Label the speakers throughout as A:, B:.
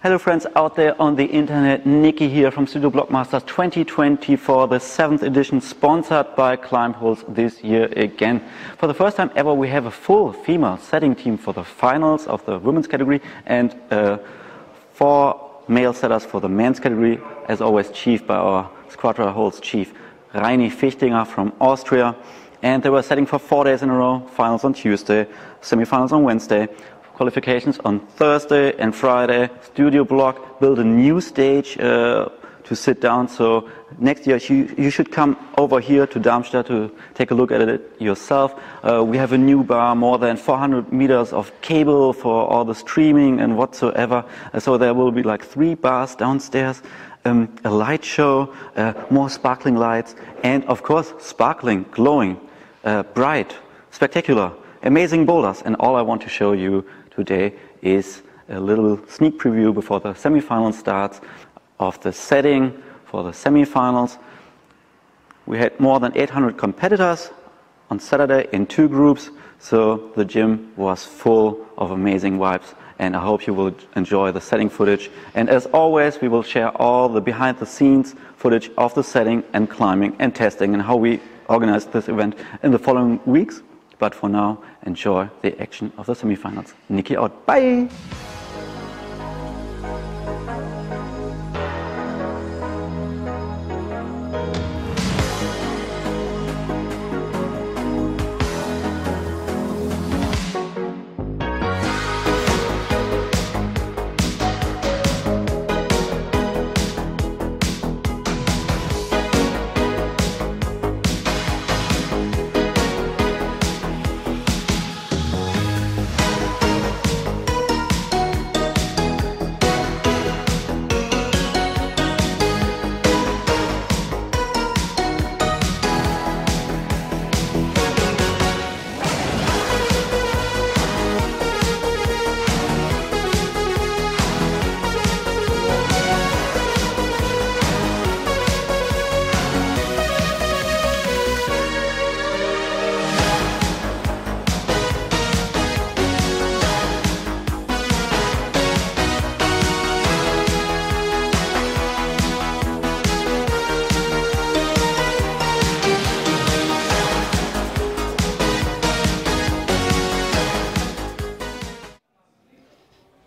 A: Hello friends out there on the internet, Nikki here from Studio Bloc Masters 2020 for the 7th edition, sponsored by Climbholes this year again. For the first time ever we have a full female setting team for the finals of the women's category and 4 male setters for the men's category, as always chiefed by our Squadra Holds chief Reini Fichtinger from Austria. And they were setting for 4 days in a row, finals on Tuesday, semifinals on Wednesday, qualifications on Thursday and Friday. Studio Bloc built a new stage to sit down, so next year you should come over here to Darmstadt to take a look at it yourself. We have a new bar, more than 400 meters of cable for all the streaming and whatsoever. So there will be like 3 bars downstairs, a light show, more sparkling lights, and of course sparkling, glowing, bright, spectacular, amazing boulders. And all I want to show you today is a little sneak preview before the semifinal starts of the setting for the semifinals. We had more than 800 competitors on Saturday in 2 groups, so the gym was full of amazing vibes, and I hope you will enjoy the setting footage. And as always, we will share all the behind the scenes footage of the setting and climbing and testing and how we organized this event in the following weeks. But for now, enjoy the action of the semifinals. Nikki out. Bye!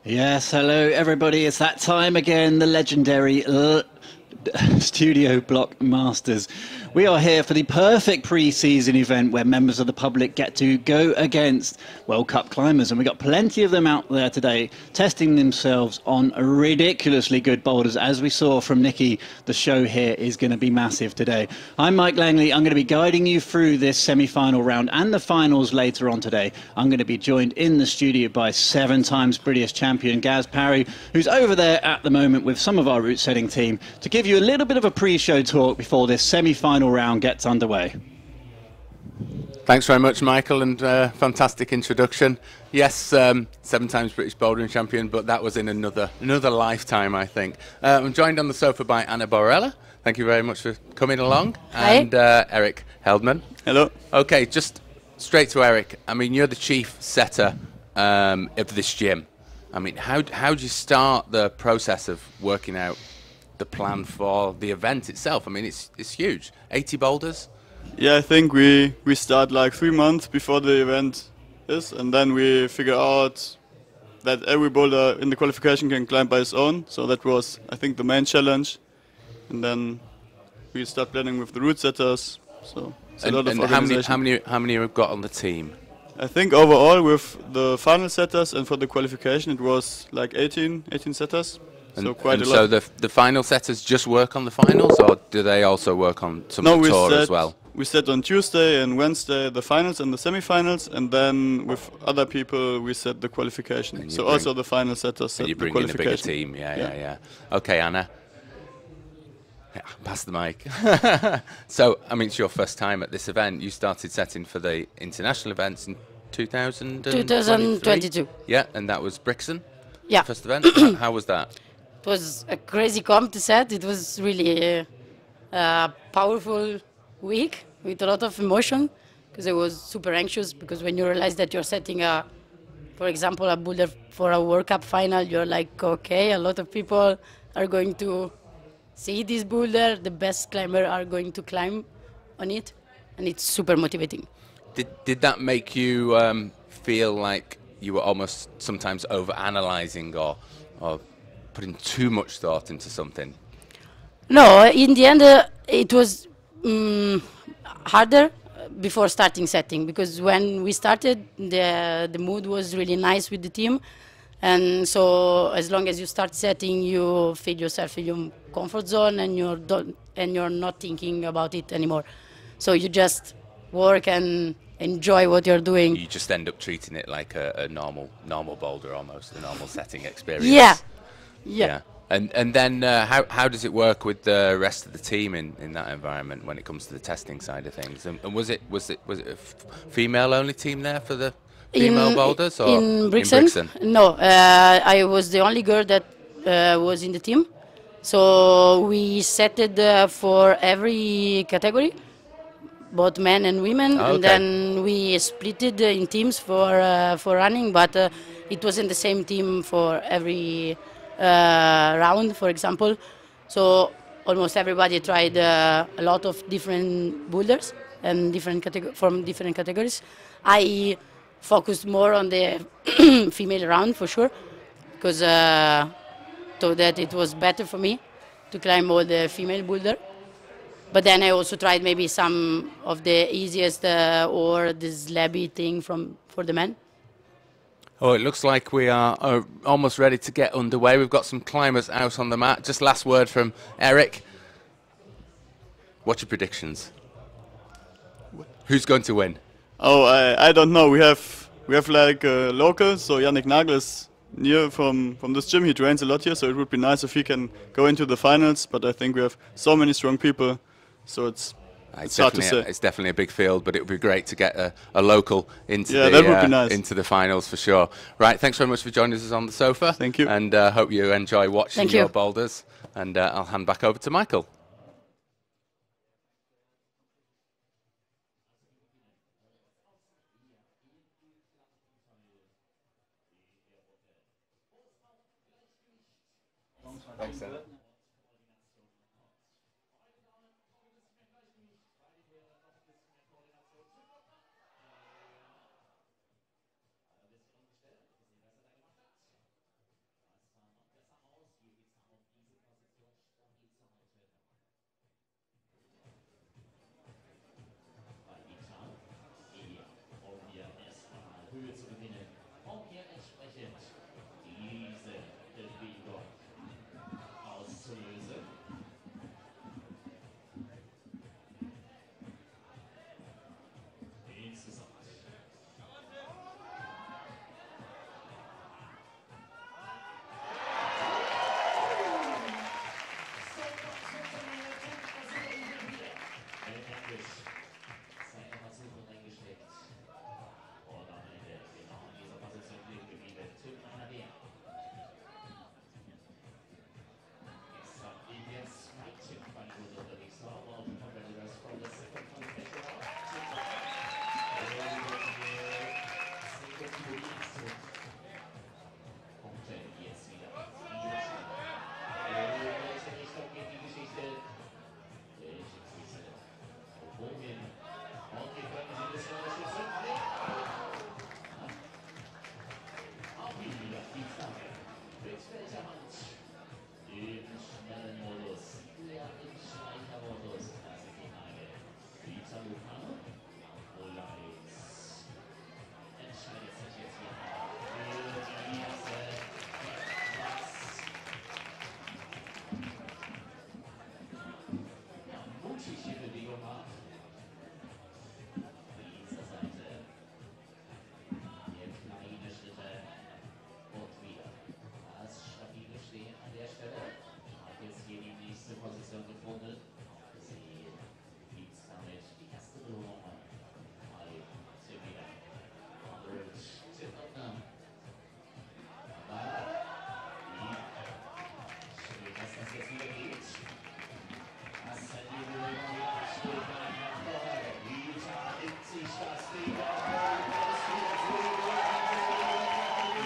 B: Yes, hello everybody, it's that time again, the legendary Studio Bloc Masters. We are here for the perfect pre-season event where members of the public get to go against World Cup climbers, and we've got plenty of them out there today testing themselves on ridiculously good boulders. As we saw from Nikki, the show here is going to be massive today. I'm Mike Langley. I'm going to be guiding you through this semi-final round and the finals later on today. I'm going to be joined in the studio by 7 times British champion Gaz Parry, who's over there at the moment with some of our route setting team to give you a little bit of a pre-show talk before this semi-final round gets underway.
C: Thanks very much, Michael, and fantastic introduction. Yes, 7 times British bouldering champion, but that was in another lifetime, I think. I'm joined on the sofa by Anna Borella. Thank you very much for coming along.
D: Hi.
C: And Eric Heldman.
E: Hello.
C: Okay, just straight to Eric. I mean, you're the chief setter of this gym. I mean, how do you start the process of working out the plan for the event itself? I mean, it's huge. 80 boulders.
E: Yeah, I think we start like 3 months before the event is, and then we figure out that every boulder in the qualification can climb by its own. So that was, I think, the main challenge. And then we start planning with the route setters. So it's a lot of organization.
C: How many have got on the team?
E: I think overall with the final setters and for the qualification it was like 18 setters. So quite a lot.
C: So the final setters just work on the finals, or do they also work on some of the tour as well?
E: We set on Tuesday and Wednesday the finals and the semi-finals, and then with other people we set the qualification. So also the final setters set the qualification.
C: You bring in a bigger team, yeah. Okay, Anna. Yeah, pass the mic. So, I mean, it's your first time at this event. You started setting for the international events in 2022. Yeah, and that was Brixen.
D: Yeah.
C: First event. How was that?
D: It was a crazy comp to set. It was really a powerful week with a lot of emotion, because I was super anxious, because when you realize that you're setting a for example, a boulder for a World Cup final, you're like, okay, a lot of people are going to see this boulder, the best climber are going to climb on it, and it's super motivating.
C: Did that make you feel like you were almost sometimes over analyzing or putting too much thought into something?
D: No, in the end, it was harder before starting setting, because when we started, the mood was really nice with the team, and so as long as you start setting, you feel yourself in your comfort zone, and you're not thinking about it anymore. So you just work and enjoy what you're doing.
C: You just end up treating it like a normal boulder, almost a normal setting experience.
D: Yeah.
C: And then how does it work with the rest of the team in that environment when it comes to the testing side of things? And was it a female only team there for the female boulders, or
D: in Brixen? No, I was the only girl that was in the team. So we set it for every category, both men and women,
C: Oh,
D: and
C: okay.
D: then we split it in teams for running, but it wasn't the same team for every round, for example. So almost everybody tried a lot of different boulders and from different categories. I focused more on the female round for sure, because so that it was better for me to climb all the female boulder. But then I also tried maybe some of the easiest or the slabby thing for the men.
C: Oh, it looks like we are almost ready to get underway. We've got some climbers out on the mat. Just last word from Eric. What's your predictions? Who's going to win?
E: Oh, I don't know. We have like a local, so Yannick Nagel is near from this gym. He trains a lot here, so it would be nice if he can go into the finals. But I think we have so many strong people, so it's hard to say.
C: It's definitely a big field, but it would be great to get a local into
E: that would be nice.
C: into the finals for sure. Right, thanks very much for joining us on the sofa.
E: Thank you.
C: And hope you enjoy watching your boulders. And I'll hand back over to Michael. Thanks, Sam.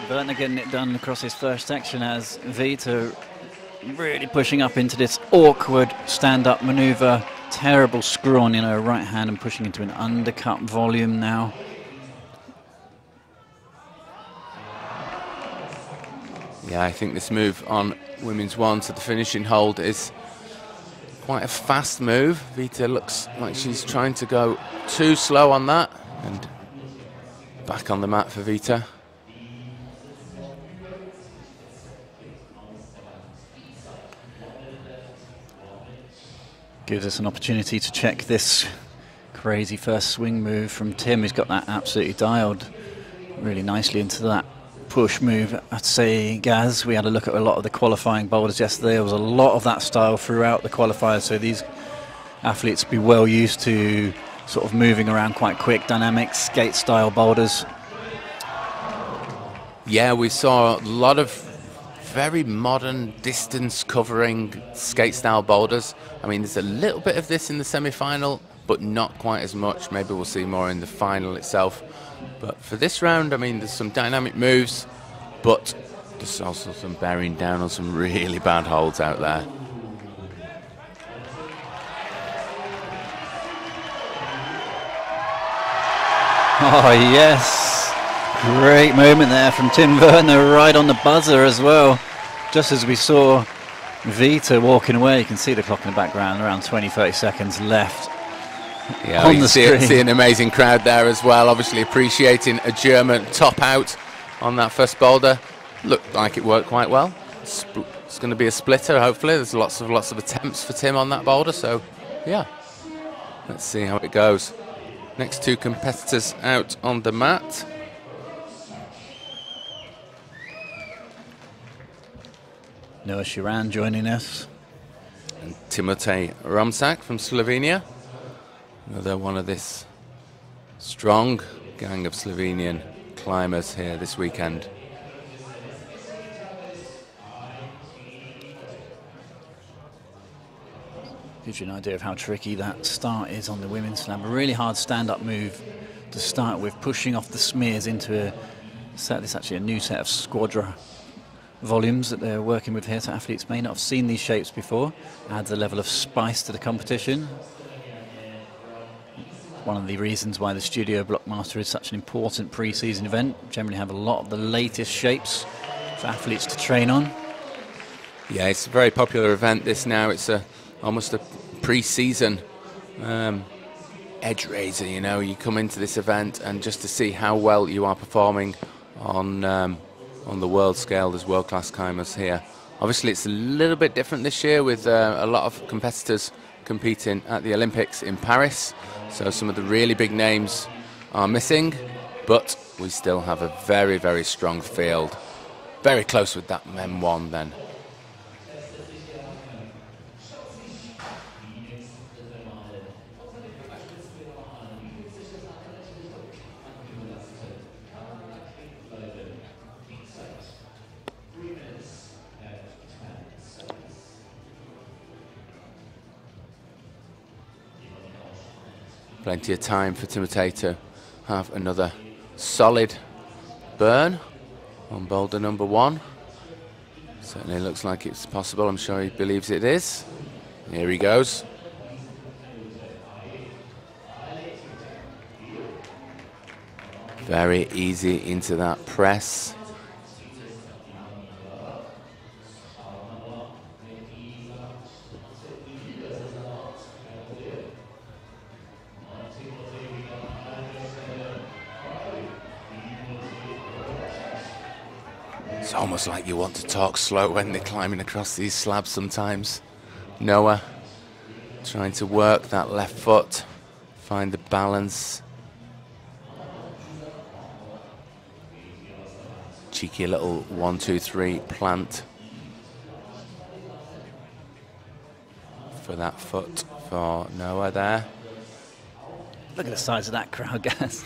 B: Werner getting it done across his first section as Vita really pushing up into this awkward stand-up maneuver. Terrible screw on in her right hand and pushing into an undercut volume now.
C: Yeah, I think this move on women's one to the finishing hold is quite a fast move. Vita looks like she's trying to go too slow on that. And back on the mat for Vita.
B: Gives us an opportunity to check this crazy first swing move from Tim, who's got that absolutely dialed really nicely into that push move. I'd say, Gaz, we had a look at a lot of the qualifying boulders yesterday. There was a lot of that style throughout the qualifiers, so these athletes be well used to sort of moving around quite quick, dynamic skate style boulders.
C: Yeah, we saw a lot of very modern distance covering skate style boulders. I mean, there's a little bit of this in the semi-final, but not quite as much. Maybe we'll see more in the final itself. But for this round, I mean, there's some dynamic moves, but there's also some bearing down on some really bad holds out there.
B: Oh, yes. Great moment there from Tim Werner, right on the buzzer as well. Just as we saw Vita walking away, you can see the clock in the background, around 20-30 seconds left.
C: Yeah, you see an amazing crowd there as well, obviously appreciating a German top out on that first boulder. Looked like it worked quite well. It's going to be a splitter, hopefully. There's lots of attempts for Tim on that boulder, so yeah. Let's see how it goes. Next two competitors out on the mat.
B: Noah Shiran joining us.
C: And Timotej Romsak from Slovenia. Another one of this strong gang of Slovenian climbers here this weekend.
B: Gives you an idea of how tricky that start is on the women's slam. A really hard stand-up move to start with, pushing off the smears into a set. It's actually a new set of squadra volumes that they're working with here, so athletes may not have seen these shapes before. Adds a level of spice to the competition. One of the reasons why the Studio Blockmaster is such an important pre-season event. Generally have a lot of the latest shapes for athletes to train on.
C: Yeah, it's a very popular event this now. It's almost a pre-season edge raiser, you know. You come into this event and just to see how well you are performing on the world scale. There's world-class climbers here. Obviously, it's a little bit different this year with a lot of competitors competing at the Olympics in Paris. So some of the really big names are missing, but we still have a very, very strong field. Very close with that Men 1 then. Plenty of time for Timotej to have another solid burn on boulder number 1. Certainly looks like it's possible. I'm sure he believes it is. Here he goes. Very easy into that press. It's almost like you want to talk slow when they're climbing across these slabs sometimes. Noah trying to work that left foot, find the balance. Cheeky little 1, 2, 3 plant for that foot for Noah there.
B: Look at the size of that crowd, guys.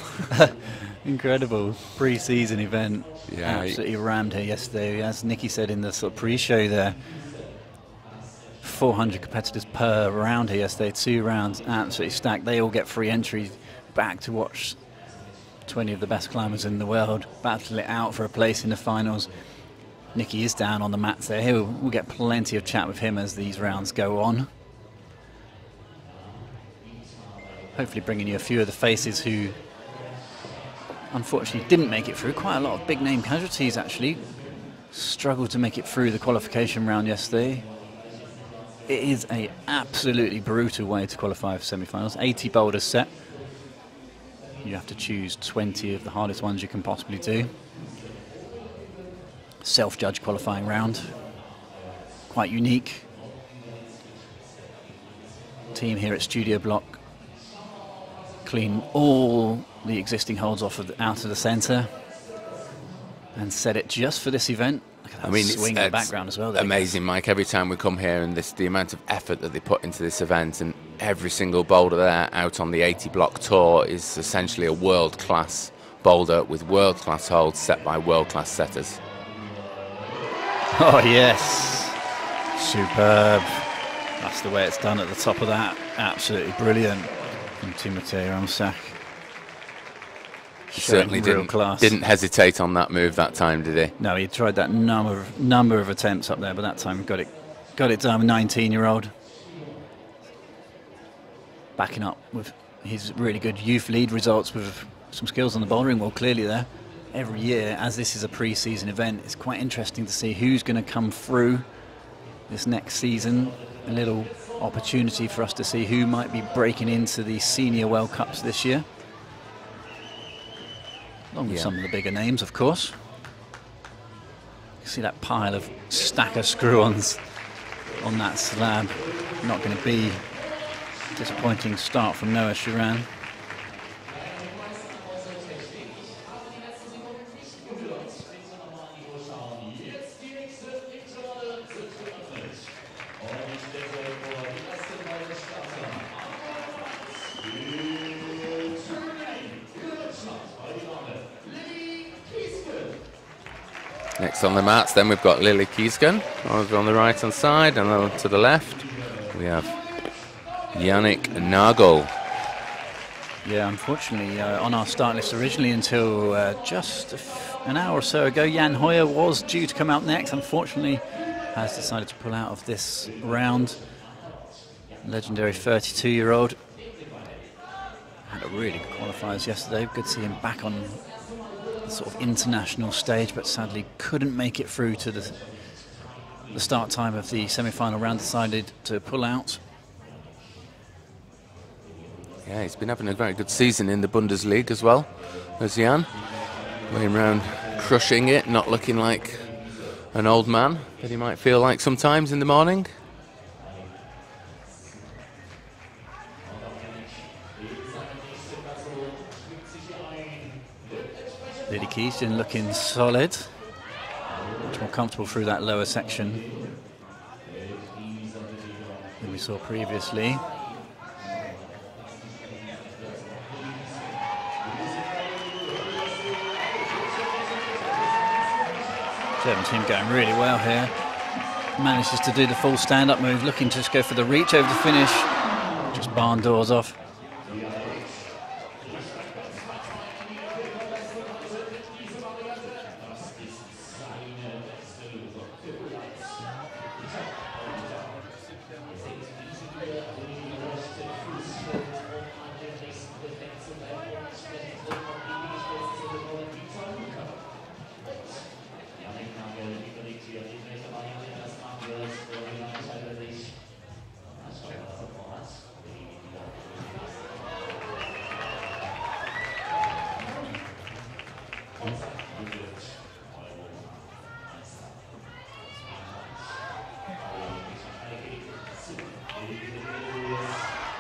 B: Incredible pre-season event.
C: Yeah,
B: absolutely rammed here yesterday. As Nikki said in the sort of pre-show there, 400 competitors per round here yesterday, 2 rounds absolutely stacked. They all get free entry back to watch 20 of the best climbers in the world battle it out for a place in the finals. Nicky is down on the mats there. We'll get plenty of chat with him as these rounds go on. Hopefully bringing you a few of the faces who unfortunately didn't make it through. Quite a lot of big name casualties actually struggled to make it through the qualification round yesterday. It is an absolutely brutal way to qualify for semi-finals. 80 boulders set. You have to choose 20 of the hardest ones you can possibly do. Self-judged qualifying round. Quite unique. Team here at Studio Bloc clean all the existing holds off out of the centre and set it just for this event. Look at that swing in the background as well.
C: Amazing, Mike. Every time we come here, and the amount of effort that they put into this event, and every single boulder there out on the 80 block tour is essentially a world-class boulder with world-class holds set by world-class setters.
B: Oh yes, superb. That's the way it's done at the top of that. Absolutely brilliant from Timothée Ramsac.
C: Certainly didn't hesitate on that move that time, did he?
B: No, he tried that number of attempts up there, but that time got it done. 19-year-old backing up with his really good youth lead results with some skills on the bouldering wall clearly there. Every year, as this is a pre-season event, it's quite interesting to see who's going to come through this next season. A little opportunity for us to see who might be breaking into the Senior World Cups this year. Along with some of the bigger names, of course. You see that pile of stack of screw-ons on that slab. Not going to be a disappointing start from Noah Chiran.
C: Next on the mats, then we've got Lily Kiesgen over on the right-hand side, and then to the left we have Yannick Nagel.
B: Yeah, unfortunately, on our start list originally until just an hour or so ago, Jan Hoyer was due to come out next. Unfortunately, has decided to pull out of this round. Legendary 32-year-old. Had a really good qualifiers yesterday. Good to see him back on sort of international stage, but sadly couldn't make it through to the start time of the semi-final round. Decided to pull out.
C: Yeah, he's been having a very good season in the Bundesliga as well as Jan. Going around crushing it, not looking like an old man that he might feel like sometimes in the morning.
B: Lily Kiesgen looking solid, much more comfortable through that lower section than we saw previously. Team going really well here. Manages to do the full stand-up move, looking to just go for the reach over the finish. Just barn doors off.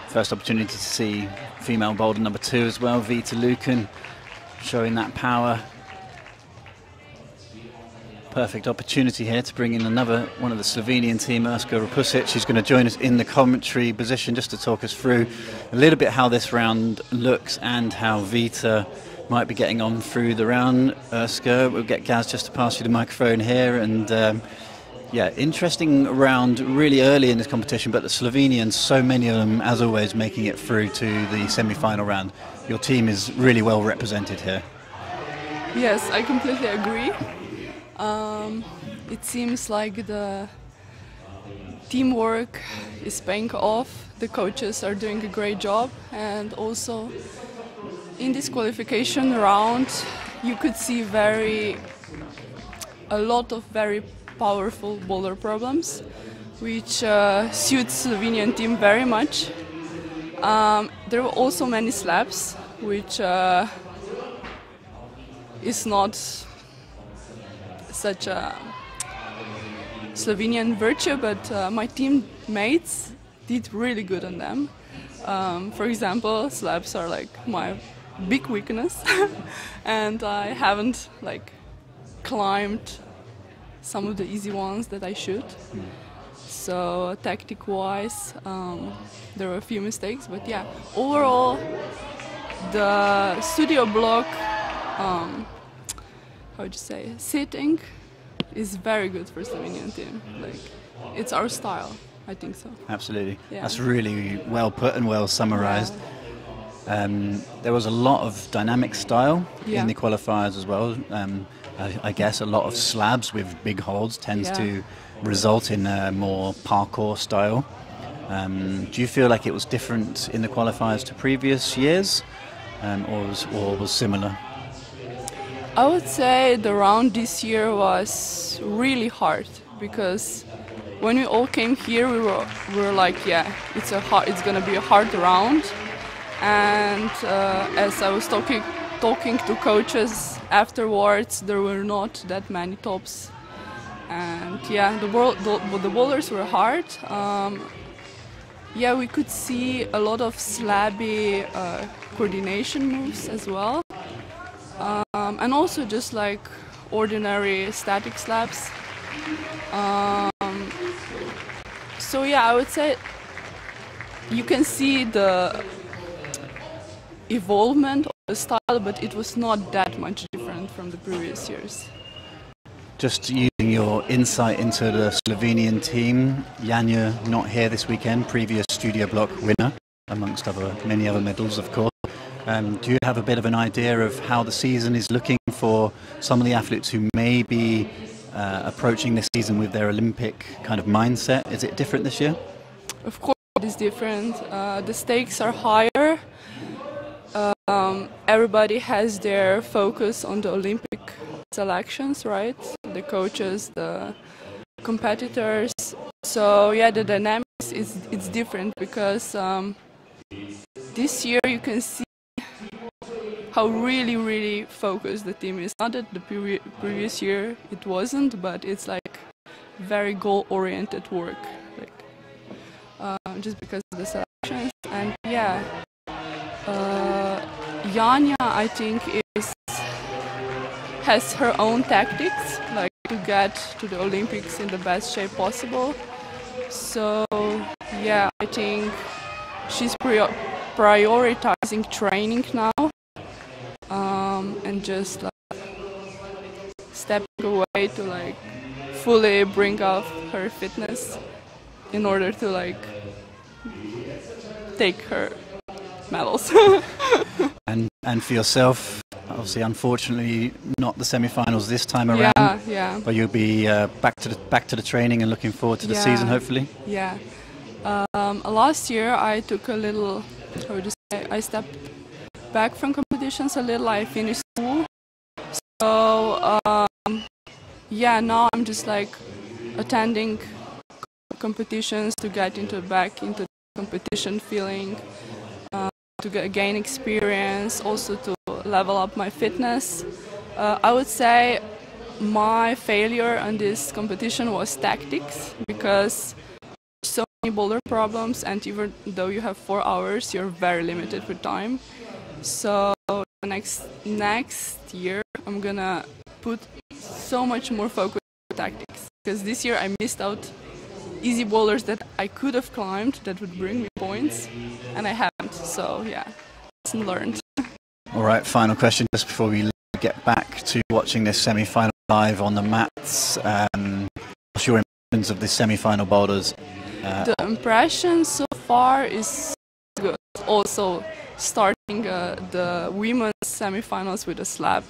B: First opportunity to see female boulder number 2 as well, Vita Lucan, showing that power. Perfect opportunity here to bring in another one of the Slovenian team, Urska Rapusic, who's going to join us in the commentary position just to talk us through a little bit how this round looks and how Vita might be getting on through the round. Urska, we'll get Gaz just to pass you the microphone here, and Yeah, interesting round really early in this competition, but the Slovenians, so many of them, as always, making it through to the semi-final round. Your team is really well represented here.
F: Yes, I completely agree. It seems like the teamwork is paying off. The coaches are doing a great job, and also in this qualification round you could see a lot of very powerful boulder problems, which suits Slovenian team very much. There were also many slabs, which is not such a Slovenian virtue, but my teammates did really good on them. For example, slabs are like my big weakness, and I haven't like climbed some of the easy ones that I should. So tactic-wise, there were a few mistakes, but yeah, overall the studio block, how would you say, sitting is very good for Slovenian team. Like, it's our style, I think so.
B: Absolutely.
F: Yeah.
B: That's really well put and well summarized. There was a lot of dynamic style in the qualifiers as well. I guess a lot of slabs with big holds tends to result in a more parkour style. Do you feel like it was different in the qualifiers to previous years, or was similar?
F: I would say the round this year was really hard, because when we all came here, we were like, yeah, it's gonna be a hard round. And as I was talking to coaches afterwards, there were not that many tops, and yeah, the boulders were hard. Yeah, we could see a lot of slabby coordination moves as well, and also just like ordinary static slabs. So yeah, I would say you can see the evolvement of the style, but it was not that much different from the previous years.
B: Just using your insight into the Slovenian team, Janja not here this weekend, previous Studio Bloc winner, amongst many other medals, of course. Do you have a bit of an idea of how the season is looking for some of the athletes who may be approaching this season with their Olympic kind of mindset? Is it different this year?
F: Of course it is different. The stakes are higher. Everybody has their focus on the Olympic selections, right? The coaches, the competitors. So yeah, the dynamics it's different, because this year you can see how really focused the team is. Not that the previous year it wasn't, but it's like very goal-oriented work, like just because of the selections. And yeah, Janja, I think, has her own tactics, like to get to the Olympics in the best shape possible. So yeah, I think she's prioritizing training now, and just like stepping away to like fully bring up her fitness in order to like take her medals.
B: And for yourself, obviously, unfortunately, not the semi-finals this time around.
F: Yeah.
B: But you'll be back to the training and looking forward to the season, hopefully.
F: Yeah. Last year, I took a little. How would you say? I stepped back from competitions a little. I finished school, so yeah. Now I'm just like attending competitions to get back into the competition feeling. To gain experience, also to level up my fitness. I would say my failure on this competition was tactics, because so many boulder problems, and even though you have 4 hours, you're very limited with time. So next year I'm gonna put so much more focus on tactics, because this year I missed out easy boulders that I could have climbed that would bring me points, and I haven't. So yeah, lesson learned.
B: All right, final question just before we get back to watching this semi-final live on the mats. What's your of the semi-final boulders?
F: The impression so far is good. Also, starting the women's semi-finals with a slab.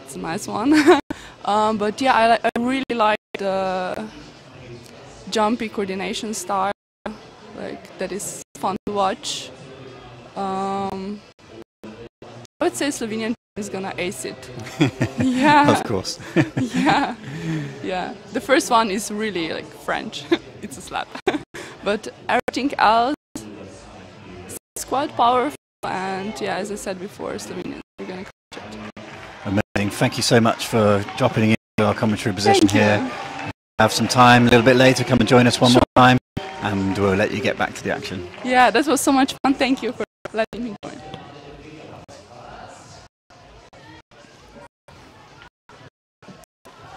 F: It's a nice one. But yeah, I really like the jumpy coordination style. Like, that is fun to watch. I would say Slovenian is gonna ace it. Yeah.
B: Of course.
F: Yeah. Yeah. The first one is really like French. It's a slap. But everything else is quite powerful, and yeah, as I said before, Slovenians are gonna catch it.
B: Amazing. Thank you so much for dropping into our commentary position
F: Thank you.
B: here. Have some time a little bit later, come and join us one more time, and we'll let you get back to the action.
F: Yeah, that was so much fun. Thank you for letting me join.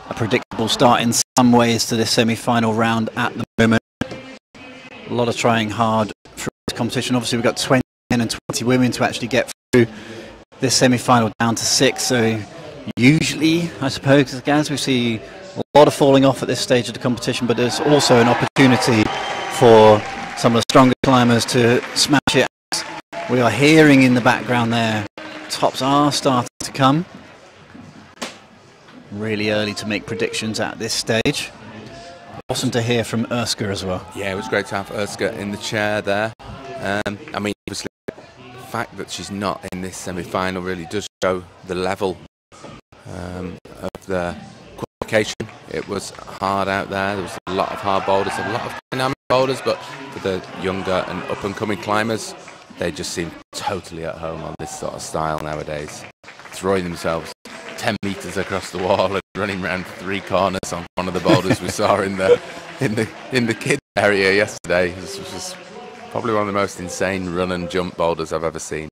B: A predictable start in some ways to this semi-final round at the moment. A lot of trying hard for this competition. Obviously we've got 20 men and 20 women to actually get through this semi-final down to 6. So usually, I suppose, guys, we see a lot of falling off at this stage of the competition, but there's also an opportunity for some of the stronger climbers to smash it. We are hearing in the background there, tops are starting to come. Really early to make predictions at this stage. Awesome to hear from Urska as well.
C: Yeah, it was great to have Urska in the chair there. I mean, obviously, the fact that she's not in this semi-final really does show the level of the qualification. It was hard out there. There was a lot of hard boulders, a lot of dynamic boulders, but for the younger and up-and-coming climbers, they just seem totally at home on this sort of style nowadays. Throwing themselves 10 meters across the wall and running around 3 corners on one of the boulders we saw in the kids area yesterday. This was just probably one of the most insane run and jump boulders I've ever seen.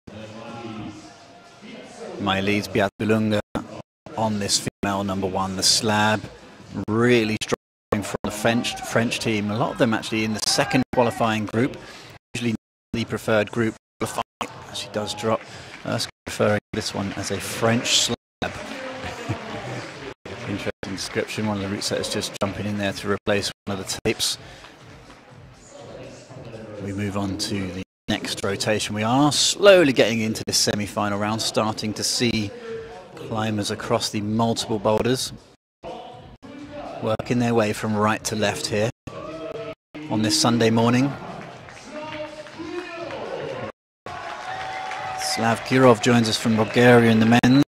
B: My leads Beat Belunga on this female number 1, the slab, really strong from the French team. A lot of them actually in the second qualifying group, usually the preferred group qualifying. She does drop. Referring to this one as a French slab. Interesting description. One of the route setters just jumping in there to replace one of the tapes. We move on to the next rotation. We are slowly getting into this semi-final round, starting to see climbers across the multiple boulders working their way from right to left here on this Sunday morning. Slav Kirov joins us from Bulgaria in the men's.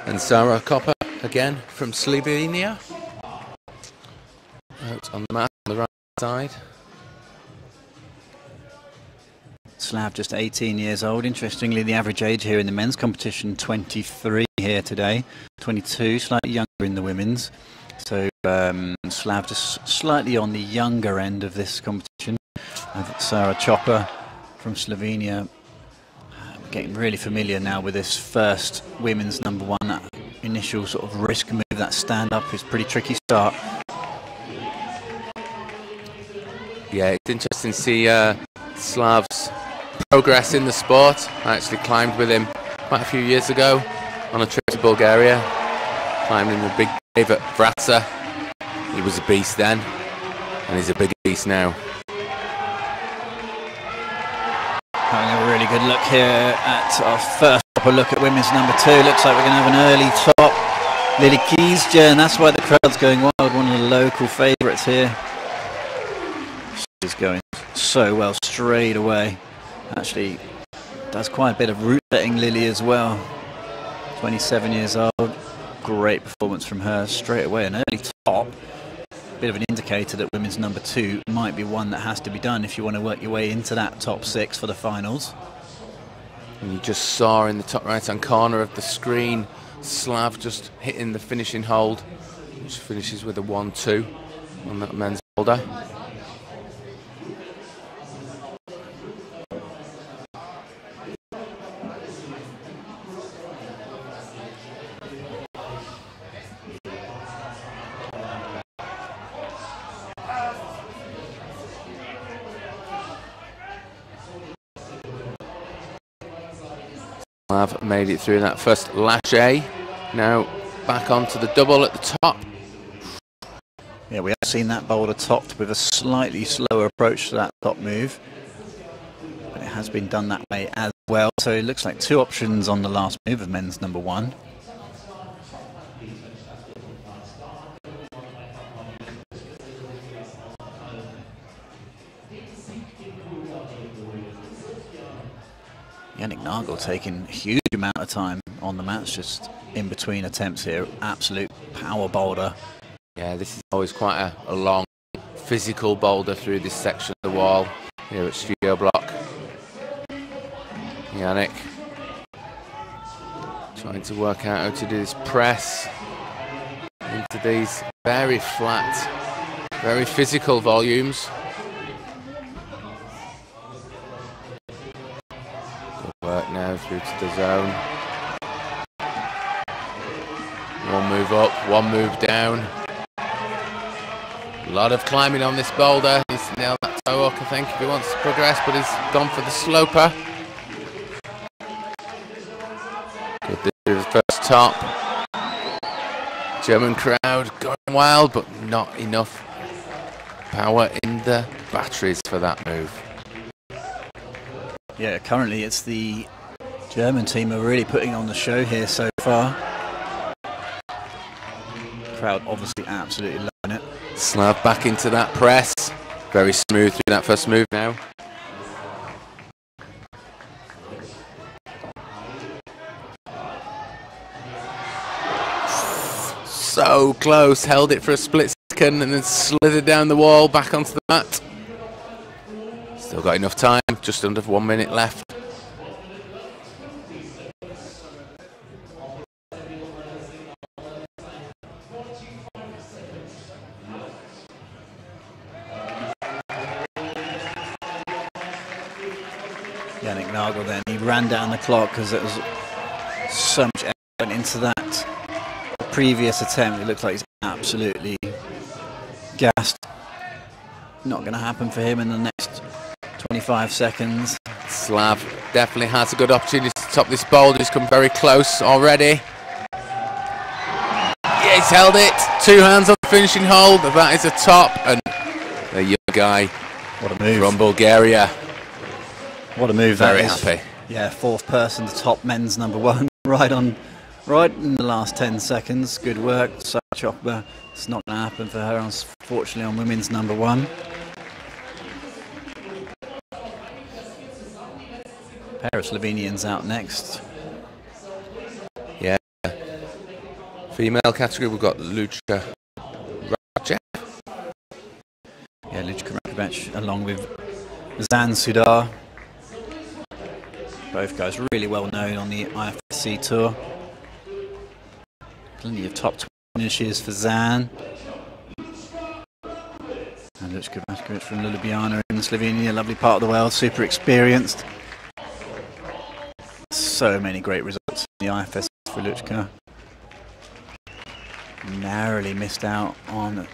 C: And Sarah Koper again from Slovenia. Out on the mat on the right side.
B: Slav just 18 years old. Interestingly, the average age here in the men's competition, 23 here today. 22, slightly younger in the women's. So Slav just slightly on the younger end of this competition. Sarah Chopper from Slovenia. Getting really familiar now with this first women's number 1. That initial sort of risk move, that stand up, is pretty tricky start.
C: Yeah, it's interesting to see Slav's progress in the sport. I actually climbed with him quite a few years ago on a trip to Bulgaria. Climbed in the big cave at Vratsa. He was a beast then, and he's a big beast now.
B: Having a really good look here at our first proper look at women's number 2. Looks like we're going to have an early top. Lily Kiesja, and that's why the crowd's going wild. One of the local favourites here. She's going so well straight away. Actually, does quite a bit of route setting, Lily, as well. 27 years old. Great performance from her straight away. An early top. Bit of an indicator that women's number 2 might be one that has to be done if you want to work your way into that top 6 for the finals.
C: And you just saw in the top right hand corner of the screen Slav just hitting the finishing hold, which finishes with a 1-2 on that men's boulder. Slav made it through that first lache. Now back onto the double at the top.
B: Yeah, we have seen that boulder topped with a slightly slower approach to that top move. But it has been done that way as well. So it looks like two options on the last move of men's number one. Yannick Nagel taking a huge amount of time on the mats, just in between attempts here. Absolute power boulder.
C: Yeah, this is always quite a long, physical boulder through this section of the wall here at Studio Bloc. Yannick trying to work out how to do this press into these very flat, very physical volumes. Good work now through to the zone. One move up, one move down. A lot of climbing on this boulder. He's nailed that toe hook, I think, if he wants to progress, but he's gone for the sloper. Good do the first top. German crowd going wild, but not enough power in the batteries for that move.
B: Yeah, currently it's the German team are really putting on the show here so far. Crowd obviously absolutely loving it.
C: Slav back into that press. Very smooth through that first move now. So close, held it for a split second and then slithered down the wall back onto the mat. Still got enough time, just under 1 minute left.
B: Yannick Nagel then, he ran down the clock because there was so much effort went into that previous attempt. It looks like he's absolutely gassed. Not going to happen for him in the next 25 seconds.
C: Slav definitely has a good opportunity to top this boulder. He's come very close already. Yeah, he's held it. 2 hands on the finishing hold. That is a top. And the young guy
B: What a move.
C: from Bulgaria.
B: What a move
C: Very
B: that is.
C: happy.
B: Yeah, fourth person to top men's number one. Right in the last 10 seconds. Good work. So Chopper. It's not going to happen for her, unfortunately, on women's number one. Pair of Slovenians out next.
C: Yeah. Female category, we've got Lučka Rakovac.
B: Yeah, Lučka Rakovac along with Zan Sudar. Both guys really well known on the IFSC tour. Plenty of top 20 finishes for Zan. And Lučka Rakovac from Ljubljana in Slovenia, lovely part of the world, super experienced. So many great results in the IFSC for Lučka. Narrowly missed out on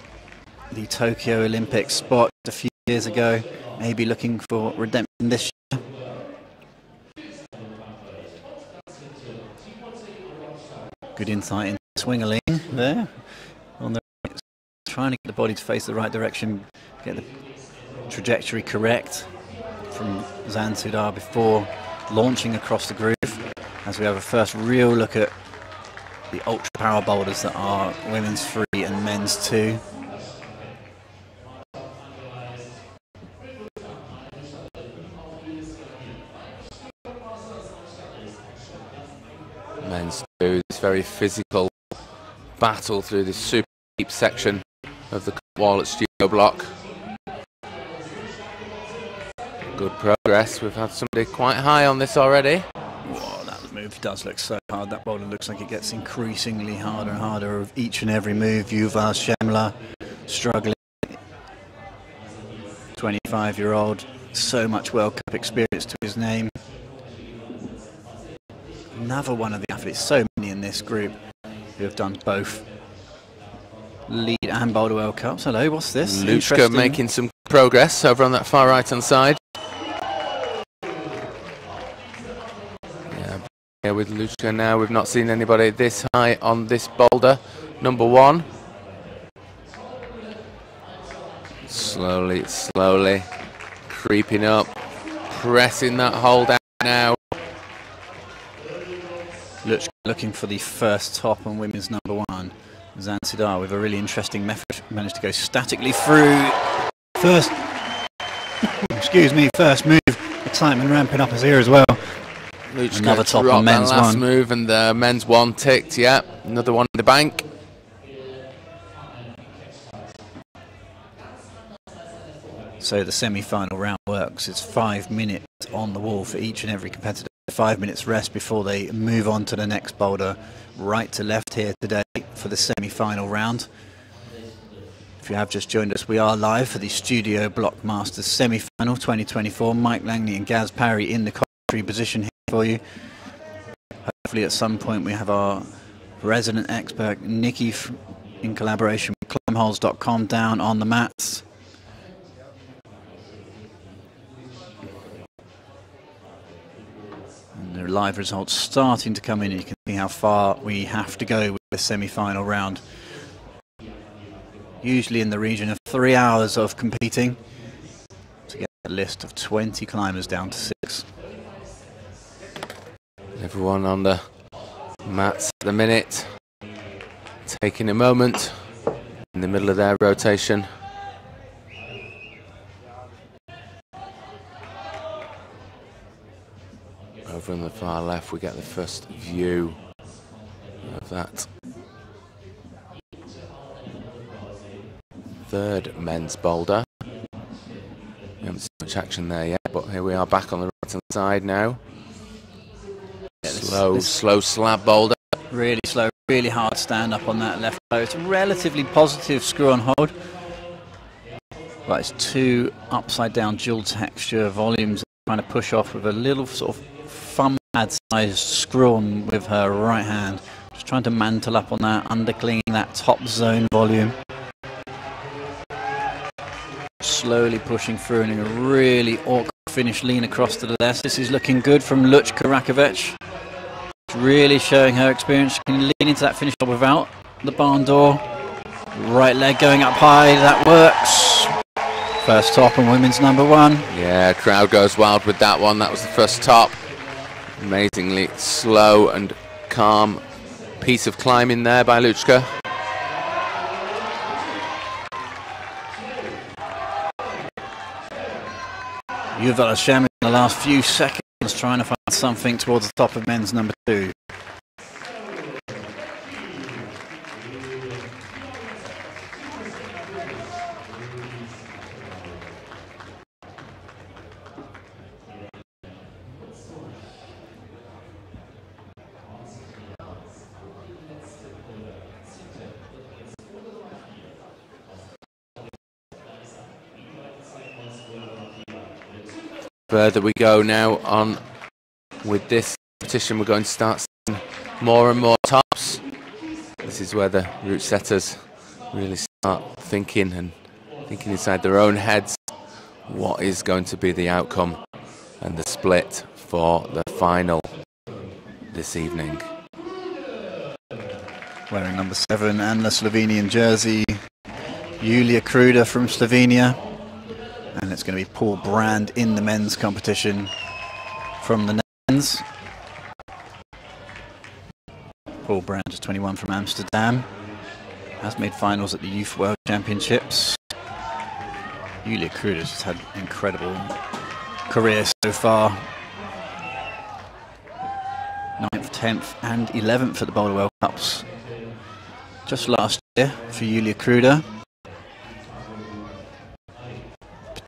B: the Tokyo Olympics spot a few years ago. Maybe looking for redemption this year. Good insight into swingerling there. On the right, trying to get the body to face the right direction, get the trajectory correct from Zan Sudar before launching across the groove, as we have a first real look at the ultra power boulders that are women's 3 and men's 2.
C: Men's 2, this very physical battle through this super deep section of the wall at Studio Bloc. Good progress. We've had somebody quite high on this already.
B: Whoa, that move does look so hard. That boulder looks like it gets increasingly harder and harder of each and every move. Yuval Shemla struggling. 25-year-old, so much World Cup experience to his name. Another one of the athletes, so many in this group who have done both lead and boulder World Cups. Hello, what's this?
C: Lučka making some progress over on that far right hand side. Yeah, with Lučka now, we've not seen anybody this high on this boulder. Number 1. Slowly, slowly creeping up, pressing that hole down now.
B: Looking for the first top on women's number 1. Zanzidar with a really interesting method, managed to go statically through. First move. Excitement ramping up is here as well. Another top on men's
C: last
B: 1.
C: move, and the men's 1 ticked. Yeah, another one in the bank.
B: So the semi-final round works. It's 5 minutes on the wall for each and every competitor. 5 minutes rest before they move on to the next boulder. Right to left here today for the semi-final round. If you have just joined us, we are live for the Studio Bloc Masters semi-final 2024. Mike Langley and Gaz Parry in the commentary position here for you. Hopefully at some point we have our resident expert Nikki in collaboration with climbholes.com down on the mats. And the live results starting to come in, and you can see how far we have to go with the semi-final round. Usually in the region of 3 hours of competing to get a list of 20 climbers down to 6.
C: Everyone on the mats at the minute, taking a moment in the middle of their rotation. Over on the far left we get the first view of that third men's boulder. We haven't seen much action there yet, but here we are back on the right hand side now. Slow slab boulder.
B: Really slow, really hard stand up on that left toe. It's a relatively positive screw on hold, but it's 2 upside down dual texture volumes trying to push off with a little sort of thumb pad sized screw on with her right hand. Just trying to mantle up on that, undercleaning that top zone volume. Slowly pushing through and in a really awkward finish, lean across to the left. This is looking good from Luchka Rakovic. Really showing her experience. She can lean into that finish without the barn door. Right leg going up high, that works. First top on women's number 1.
C: Yeah, crowd goes wild with that one. That was the first top. Amazingly slow and calm piece of climbing there by Luchka.
B: Yuval Hashem in the last few seconds trying to find something towards the top of men's number 2.
C: Further we go now on with this competition, we're going to start seeing more and more tops. This is where the route setters really start thinking inside their own heads what is going to be the outcome and the split for the final this evening.
B: Wearing number 7 and the Slovenian jersey, Julia Kruder from Slovenia. And it's going to be Paul Brand in the men's competition from the Netherlands. Paul Brand, just 21 from Amsterdam, has made finals at the Youth World Championships. Julia Kruder has had an incredible career so far. 9th, 10th and 11th at the Boulder World Cups. Just last year for Julia Kruder.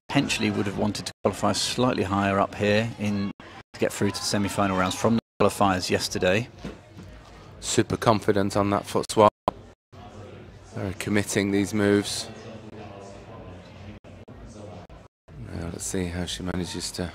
B: Potentially would have wanted to qualify slightly higher up here to get through to the semi-final rounds from the qualifiers yesterday.
C: Super confident on that foot swap. Very committing these moves. Now let's see how she manages to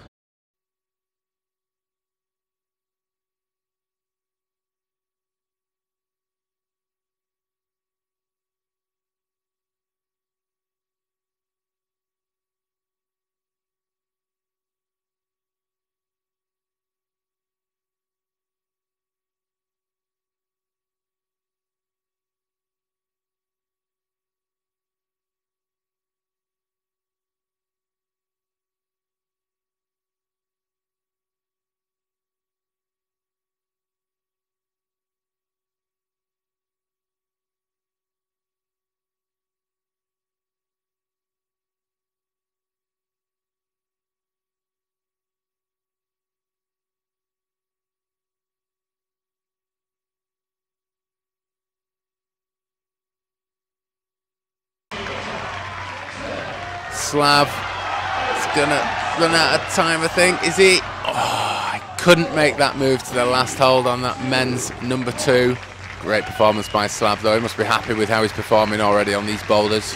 C: Slav is going to run out of time, I think. Is he? Oh, I couldn't make that move to the last hold on that men's number 2. Great performance by Slav, though. He must be happy with how he's performing already on these boulders.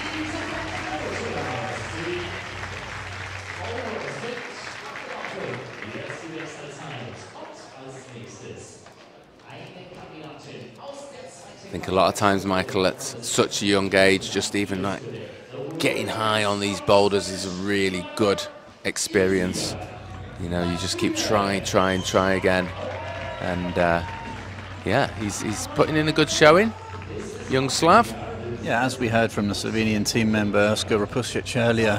C: I think a lot of times, Michael, at such a young age, just even like getting high on these boulders is a really good experience. You know, you just keep try again. And yeah, he's putting in a good showing, young Slav.
B: Yeah, as we heard from the Slovenian team member Oskar Rapusic earlier,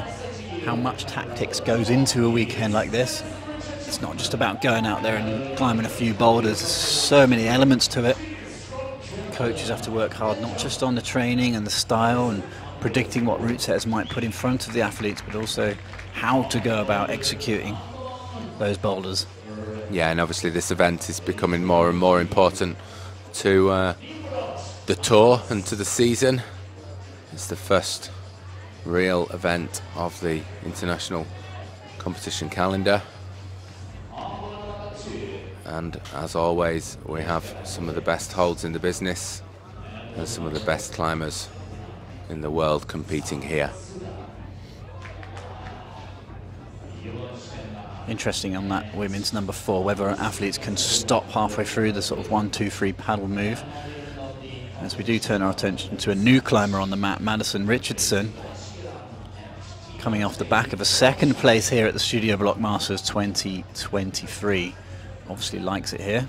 B: how much tactics goes into a weekend like this. It's not just about going out there and climbing a few boulders. There's so many elements to it. Coaches have to work hard, not just on the training and the style and predicting what route setters might put in front of the athletes, but also how to go about executing those boulders.
C: Yeah, and obviously this event is becoming more and more important to the tour and to the season. It's the first real event of the international competition calendar. And as always, we have some of the best holds in the business and some of the best climbers in the world competing here.
B: Interesting on that women's number 4, whether athletes can stop halfway through the sort of 1, 2, 3 paddle move. As we do turn our attention to a new climber on the mat, Madison Richardson, coming off the back of a 2nd place here at the Studio Bloc Masters 2023. Obviously likes it here.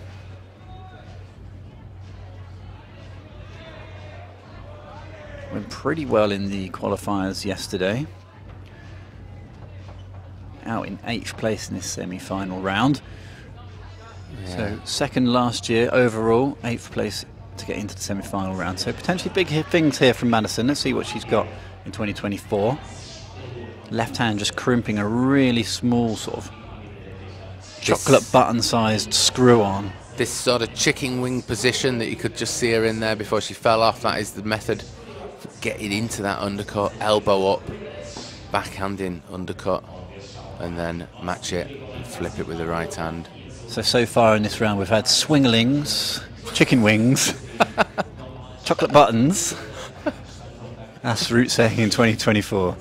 B: Went pretty well in the qualifiers yesterday. Out in 8th place in this semi-final round. Yeah. So 2nd last year overall, 8th place to get into the semi-final round. So potentially big things here from Madison. Let's see what she's got in 2024. Left hand just crimping a really small sort of chocolate button-sized screw on.
C: This sort of chicken wing position that you could just see her in there before she fell off, that is the method for getting into that undercut, elbow up, backhanding undercut, and then match it and flip it with the right hand.
B: So far in this round we've had swinglings, chicken wings, chocolate buttons. That's route setting in 2024.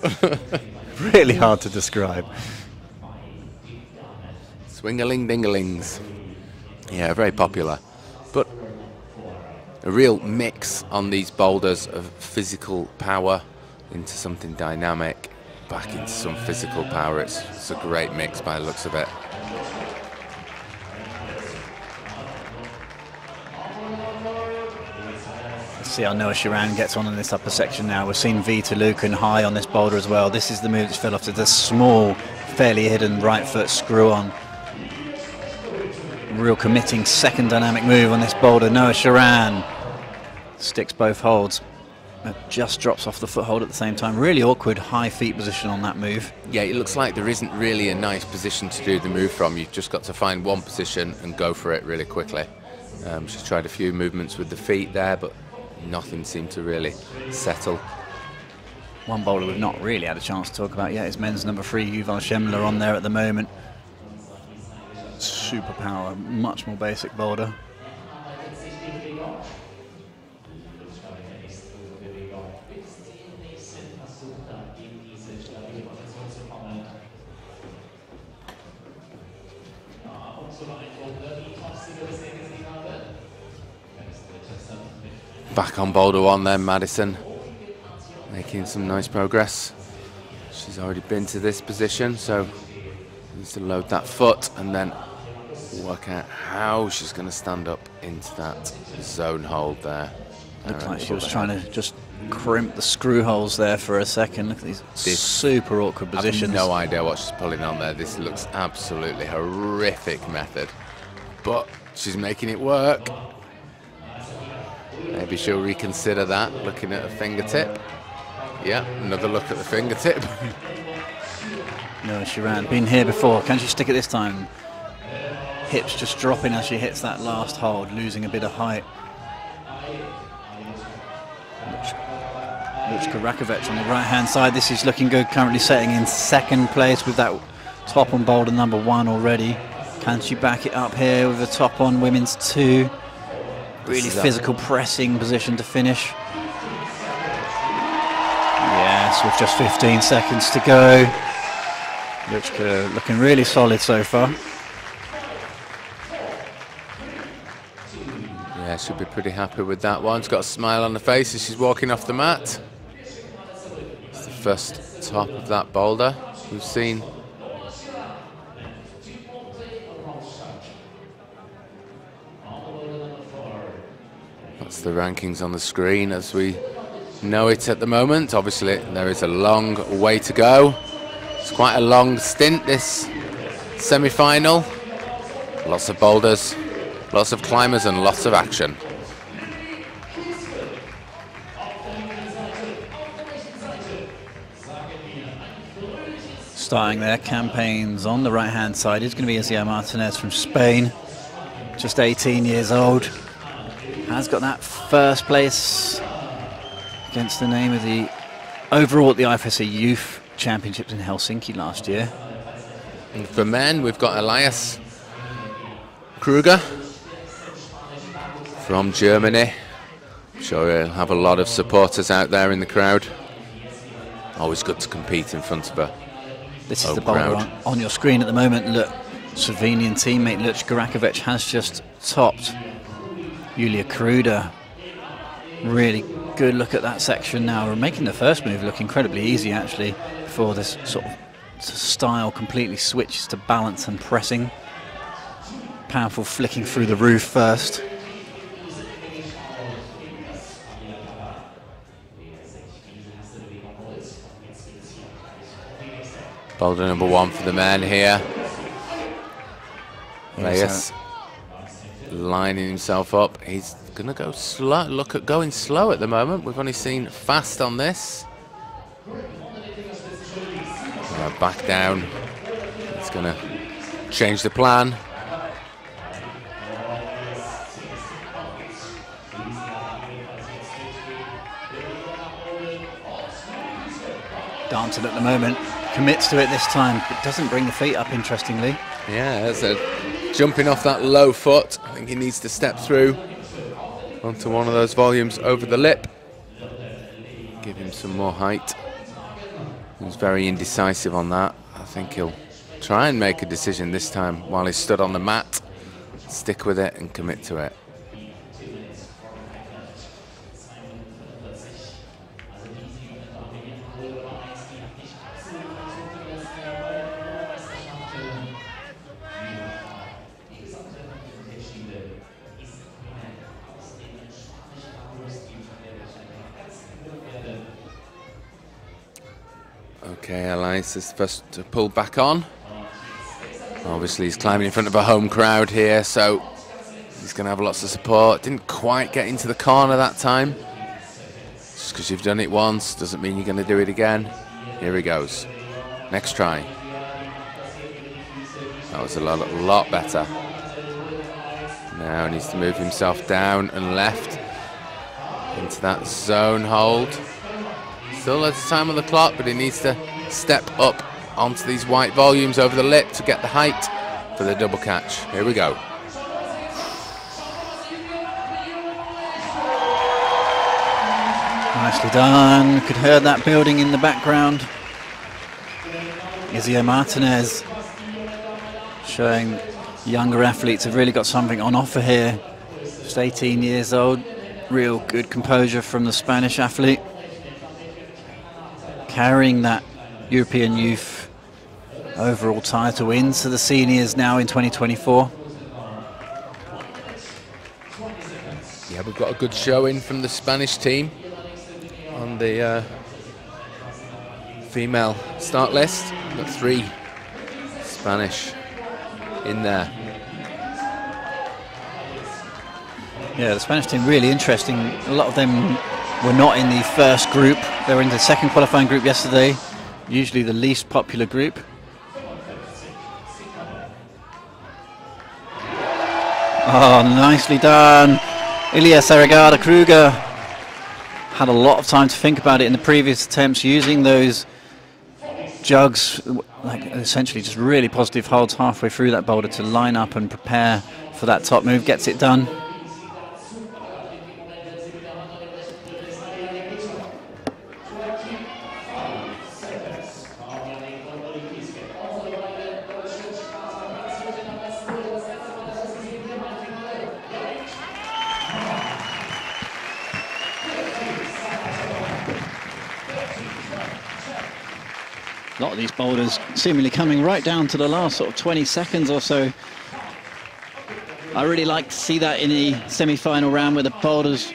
B: Really hard to describe.
C: Swingaling-dingalings. Yeah, very popular. But a real mix on these boulders of physical power into something dynamic, back into some physical power. It's a great mix by the looks of it.
B: Let's see how Noah Sharan gets on in this upper section now. We've seen Vita Lucan high on this boulder as well. This is the move that fell off to the small, fairly hidden right foot screw on. Real committing 2nd dynamic move on this boulder. Noah Sharan sticks both holds. Just drops off the foothold at the same time. Really awkward high feet position on that move.
C: Yeah, it looks like there isn't really a nice position to do the move from. You've just got to find one position and go for it really quickly. She's tried a few movements with the feet there, but nothing seemed to really settle.
B: One bowler we've not really had a chance to talk about yet is men's number 3, Yuval Schemmler, on there at the moment. Superpower, much more basic boulder.
C: Back on boulder 1 then, Madison, making some nice progress. She's already been to this position, so needs to load that foot and then work out how she's going to stand up into that zone hold there.
B: Looked like she was trying to just crimp the screw holes there for a second. Look at these super awkward positions.
C: I have no idea what she's pulling on there. This looks absolutely horrific method, but she's making it work. Maybe she'll reconsider that, looking at her fingertip. Yeah, another look at the fingertip.
B: No, Sharan, been here before. Can she stick it this time? Hips just dropping as she hits that last hold, losing a bit of height. Luchka Rakovic on the right-hand side. This is looking good, currently setting in second place with that top on boulder number 1 already. Can she back it up here with the top on women's 2? Really physical pressing position to finish. Yes, with just 15 seconds to go. Luchka looking really solid so far.
C: Yeah, should be pretty happy with that one. She's got a smile on the face as she's walking off the mat. It's the first top of that boulder we've seen. That's the rankings on the screen as we know it at the moment. Obviously, there is a long way to go. It's quite a long stint, this semi-final. Lots of boulders, lots of climbers and lots of action.
B: Starting their campaigns on the right-hand side is going to be Isier Martinez from Spain. Just 18 years old. Has got that first place against the name of the overall at the IFSC Youth Championships in Helsinki last year.
C: And for men, we've got Elias Kruger from Germany. I'm sure he'll have a lot of supporters out there in the crowd. Always good to compete in front of a
B: This is the boulder on your screen at the moment. Look, Slovenian teammate Luchka Rakovic has just topped Julia Kruder. Really good look at that section now. We're making the first move look incredibly easy actually before this sort of style completely switches to balance and pressing. Powerful flicking through the roof first.
C: Boulder number 1 for the men here. Elias lining himself up. He's going to go slow. Look at going slow at the moment. We've only seen fast on this. Back down. It's going to change the plan.
B: Dancing at the moment. Commits to it this time, but doesn't bring the feet up, interestingly.
C: Yeah, that's jumping off that low foot. I think he needs to step through onto one of those volumes over the lip. Give him some more height. He was very indecisive on that. I think he'll try and make a decision this time while he's stood on the mat. Stick with it and commit to it. Okay, Elias is first to pull back on. Obviously he's climbing in front of a home crowd here, so he's going to have lots of support. Didn't quite get into the corner that time. Just because you've done it once doesn't mean you're going to do it again. Here he goes. Next try. That was a lot better. Now he needs to move himself down and left into that zone hold. Still there's time on the clock, but he needs to step up onto these white volumes over the lip to get the height for the double catch. Here we go.
B: Nicely done. Could hear that building in the background. Isier Martinez showing younger athletes have really got something on offer here. Just 18 years old. Real good composure from the Spanish athlete. Carrying that European Youth overall title into the seniors now in 2024.
C: Yeah, we've got a good showing from the Spanish team on the female start list. We've got 3 Spanish in there.
B: Yeah, the Spanish team really interesting. A lot of them were not in the first group. They were in the second qualifying group yesterday, usually the least popular group. Oh, nicely done. Ilya Saragada Kruger had a lot of time to think about it in the previous attempts, using those jugs, like essentially just really positive holds halfway through that boulder to line up and prepare for that top move, gets it done. A lot of these boulders seemingly coming right down to the last sort of 20 seconds or so. I really like to see that in the semi-final round, where the boulders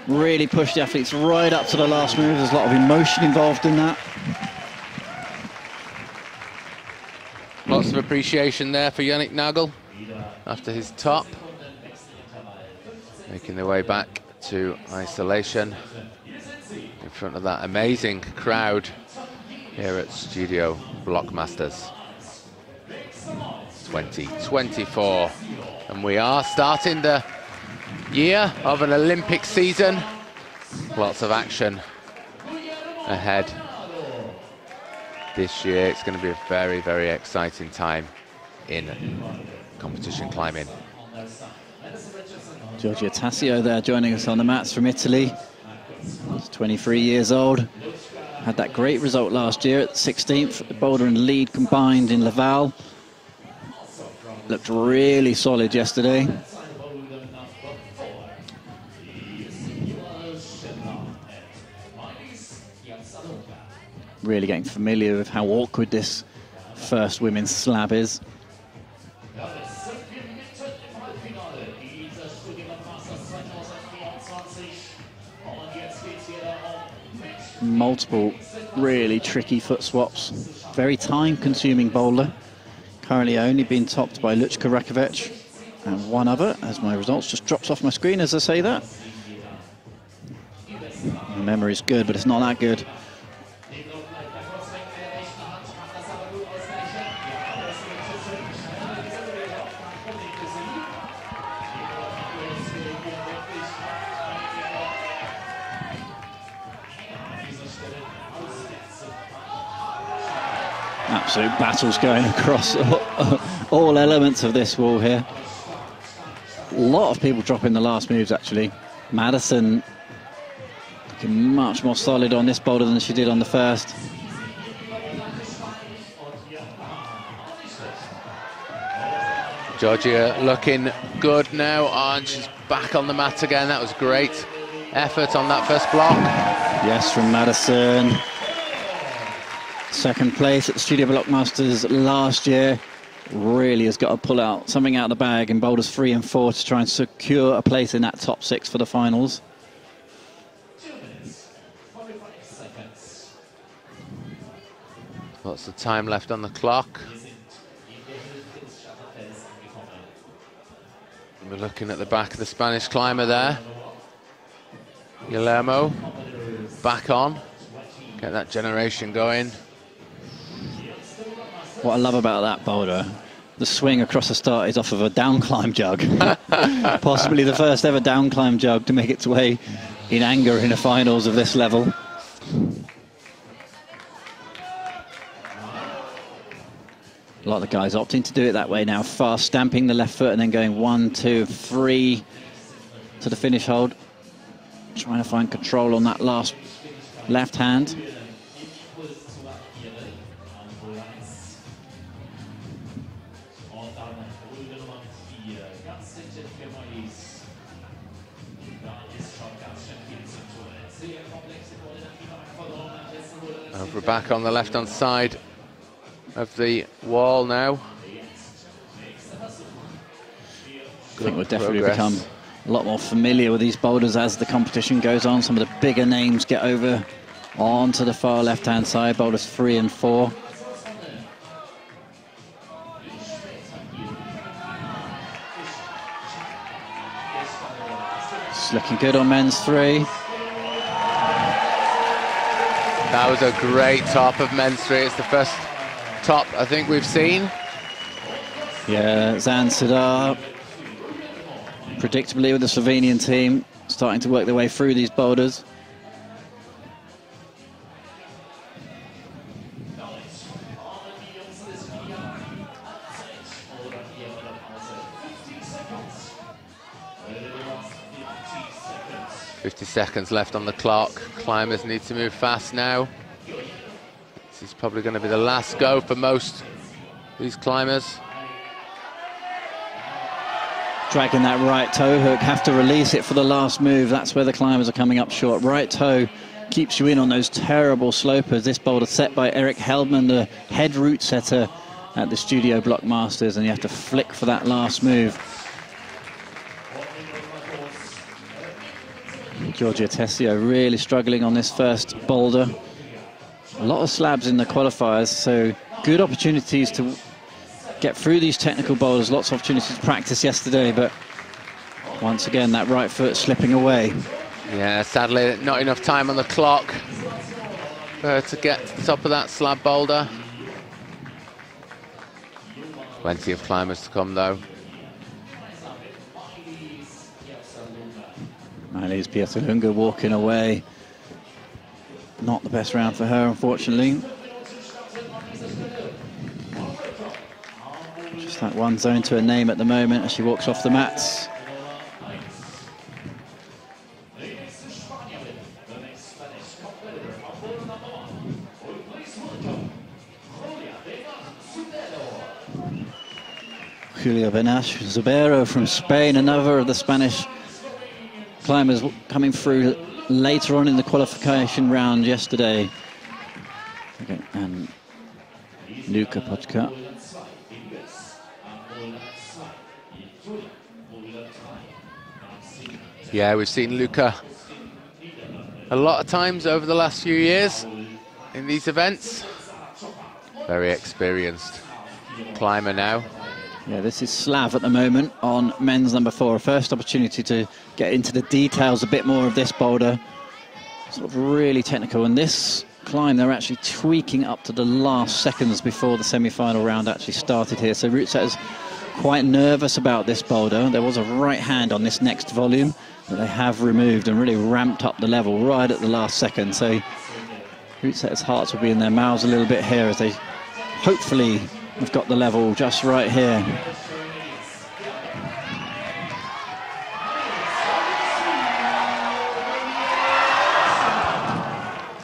B: really push the athletes right up to the last move. There's a lot of emotion involved in that.
C: Lots of appreciation there for Yannick Nagel after his top. Making their way back to isolation in front of that amazing crowd here at Studio Bloc Masters 2024. And we are starting the year of an Olympic season. Lots of action ahead this year. It's going to be a very, very exciting time in competition climbing.
B: Giorgia Tassio there joining us on the mats from Italy. He's 23 years old. Had that great result last year at 16th, boulder and lead combined in Laval. Looked really solid yesterday. Really getting familiar with how awkward this first women's slab is. Multiple really tricky foot swaps. Very time-consuming boulder. Currently only being topped by Luchka Rakovic and one other, as my results just drops off my screen as I say that. My memory's good, but it's not that good. Absolute battles going across all elements of this wall here. A lot of people dropping the last moves actually. Madison looking much more solid on this boulder than she did on the first.
C: Giorgia looking good now, and she's back on the mat again. That was great effort on that first block.
B: Yes, from Madison. Second place at the Studio Bloc Masters last year. Really has got to pull out something out of the bag in boulders 3 and 4 to try and secure a place in that top 6 for the finals.
C: Lots of time left on the clock. We're looking at the back of the Spanish climber there. Guillermo back on. Get that generation going.
B: What I love about that boulder, the swing across the start is off of a down climb jug. Possibly the first ever down climb jug to make its way in anger in the finals of this level. A lot of the guys opting to do it that way now, fast stamping the left foot and then going 1, 2, 3 to the finish hold. Trying to find control on that last left hand.
C: We're back on the left-hand side of the wall now.
B: I think we'll definitely become a lot more familiar with these boulders as the competition goes on. Some of the bigger names get over onto the far left-hand side, boulders 3 and 4. It's looking good on men's 3.
C: That was a great top of men's 3. It's the first top I think we've seen.
B: Yeah, Zan Sidar, predictably with the Slovenian team, starting to work their way through these boulders.
C: 50 seconds left on the clock. Climbers need to move fast now. This is probably going to be the last go for most of these climbers.
B: Dragging that right toe hook, have to release it for the last move. That's where the climbers are coming up short. Right toe keeps you in on those terrible slopers. This boulder set by Eric Heldman, the head route setter at the Studio Bloc Masters, and you have to flick for that last move. Giorgia Tessio really struggling on this first boulder. A lot of slabs in the qualifiers, so good opportunities to get through these technical boulders. Lots of opportunities to practice yesterday, but once again that right foot slipping away.
C: Yeah, sadly not enough time on the clock for her to get to the top of that slab boulder. Plenty of climbers to come though.
B: Maëlys Pieterlunga walking away. Not the best round for her, unfortunately. Just that one zone to her name at the moment as she walks off the mats. Julio Benash Zubero from Spain, another of the Spanish climbers coming through later on in the qualification round yesterday. Okay, and Luka Podka.
C: Yeah, we've seen Luka a lot of times over the last few years in these events. Very experienced climber now.
B: Yeah, this is Slav at the moment on men's number 4. First opportunity to get into the details a bit more of this boulder. Sort of really technical. And this climb, they're actually tweaking up to the last seconds before the semi-final round actually started here. So route setters quite nervous about this boulder. There was a right hand on this next volume that they have removed and really ramped up the level right at the last second. So route setters' hearts will be in their mouths a little bit here as they hopefully have got the level just right here.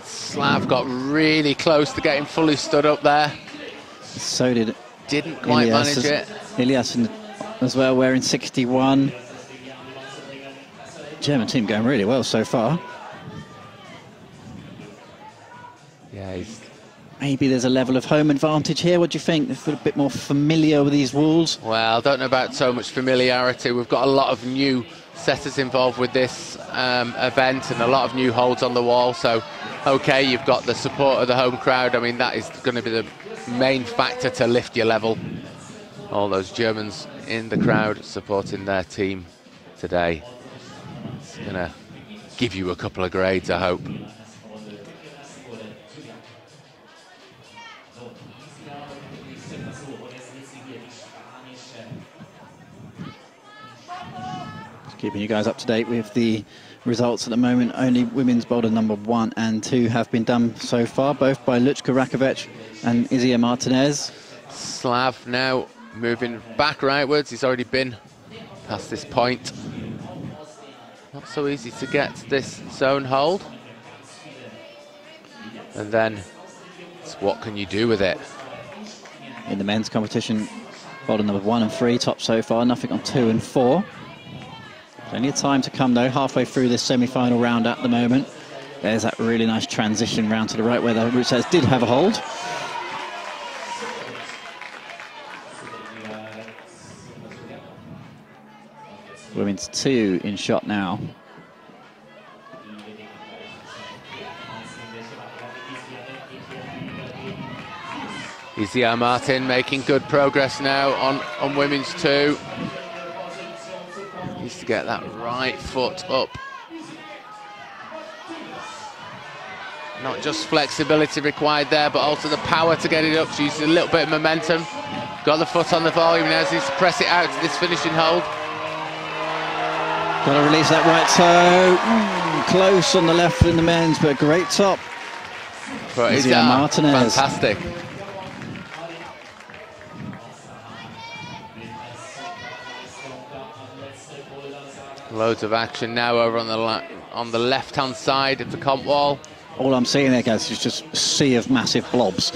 C: Slav got really close to getting fully stood up there.
B: So
C: didn't quite
B: Ilias
C: manage it.
B: Ilias as well, wearing 61. German team going really well so far.
C: Yeah,
B: maybe there's a level of home advantage here. What do you think? They feel a bit more familiar with these walls.
C: Well, I don't know about so much familiarity. We've got a lot of new setters involved with this event and a lot of new holds on the wall. So, okay, you've got the support of the home crowd. I mean, that is going to be the main factor to lift your level. All those Germans in the crowd supporting their team today. It's going to give you a couple of grades, I hope.
B: Keeping you guys up to date with the results at the moment. Only women's boulder number 1 and 2 have been done so far, both by Luchka Rakovic and Izia Martinez.
C: Slav now moving back rightwards. He's already been past this point. Not so easy to get this zone hold. And then it's what can you do with it?
B: In the men's competition, boulder number 1 and 3 top so far, nothing on 2 and 4. Plenty of time to come though, halfway through this semi-final round at the moment. There's that really nice transition round to the right where the route setters did have a hold. Women's 2 in shot now.
C: Izia Martin making good progress now on women's 2. Needs to get that right foot up. Not just flexibility required there, but also the power to get it up. She's a little bit of momentum. Got the foot on the volume now, needs to press it out to this finishing hold.
B: Got to release that right toe. Close on the left in the men's, but a great top.
C: But
B: Izia Martinez.
C: Fantastic. Loads of action now over on the on the left-hand side of the comp wall.
B: All I'm seeing there, guys, is just a sea of massive blobs.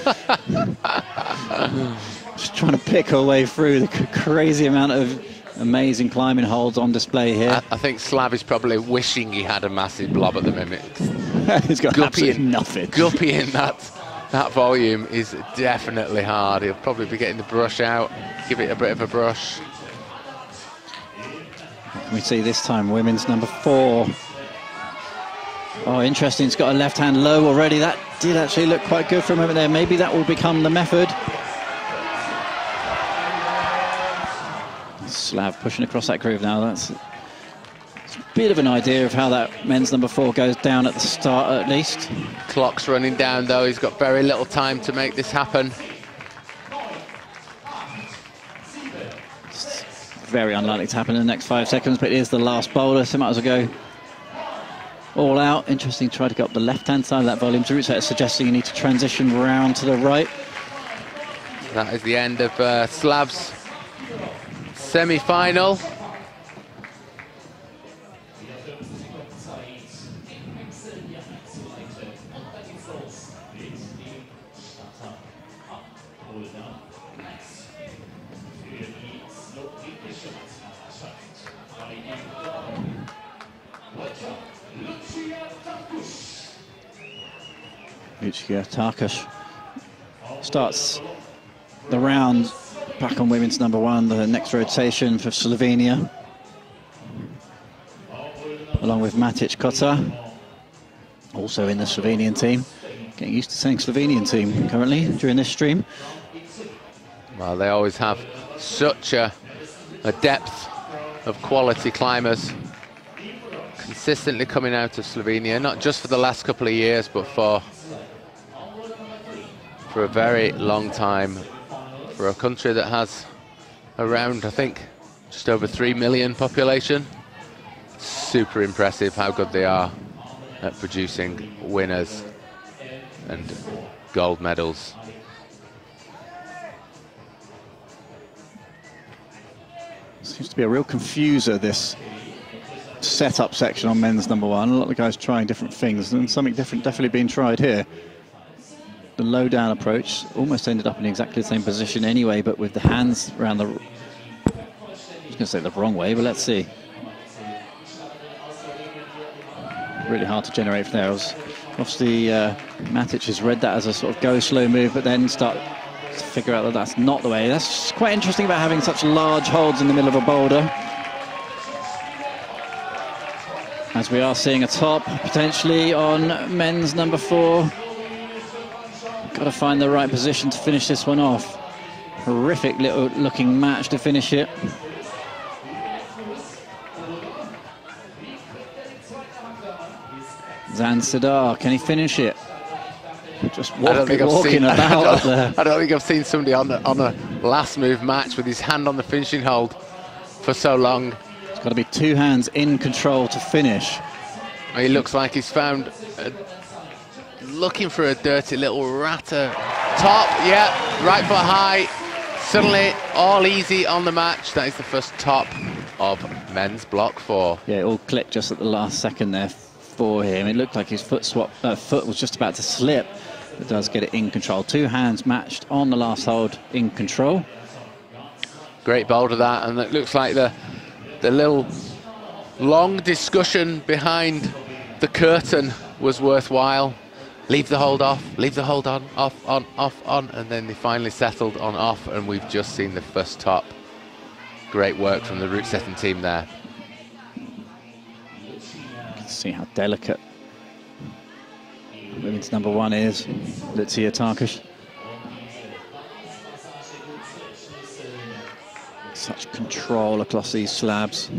B: Just trying to pick our way through the crazy amount of amazing climbing holds on display here.
C: I think Slav is probably wishing he had a massive blob at the moment.
B: He's got absolutely nothing.
C: Guppying that volume is definitely hard. He'll probably be getting the brush out, give it a bit of a brush.
B: What can we see this time? Women's number 4. Oh, interesting. It's got a left hand low already. That did actually look quite good for a moment there. Maybe that will become the method. Slav pushing across that groove now. That's a bit of an idea of how that men's number 4 goes down at the start, at least.
C: Clock's running down, though. He's got very little time to make this happen.
B: It's very unlikely to happen in the next 5 seconds, but it is the last boulder, so might as well go all out. Interesting, try to go up the left-hand side of that volume route, so it's suggesting you need to transition round to the right.
C: That is the end of Slav's semi-final.
B: Tarkash starts the round back on women's number 1, the next rotation for Slovenia, along with Matic Kota, also in the Slovenian team. Getting used to saying Slovenian team currently during this stream.
C: Well, they always have such a depth of quality climbers consistently coming out of Slovenia, not just for the last couple of years, but for a very long time, for a country that has around, I think, just over 3 million population. Super impressive how good they are at producing winners and gold medals.
B: Seems to be a real confuser, this setup section on men's number 1. A lot of the guys trying different things, and something different definitely being tried here. The low down approach almost ended up in exactly the same position anyway, but with the hands around the, I was going to say the wrong way, but let's see. Really hard to generate from there. Obviously, Matic has read that as a sort of go slow move, but then start to figure out that that's not the way. That's quite interesting about having such large holds in the middle of a boulder. As we are seeing a top potentially on men's number 4. Got to find the right position to finish this one off. Horrific little looking match to finish it. Zan Sadar, can he finish it? Just walking about up there.
C: I don't think I've seen somebody on a last move match with his hand on the finishing hold for so long.
B: It's got to be 2 hands in control to finish.
C: He looks like he's found looking for a dirty little ratter. Top, yeah, right foot high. Suddenly, all easy on the match. That is the first top of men's block 4.
B: Yeah, it all clicked just at the last second there for him. It looked like his foot was just about to slip. It does get it in control. 2 hands matched on the last hold in control.
C: Great boulder that, and it looks like the little long discussion behind the curtain was worthwhile. Leave the hold off, leave the hold on, off, on, and then they finally settled on off, and we've just seen the first top. Great work from the route setting team there.
B: You can see how delicate women's number 1 is, Lucia Tarkash. Such control across these slabs.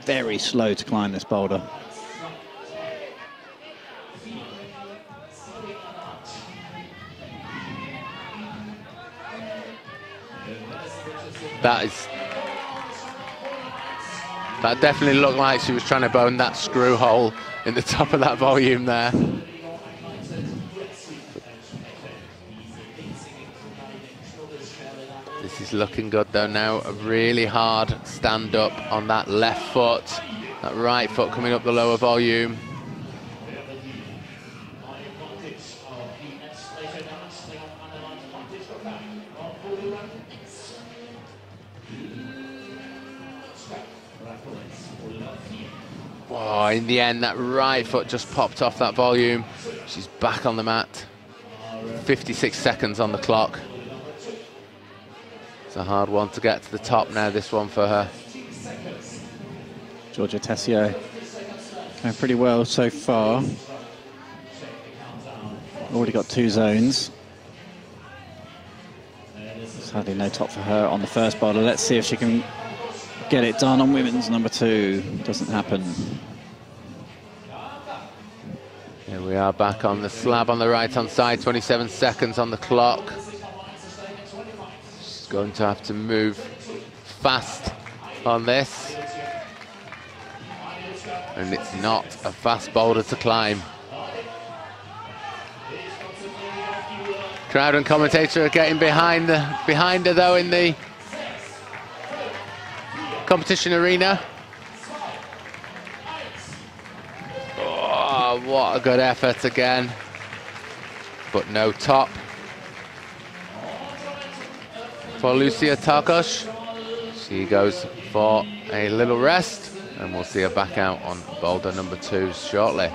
B: Very slow to climb this boulder.
C: That definitely looked like she was trying to bone that screw hole in the top of that volume there. This is looking good though now. A really hard stand up on that left foot. That right foot coming up the lower volume. Oh, in the end, that right foot just popped off that volume. She's back on the mat. 56 seconds on the clock. It's a hard one to get to the top now, this one for her.
B: Georgia Tessio going pretty well so far. Already got 2 zones. Sadly, no top for her on the first boulder. Let's see if she can get it done on women's number 2. Doesn't happen.
C: Here we are back on the slab on the right-hand side, 27 seconds on the clock. She's going to have to move fast on this. And it's not a fast boulder to climb. Crowd and commentator are getting behind her though in the competition arena. Oh, what a good effort again. But no top for Lucia Tarkos. She goes for a little rest, and we'll see her back out on boulder number 2 shortly.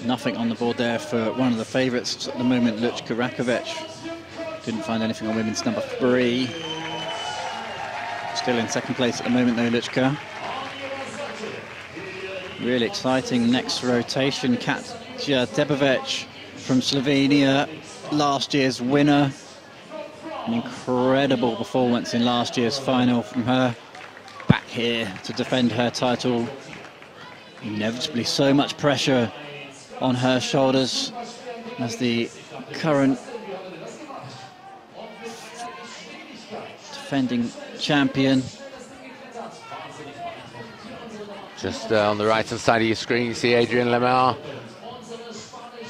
B: Nothing on the board there for one of the favourites at the moment, Luchka Rakovic. Didn't find anything on women's number 3. Still in second place at the moment though, Luchka. Really exciting next rotation. Katja Debovic from Slovenia, last year's winner. An incredible performance in last year's final from her. Back here to defend her title. Inevitably so much pressure on her shoulders as the current defending champion.
C: Just on the right-hand side of your screen, you see Adrian Lemar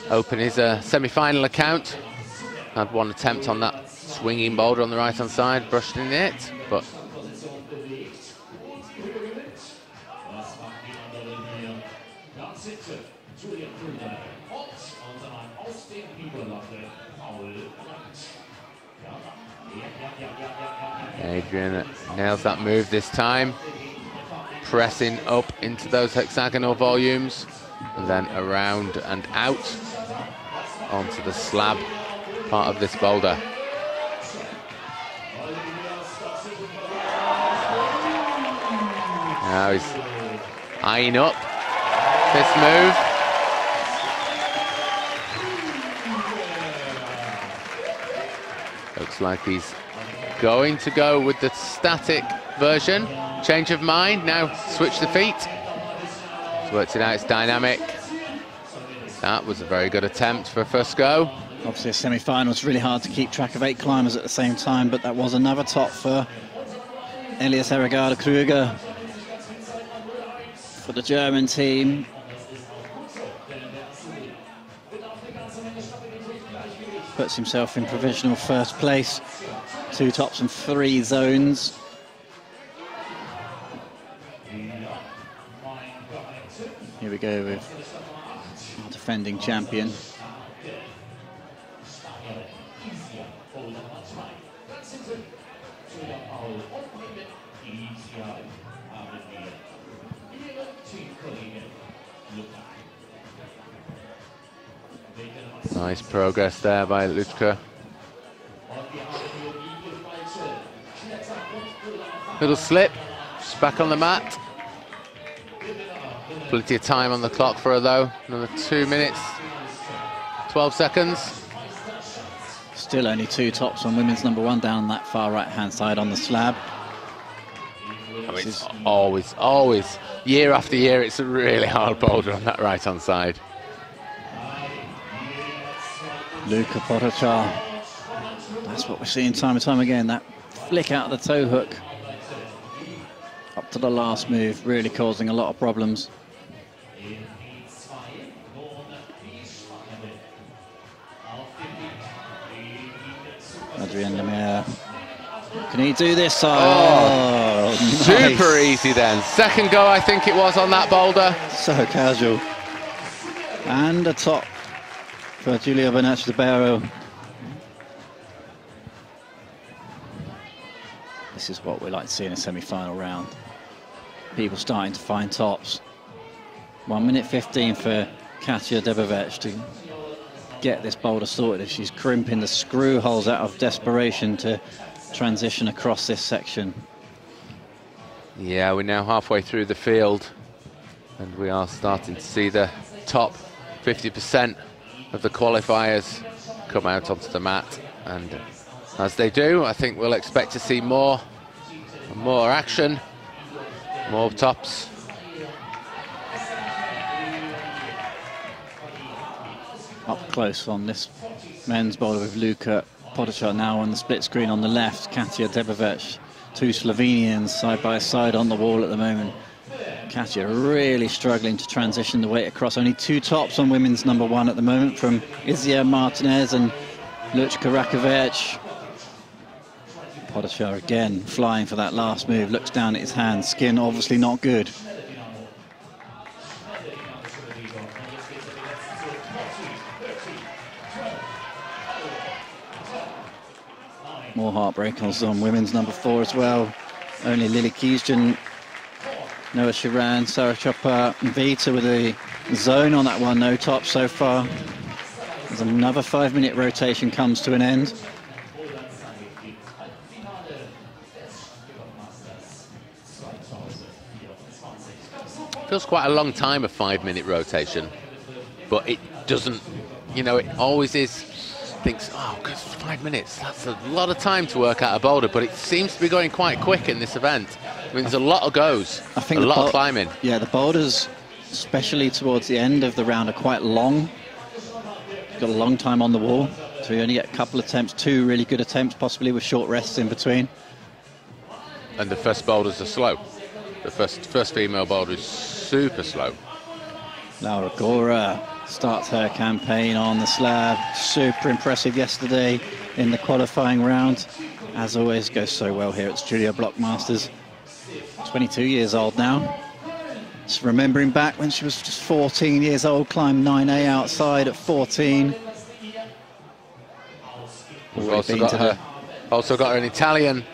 C: open his semi-final account. Had one attempt on that swinging boulder on the right-hand side, brushed in it, but Adrian nails that move this time, pressing up into those hexagonal volumes, and then around and out onto the slab part of this boulder. Now he's eyeing up this move. Looks like he's going to go with the static version. Change of mind, now switch the feet. He's worked it out, it's dynamic. That was a very good attempt for a first go.
B: Obviously a semi-final, it's really hard to keep track of 8 climbers at the same time, but that was another top for Elias Erigada Kruger for the German team. Puts himself in provisional first place. 2 tops and 3 zones. Here we go with our defending champion.
C: Nice progress there by Luchka. Little slip, she's back on the mat. Plenty of time on the clock for her though. Another 2 minutes, 12 seconds.
B: Still only 2 tops on women's number 1 down that far right-hand side on the slab.
C: I mean, it's always, year after year, it's a really hard boulder on that right-hand side.
B: Luka Potočar. That's what we're seeing time and time again, that flick out of the toe hook. Up to the last move, really causing a lot of problems. Adrien Lemaire. Can he do this? Oh,
C: Super easy then. Second go, I think it was, on that boulder.
B: So casual. And a top for Julia Bernat Ribeiro. This is what we like to see in a semi-final round. People starting to find tops. 1 minute 15 for Katja Debevec to get this boulder sorted. If she's crimping the screw holes out of desperation to transition across this section.
C: Yeah, we're now halfway through the field, and we are starting to see the top 50% of the qualifiers come out onto the mat, and as they do, I think we'll expect to see more action, more tops.
B: Up close on this men's boulder with Luka Pogačar now on the split screen on the left. Katja Debevec, two Slovenians side by side on the wall at the moment. Katja really struggling to transition the weight across. Only two tops on women's #1 at the moment from Izia Martinez and Lučka Rakovic. Pogačar again flying for that last move, looks down at his hand, skin obviously not good. More heartbreakers on women's #4 as well. Only Lily Kiesjen, Noah Shiran, Sarah Chopra, and Vita with a zone on that one, no top so far. As another 5-minute rotation comes to an end.
C: Feels quite a long time, a 5-minute rotation, but it doesn't, you know, it always is. Thinks, oh, because 5 minutes, that's a lot of time to work out a boulder, but it seems to be going quite quick in this event. I mean, there's a lot of goes,
B: I think
C: a lot of climbing.
B: Yeah, the boulders, especially towards the end of the round, are quite long. You've got a long time on the wall, so you only get a couple of attempts, 2 really good attempts, possibly with short rests in between.
C: And the first boulders are slow. The first female boulder is super slow.
B: Laura Gora starts her campaign on the slab. Super impressive yesterday in the qualifying round. As always, goes so well here at Studio Bloc Masters. 22 years old now. Just remembering back when she was just 14 years old, climbed 9A outside at 14.
C: We've also got her an Italian.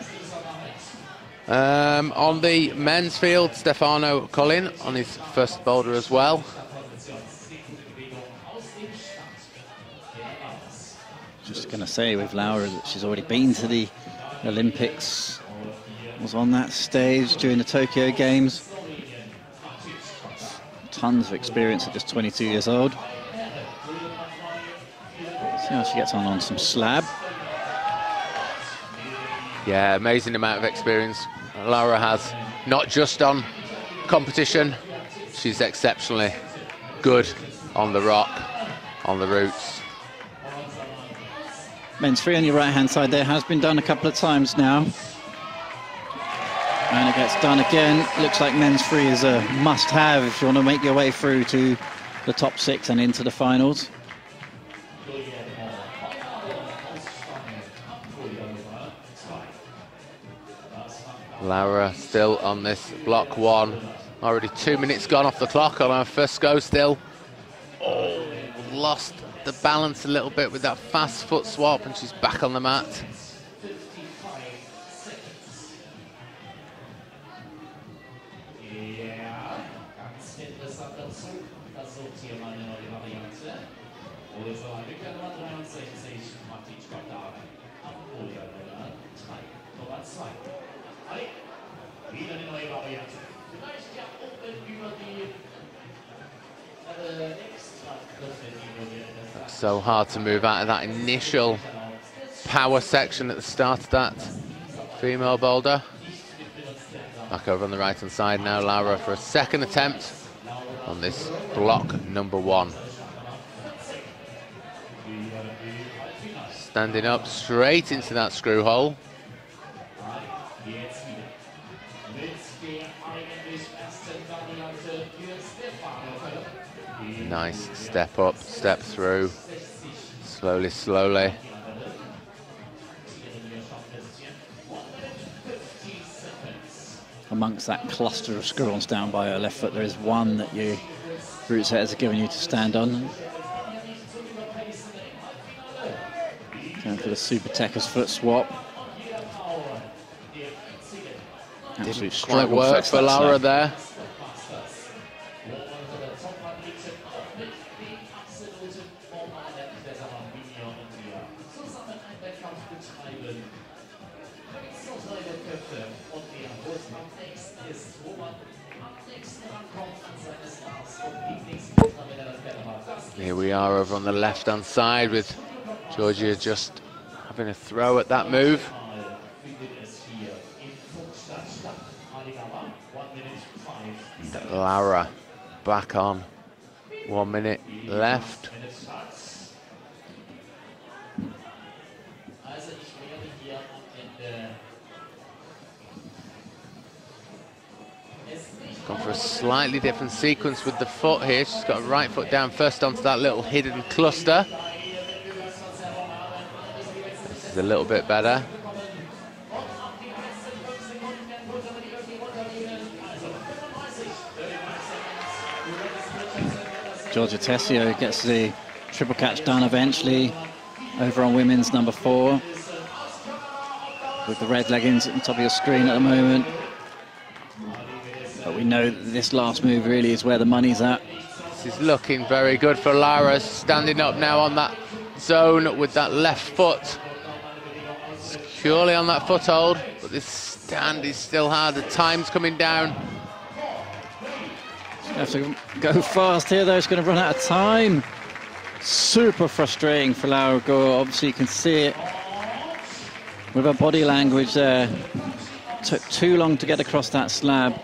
C: On the men's field, Stefano Collin on his first boulder as well.
B: Just going to say with Laura that she's already been to the Olympics, was on that stage during the Tokyo Games. Tons of experience at just 22 years old. See how she gets on some slab.
C: Yeah, amazing amount of experience Laura has, not just on competition. She's exceptionally good on the rock, on the roots.
B: Men's free on your right-hand side there has been done a couple of times now. And it gets done again. Looks like men's free is a must-have if you want to make your way through to the top 6 and into the finals.
C: Laura still on this block 1. Already 2 minutes gone off the clock on her first go still. Oh, lost the balance a little bit with that fast foot swap, and she's back on the mat. So hard to move out of that initial power section at the start of that female boulder. Back over on the right hand side now, Laura for a second attempt on this block #1. Standing up straight into that screw hole. Nice step up, step through, slowly, slowly.
B: amongst that cluster of screw-ons down by her left foot, there is one that you route setters are giving you to stand on. Going for the Super Tekker's foot swap. Absolute
C: Quite work for Laura there. Here we are over on the left-hand side with Georgia just having a throw at that move. And Laura back on. 1 minute left. Gone for a slightly different sequence with the foot here. She's got a right foot down first onto that little hidden cluster. This is a little bit better.
B: Georgia Tessio gets the triple catch done eventually over on women's number 4 with the red leggings at the top of your screen at the moment. But we know that this last move really is where the money's at.
C: This is looking very good for Lara, standing up now on that zone with that left foot. Securely on that foothold, but this stand is still hard. The time's coming down.
B: Have to go fast here though, it's going to run out of time. Super frustrating for Laura Gore. Obviously you can see it with her body language there. Took too long to get across that slab.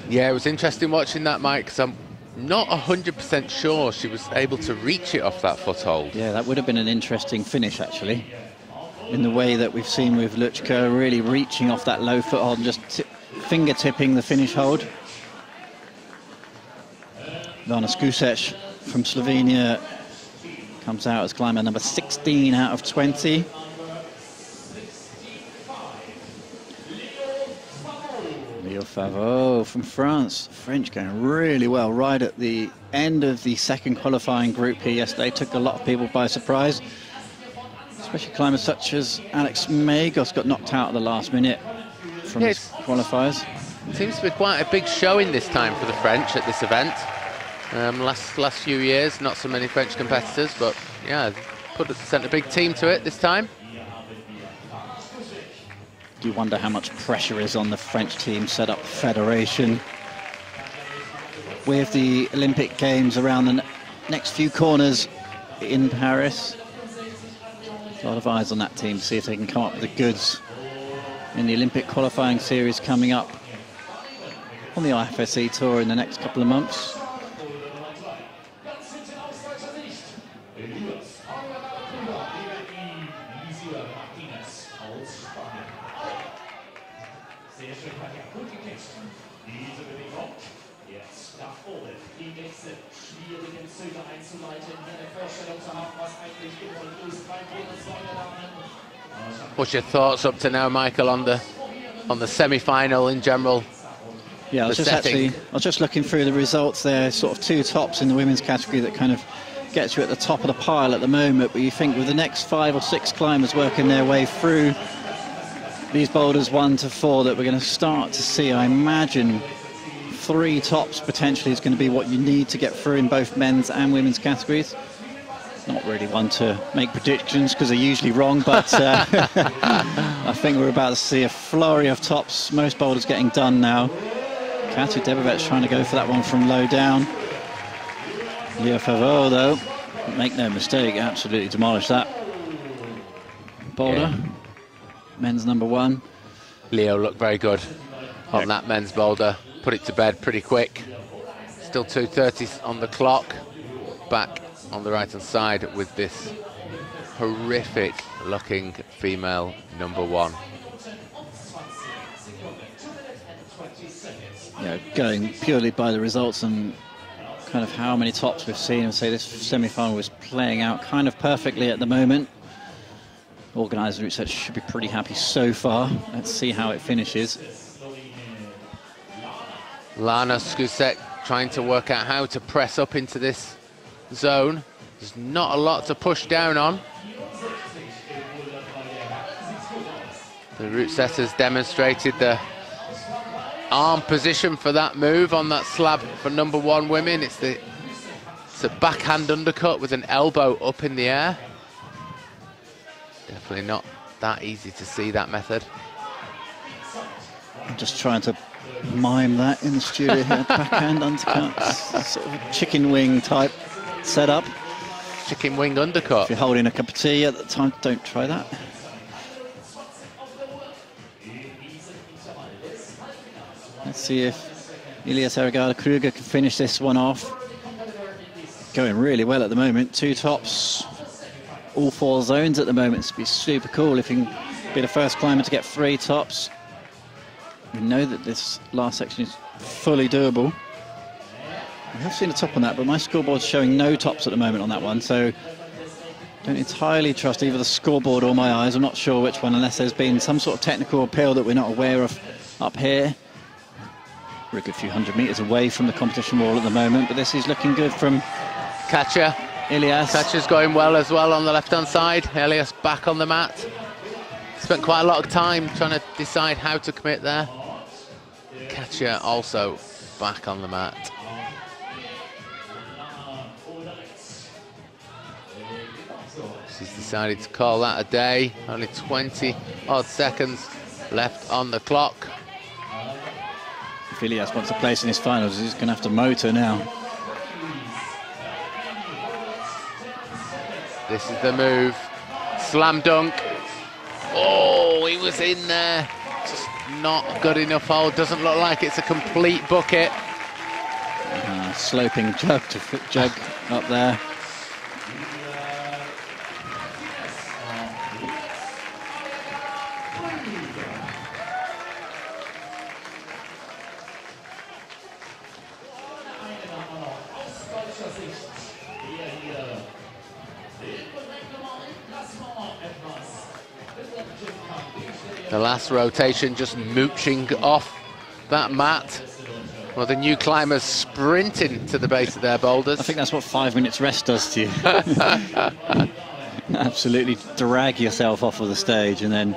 C: Yeah, it was interesting watching that, Mike, because I'm not 100% sure she was able to reach it off that foothold.
B: Yeah, that would have been an interesting finish, actually. In the way that we've seen with Luchka really reaching off that low foothold and just finger-tipping the finish hold. Vana Skusec from Slovenia comes out as climber number 16 out of 20. Leo Favreau from France. The French going really well right at the end of the second qualifying group here yesterday. Took a lot of people by surprise. Especially climbers such as Alex Magos got knocked out at the last minute from his qualifiers.
C: It seems to be quite a big showing this time for the French at this event. Last few years, not so many French competitors, but yeah, sent a big team to it this time.
B: Do you wonder how much pressure is on the French team set up federation with the Olympic Games around the next few corners in Paris? A lot of eyes on that team to see if they can come up with the goods in the Olympic qualifying series coming up on the IFSC Tour in the next couple of months.
C: What's your thoughts up to now, Michael, on the semi-final in general?
B: Yeah, I was just looking through the results there. Sort of two tops in the women's category that kind of gets you at the top of the pile at the moment. But you think with the next 5 or 6 climbers working their way through these boulders 1 to 4, that we're going to start to see, I imagine, 3 tops potentially is going to be what you need to get through in both men's and women's categories. Not really one to make predictions because they're usually wrong, but I think we're about to see a flurry of tops. Most boulders getting done now. Katu Debovec trying to go for that one from low down. Leo Favreau, though, make no mistake, absolutely demolished that boulder. Yeah. Men's number 1.
C: Leo looked very good on that men's boulder. Put it to bed pretty quick. Still 2:30 on the clock. Back on the right-hand side with this horrific-looking female number 1.
B: Yeah, going purely by the results and kind of how many tops we've seen, and say this semi-final was playing out kind of perfectly at the moment. Organised route set should be pretty happy so far. Let's see how it finishes.
C: Lana Skusek trying to work out how to press up into this zone. There's not a lot to push down on. The route setters demonstrated the arm position for that move on that slab for number 1 women. It's a backhand undercut with an elbow up in the air. Definitely not that easy to see, that method.
B: I'm just trying to mime that in the studio here. Backhand undercut, sort of a chicken wing type setup.
C: Chicken wing undercut.
B: If you're holding a cup of tea at the time, don't try that. Let's see if Elias Erigada-Kruger can finish this one off. Going really well at the moment. 2 tops, all 4 zones at the moment. It'd be super cool if you can be the first climber to get 3 tops. We know that this last section is fully doable. I have seen a top on that, but my scoreboard's showing no tops at the moment on that one, so don't entirely trust either the scoreboard or my eyes. I'm not sure which one, unless there's been some sort of technical appeal that we're not aware of up here. We're a good few hundred metres away from the competition wall at the moment, but this is looking good from
C: Katja.
B: Elias.
C: Katja's going well as well on the left-hand side. Elias back on the mat. Spent quite a lot of time trying to decide how to commit there. Katja also back on the mat. She's decided to call that a day. Only 20 odd seconds left on the clock.
B: If Elias wants a place in his finals, he's going to have to motor now.
C: This is the move. Slam dunk. Oh, he was in there. Just not good enough hold. Doesn't look like it's a complete bucket.
B: Sloping jug up there.
C: The last rotation just mooching off that mat. Well, the new climbers sprinting to the base of their boulders.
B: I think that's what 5 minutes rest does to you. Absolutely drag yourself off of the stage and then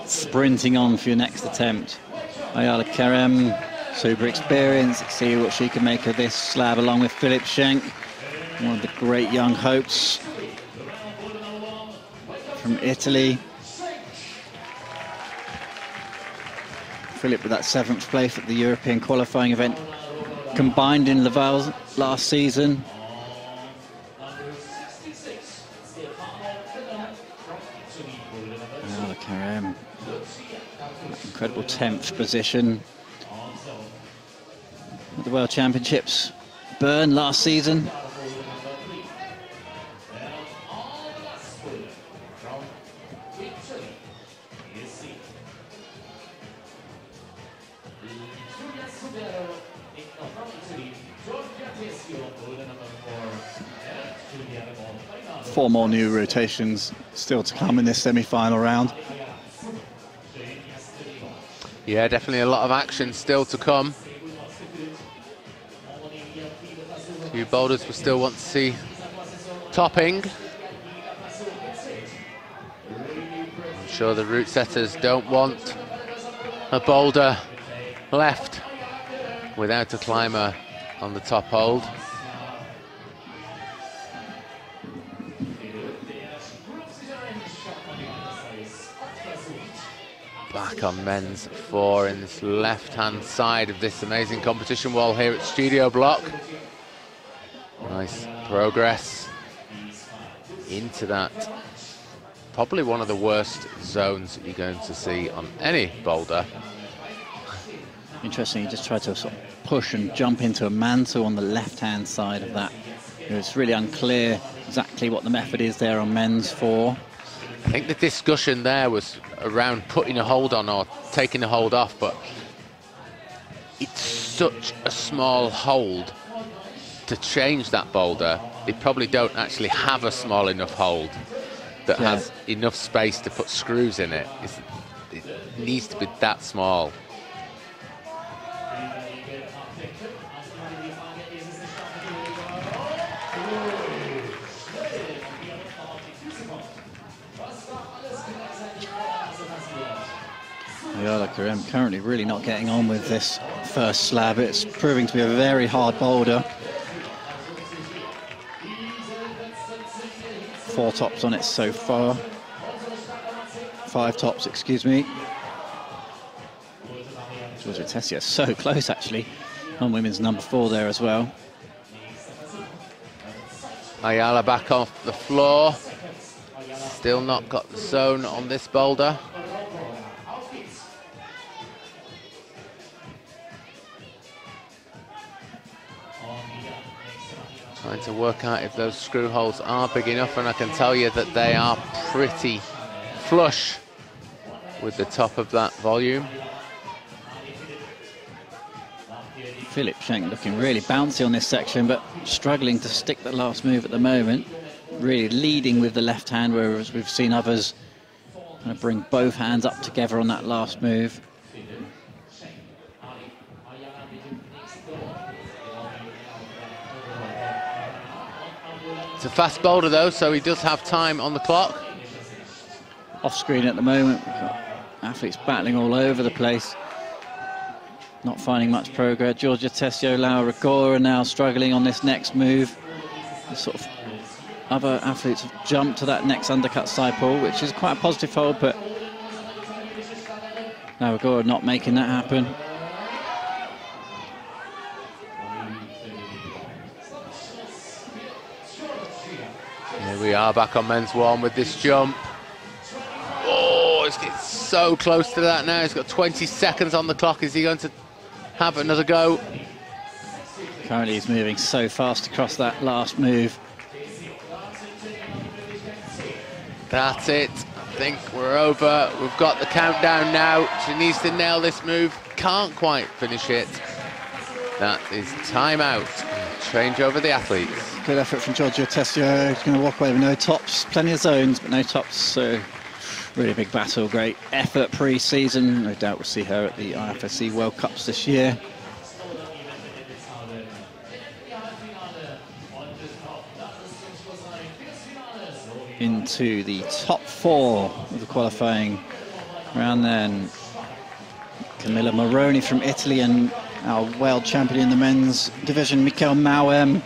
B: sprinting on for your next attempt. Ayala Kerem, super experienced. Let's see what she can make of this slab along with Philip Schenk, one of the great young hopes from Italy. Philip with that 7th place at the European qualifying event combined in Laval last season. Oh, Karim, incredible 10th position at the World Championships, Bern last season. Four more new rotations still to come in this semi-final round.
C: Yeah, definitely a lot of action still to come. A few boulders we still want to see topping. I'm sure the route setters don't want a boulder left without a climber on the top hold. Back on men's 4 in this left-hand side of this amazing competition wall here at Studio Bloc. Nice progress into that. Probably one of the worst zones that you're going to see on any boulder.
B: Interesting, he just tried to sort of push and jump into a mantle on the left-hand side of that. It's really unclear exactly what the method is there on men's 4.
C: I think the discussion there was around putting a hold on or taking a hold off, but it's such a small hold to change that boulder. They probably don't actually have a small enough hold that has enough space to put screws in it. It needs to be that small.
B: I'm currently really not getting on with this first slab. It's proving to be a very hard boulder. 4 tops on it so far. 5 tops, excuse me. Georgia Tessia so close actually on women's number 4 there as well.
C: Ayala back off the floor. Still not got the zone on this boulder. Trying to work out if those screw holes are big enough, and I can tell you that they are pretty flush with the top of that volume.
B: Philip Schenk looking really bouncy on this section, but struggling to stick the last move at the moment. Really leading with the left hand, whereas we've seen others kind of bring both hands up together on that last move.
C: It's a fast boulder though, so he does have time on the clock.
B: Off screen at the moment, we've got athletes battling all over the place. Not finding much progress. Georgia Tessio, Laura Gora now struggling on this next move. The sort of other athletes have jumped to that next undercut side pull, which is quite a positive hold, but Laura Gora not making that happen.
C: Here we are back on men's 1 with this jump. Oh, it's getting so close to that now. He's got 20 seconds on the clock. Is he going to have another go?
B: Currently he's moving so fast across that last move.
C: That's it. I think we're over. We've got the countdown now. She needs to nail this move. Can't quite finish it. That is timeout. Change over the athletes.
B: Good effort from Georgia Tessio. He's going to walk away with no tops. Plenty of zones, but no tops. So really big battle. Great effort pre-season. No doubt we'll see her at the IFSC World Cups this year. Into the top 4 of the qualifying round then. Camilla Moroni from Italy and our world champion in the men's division, Mikkel Mauem.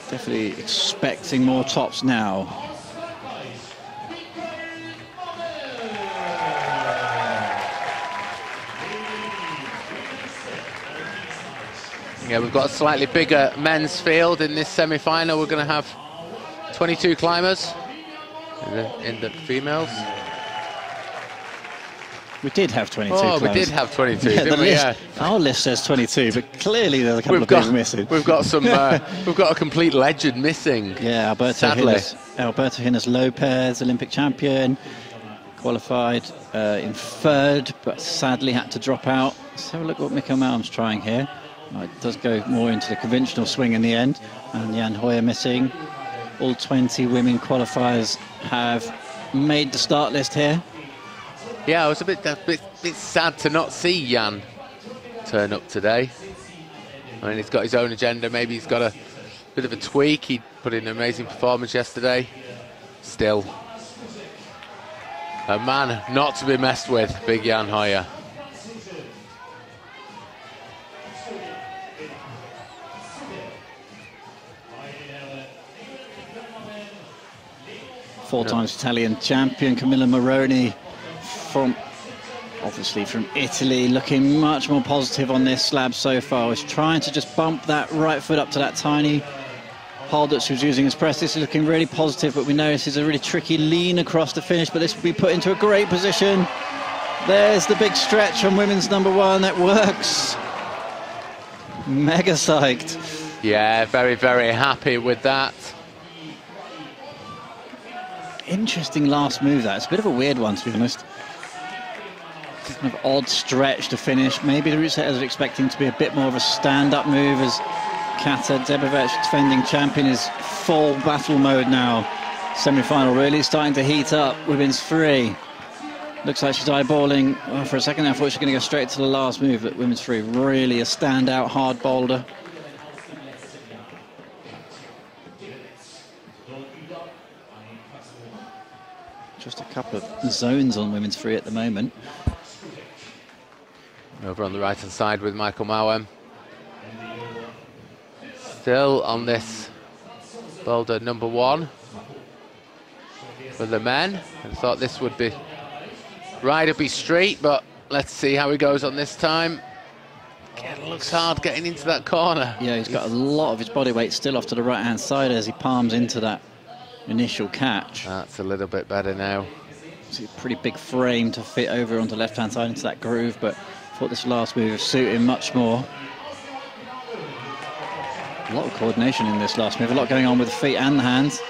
B: Definitely expecting more tops now.
C: Yeah, we've got a slightly bigger men's field in this semi-final. We're going to have 22 climbers in the females.
B: We did have 22
C: climbers.
B: we
C: did have 22, didn't we?
B: Yeah. Our list says 22, but clearly there's a couple of people missing.
C: We've got some. We've got a complete legend missing.
B: Yeah, Alberto Hines Lopez, Olympic champion, qualified in 3rd, but sadly had to drop out. Let's have a look what Mikkel Mauem's trying here. It does go more into the conventional swing in the end, and Jan Hoyer missing. All 20 women qualifiers have made the start list here.
C: Yeah, I was a bit sad to not see Jan turn up today. I mean, he's got his own agenda. Maybe he's got a bit of a tweak. He put in an amazing performance yesterday. Still, a man not to be messed with, big Jan Hoyer.
B: Four times Italian champion Camilla Moroni, obviously from Italy, looking much more positive on this slab so far. Is trying to just bump that right foot up to that tiny hold that she was using as press. This is looking really positive, but we know this is a really tricky lean across the finish, but this will be put into a great position. There's the big stretch on women's number 1. That works. Mega psyched.
C: Yeah, very, very happy with that.
B: Interesting last move, that. It's a bit of a weird one, to be honest. Kind of odd stretch to finish. Maybe the route setters are expecting to be a bit more of a stand-up move, as Kata Debevec, defending champion, is full battle mode now. Semi-final really starting to heat up. Women's free. Looks like she's eyeballing. Oh, for a second I thought she was going to go straight to the last move, but women's free, really a standout hard boulder. Just a couple of zones on women's free at the moment.
C: Over on the right-hand side with Michael Mawem. Still on this boulder number 1 for the men. I thought this would be Riderby Street, but let's see how he goes on this time. Again, looks hard getting into that corner.
B: Yeah, he's got a lot of his body weight still off to the right-hand side as he palms into that initial catch.
C: That's a little bit better now.
B: It's a pretty big frame to fit over onto the left-hand side into that groove, but I thought this last move suited him much more. A lot of coordination in this last move, a lot going on with the feet and the hands.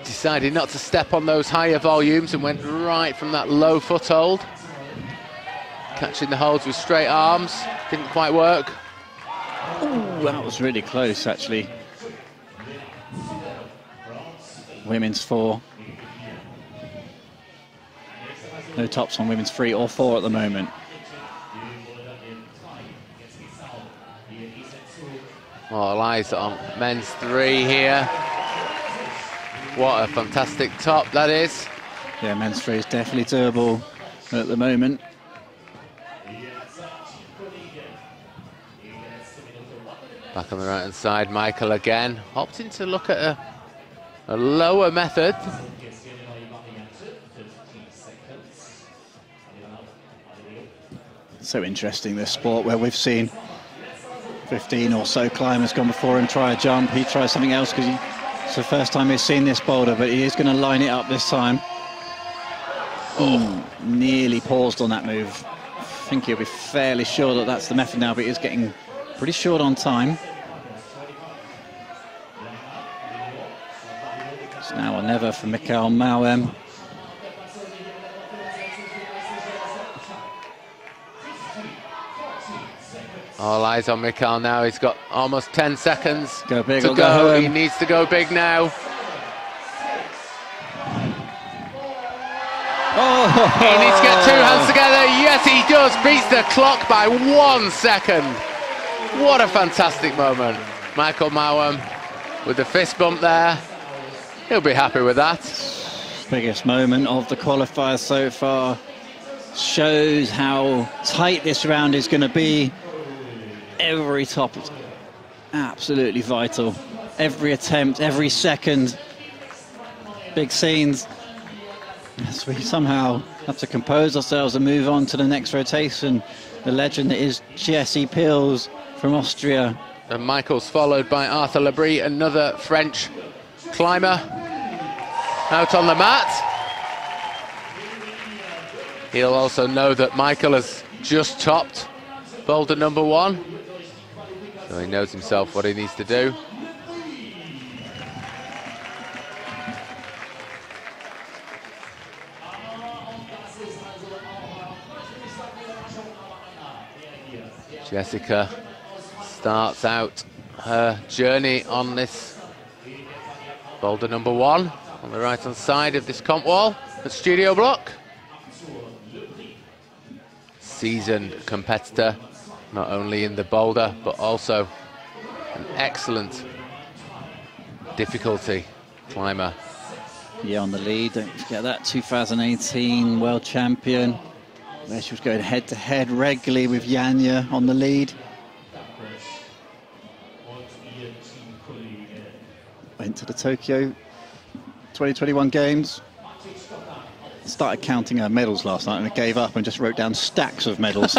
C: Decided not to step on those higher volumes and went right from that low foothold. Catching the holds with straight arms, didn't quite work.
B: Ooh, that was really close, actually. Women's 4. No tops on women's 3 or 4 at the moment.
C: All eyes on men's 3 here. What a fantastic top that is.
B: Yeah, men's 3 is definitely doable at the moment.
C: Back on the right hand side, Michael again, opting to look at a lower method.
B: So interesting, this sport where we've seen 15 or so climbers gone before him try a jump. He tries something else because it's the first time he's seen this boulder, but he is going to line it up this time. Oh, nearly paused on that move. I think he'll be fairly sure that that's the method now, but he's getting pretty short on time. It's now or never for Michael Mawem.
C: All eyes on Michael now. He's got almost 10 seconds
B: Go big
C: to
B: or
C: go.
B: go home.
C: He needs to go big now.
B: Oh!
C: He needs to get 2 hands together. Yes, he does. Beats the clock by 1 second. What a fantastic moment. Michael Mawem with the fist bump there. He'll be happy with that.
B: Biggest moment of the qualifiers so far. Shows how tight this round is going to be. Every top is absolutely vital. Every attempt, every second. Big scenes. As we somehow have to compose ourselves and move on to the next rotation. The legend that is Jessie Pills from Austria.
C: And Michael's followed by Arthur Labrie, another French climber, out on the mat. He'll also know that Michael has just topped boulder number 1. So he knows himself what he needs to do. Jessica starts out her journey on this boulder number 1 on the right hand side of this comp wall at Studio Bloc. Seasoned competitor, not only in the boulder but also an excellent difficulty climber.
B: Yeah, on the lead, don't forget that, 2018 world champion, where she was going head-to-head regularly with Janja on the lead. Went to the Tokyo 2021 Games. Started counting her medals last night and I gave up and just wrote down stacks of medals.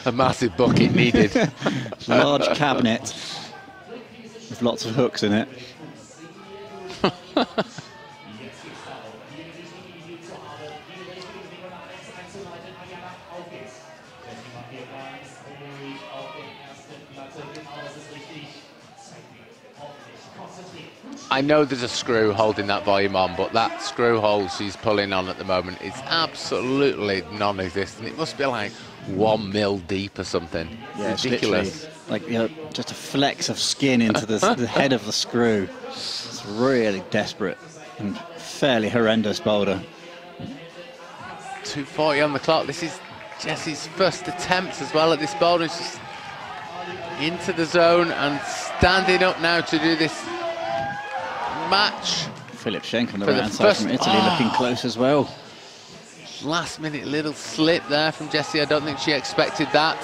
C: A massive bucket needed.
B: Large cabinet with lots of hooks in it.
C: I know there's a screw holding that volume on, but that screw hole she's pulling on at the moment is absolutely non-existent. It must be like 1 mil deep or something.
B: Yeah,
C: Ridiculous.
B: it's like, you know, just a flex of skin into the head of the screw. It's really desperate and fairly horrendous boulder.
C: 2:40 on the clock. This is Jessie's first attempt as well at this boulder. It's just into the zone and standing up now to do this match.
B: Philip Schenk on the right hand side from Italy, looking close as well.
C: Last minute little slip there from Jessie. I don't think she expected that.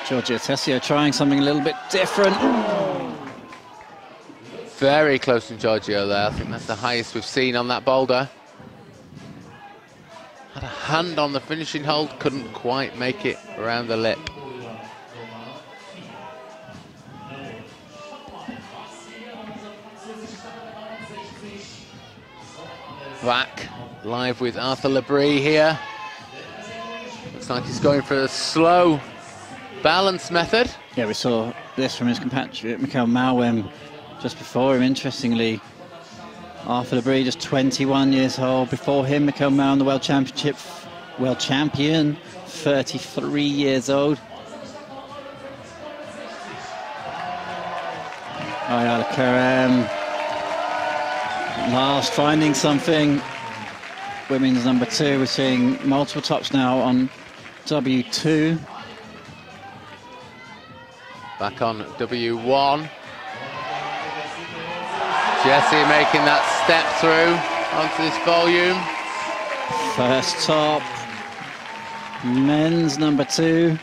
B: Giorgia Tessio trying something a little bit different.
C: Very close to Giorgio there. I think that's the highest we've seen on that boulder. Had a hand on the finishing hold, couldn't quite make it around the lip. Back live with Arthur Labrie here. Looks like he's going for a slow balance method.
B: Yeah, we saw this from his compatriot Mikael Mauem just before him. Interestingly, Arthur Labrie, just 21 years old. Before him, Mikael Mauem, the world champion, 33 years old. Ayala Kerem, last finding something. Women's number 2, we're seeing multiple tops now on W2.
C: Back on W1. Jessie making that step through onto this volume.
B: First top, men's number 2.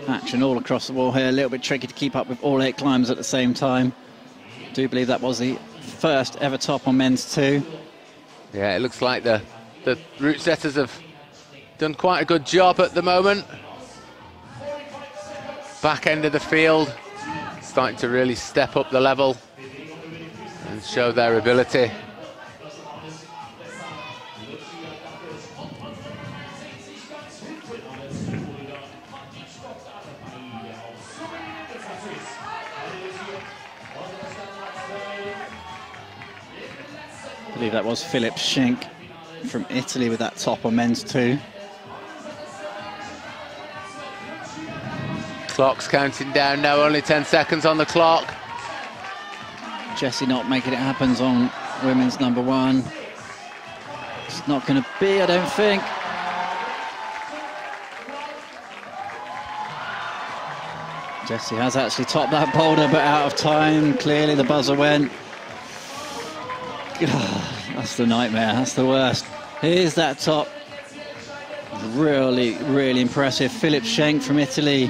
B: Action all across the wall here, a little bit tricky to keep up with all 8 climbers at the same time. I do believe that was the first ever top on men's 2.
C: Yeah, it looks like the route setters have done quite a good job at the moment. Back end of the field, starting to really step up the level and show their ability.
B: I believe that was Philip Schenk from Italy with that top on men's 2.
C: Clock's counting down now, only 10 seconds on the clock.
B: Jessie not making it happen on women's number 1. It's not going to be, I don't think. Jessie has actually topped that boulder, but out of time. Clearly the buzzer went. That's the nightmare, that's the worst. Here's that top. Really, really impressive. Philip Schenk from Italy.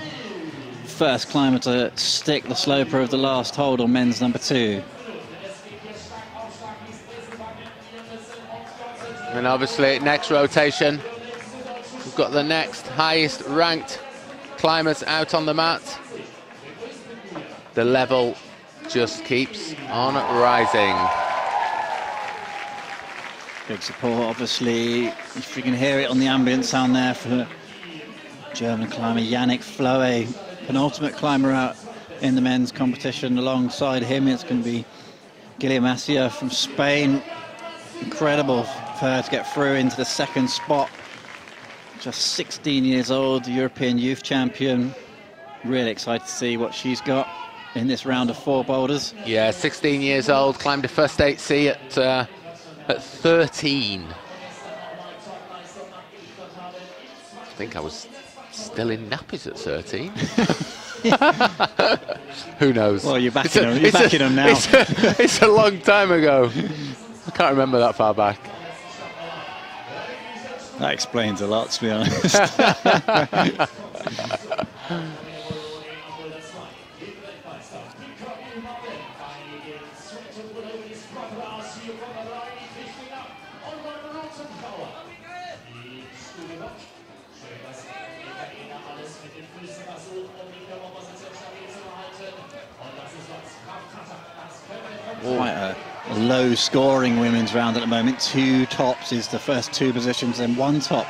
B: First climber to stick the sloper of the last hold on men's number 2.
C: And obviously, next rotation, we've got the next highest ranked climbers out on the mat. The level just keeps on rising.
B: Big support, obviously, if you can hear it on the ambient sound there for German climber Yannick Floe, penultimate climber out in the men's competition. Alongside him, it's going to be Gilia Masia from Spain. Incredible for her to get through into the second spot. Just 16 years old, European youth champion. Really excited to see what she's got in this round of 4 boulders.
C: Yeah, 16 years old, climbed a first 8C at 13. I think I was still in nappies at 13. Who knows?
B: Well, you're backing them now.
C: It's a long time ago. I can't remember that far back.
B: That explains a lot, to be honest. Quite a low scoring women's round at the moment. 2 tops is the first 2 positions, then 1 top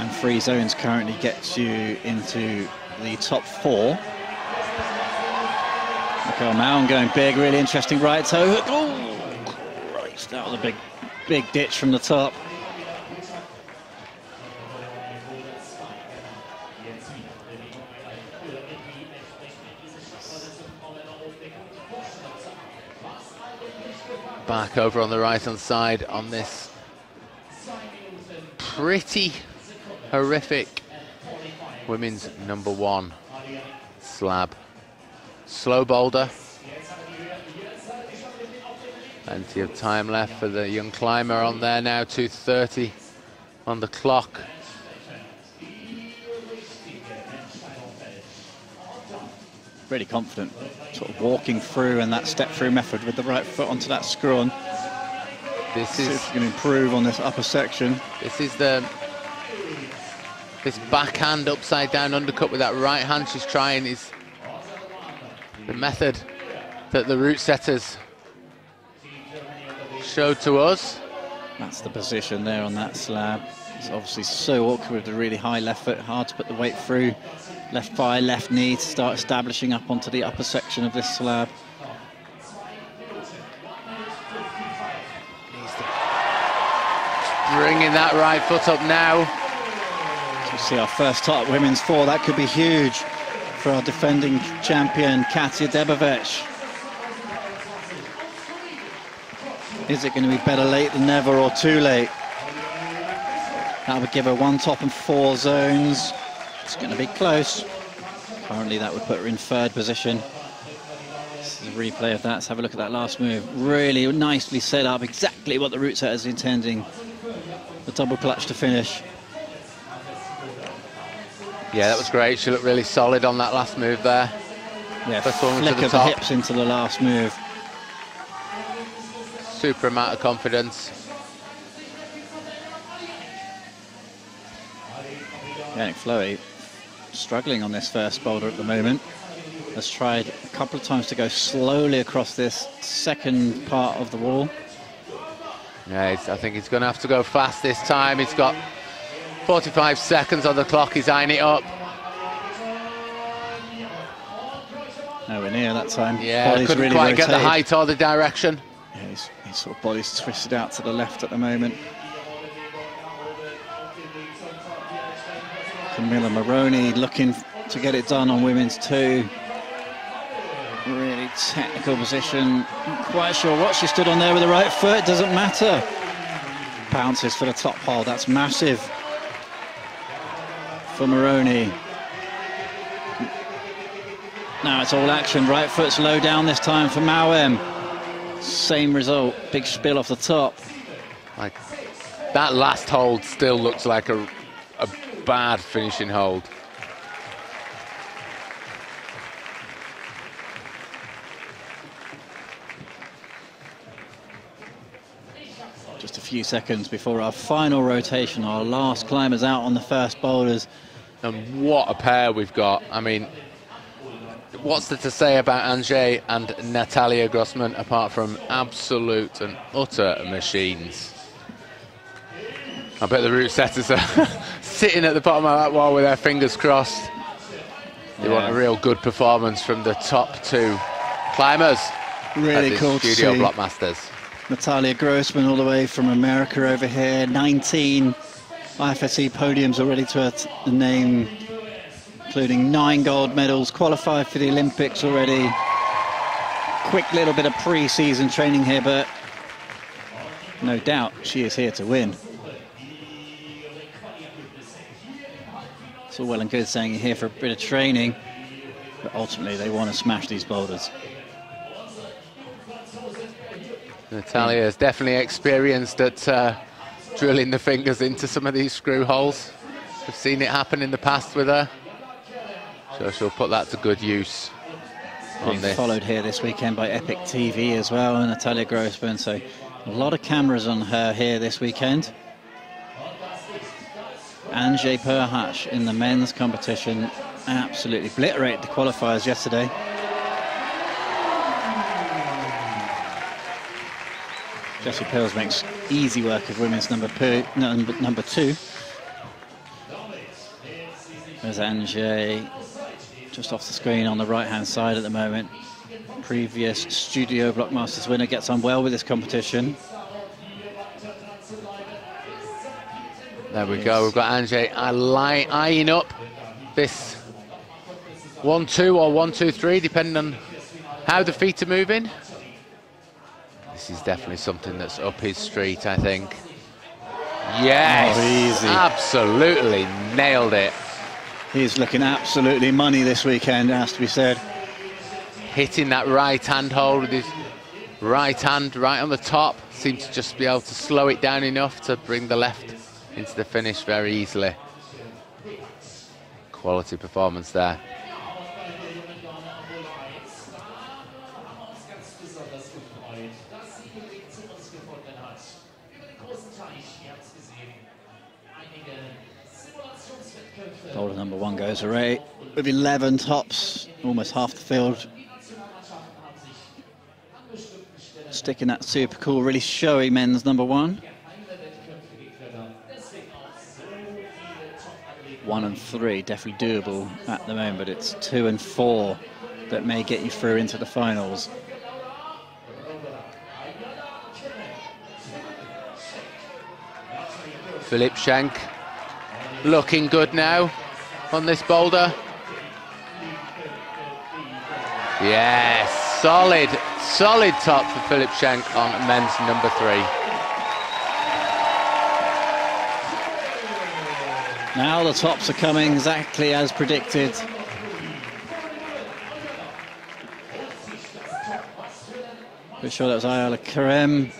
B: And free zones currently gets you into the top 4. Michael Maun going big, really interesting right toe hook. Oh, Christ, that was a big ditch from the top.
C: Back over on the right-hand side on this pretty horrific women's #1 slab. Slow boulder. Plenty of time left for the young climber on there now, 2:30 on the clock.
B: Really confident, sort of walking through and that step through method with the right foot onto that screw-on.
C: This is
B: going to improve on this upper section.
C: This is this backhand upside down undercut with that right hand she's trying is the method that the route setters showed to us.
B: That's the position there on that slab. It's obviously so awkward with the really high left foot, hard to put the weight through. Left thigh, left knee to start establishing up onto the upper section of this slab.
C: Bringing that right foot up now.
B: So we see our first top women's 4. That could be huge for our defending champion, Katja Debovec. Is it going to be better late than never or too late? That would give her 1 top and 4 zones. It's going to be close. Currently that would put her in 3rd position. This is a replay of that. Let's have a look at that last move. Really nicely set up, exactly what the route setter is intending. The double clutch to finish.
C: Yeah, that was great. She looked really solid on that last move there.
B: Yeah,
C: first one
B: flick
C: to the
B: of the
C: top.
B: hips into the last move.
C: Super amount of confidence.
B: Yannick Fleury struggling on this first boulder at the moment. Has tried a couple of times to go slowly across this second part of the wall.
C: Yeah, I think he's going to have to go fast this time. He's got 45 seconds on the clock. He's eyeing it up.
B: Nowhere near that time.
C: Yeah,
B: Body's
C: couldn't
B: really
C: quite get the
B: rotated.
C: height or the direction.
B: Yeah, his sort of body's twisted out to the left at the moment. Camilla Maroney looking to get it done on women's 2. Really technical position. Not quite sure what she stood on there with the right foot. Doesn't matter. Bounces for the top hole. That's massive for Maroney. Now it's all action. Right foot's low down this time for Mauem. Same result. Big spill off the top.
C: Like that last hold still looks like a bad finishing hold.
B: Just a few seconds before our final rotation. Our last climbers out on the first boulders.
C: And what a pair we've got. I mean, what's there to say about Angers and Natalia Grossman apart from absolute and utter machines? I bet the route setters are sitting at the bottom of that wall with their fingers crossed. They want a real good performance from the top 2 climbers.
B: Really cool to
C: Studio
B: see.
C: Bloc Masters.
B: Natalia Grossman all the way from America over here. 19 IFSC podiums already to her name, including 9 gold medals, qualified for the Olympics already. Quick little bit of pre-season training here, but no doubt she is here to win. It's all well and good saying you're here for a bit of training, but ultimately they want to smash these boulders.
C: Natalia is definitely experienced at drilling the fingers into some of these screw holes. We've seen it happen in the past with her, so she'll put that to good use on
B: Being
C: this.
B: followed here this weekend by Epic TV as well, and Natalia Grossman, so a lot of cameras on her here this weekend. Angers Perhache in the men's competition absolutely obliterated the qualifiers yesterday. Jessie Pills makes easy work of women's number 2. There's Ange, just off the screen on the right-hand side at the moment. Previous Studio Blockmasters winner, gets on well with this competition.
C: There we go, we've got Ange eyeing up this 1-2 or 1-2-3, depending on how the feet are moving. This is definitely something that's up his street, I think. Yes,
B: easy.
C: Absolutely nailed it.
B: He's looking absolutely money this weekend, has to be said.
C: Hitting that right hand hold with his right hand right on the top. Seems to just be able to slow it down enough to bring the left into the finish very easily. Quality performance there.
B: Boulder number 1 goes array with 11 tops, almost half the field. Sticking that super cool, really showy men's number 1. 1 and 3 definitely doable at the moment, but it's 2 and 4 that may get you through into the finals.
C: Philipp Schenk looking good now on this boulder. Yes, solid top for Philipp Schenk on men's number 3.
B: Now the tops are coming exactly as predicted. Pretty sure that was Ayala Karem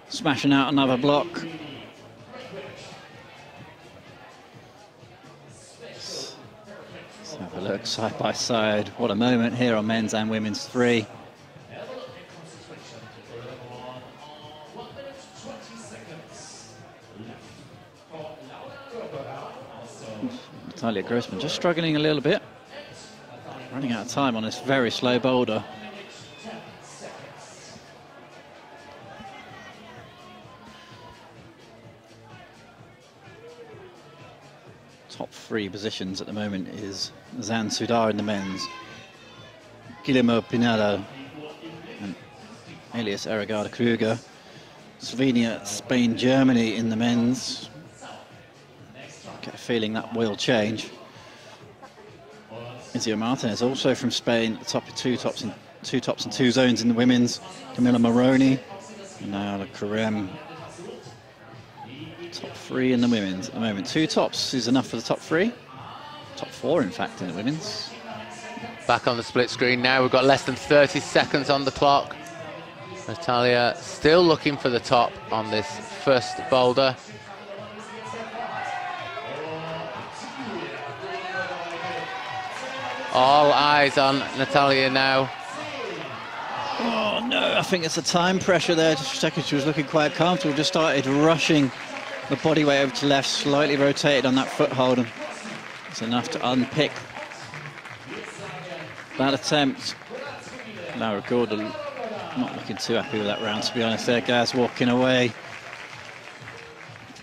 B: smashing out another block. Let's have a look side by side. What a moment here on men's and women's 3. Natalia Grossman just struggling a little bit. Running out of time on this very slow boulder. Top 3 positions at the moment is Zan Sudar in the men's, Guillermo Pineda and Elias Erigada Kruger. Slovenia, Spain, Germany in the men's. Get a feeling that will change. Izio Martinez also from Spain, at the top of two tops and 2 zones in the women's. Camilla Moroni and now Karem. Top 3 in the women's at the moment. 2 tops is enough for the top 3. Top 4, in fact, in the women's.
C: Back on the split screen now. We've got less than 30 seconds on the clock. Natalia still looking for the top on this first boulder. All eyes on Natalia now.
B: Oh no, I think it's a time pressure there. Just for a second, she was looking quite comfortable. Just started rushing the body weight over to left, slightly rotated on that foothold. And it's enough to unpick that attempt. Laura Gordon not looking too happy with that round, to be honest. There, Gaz walking away.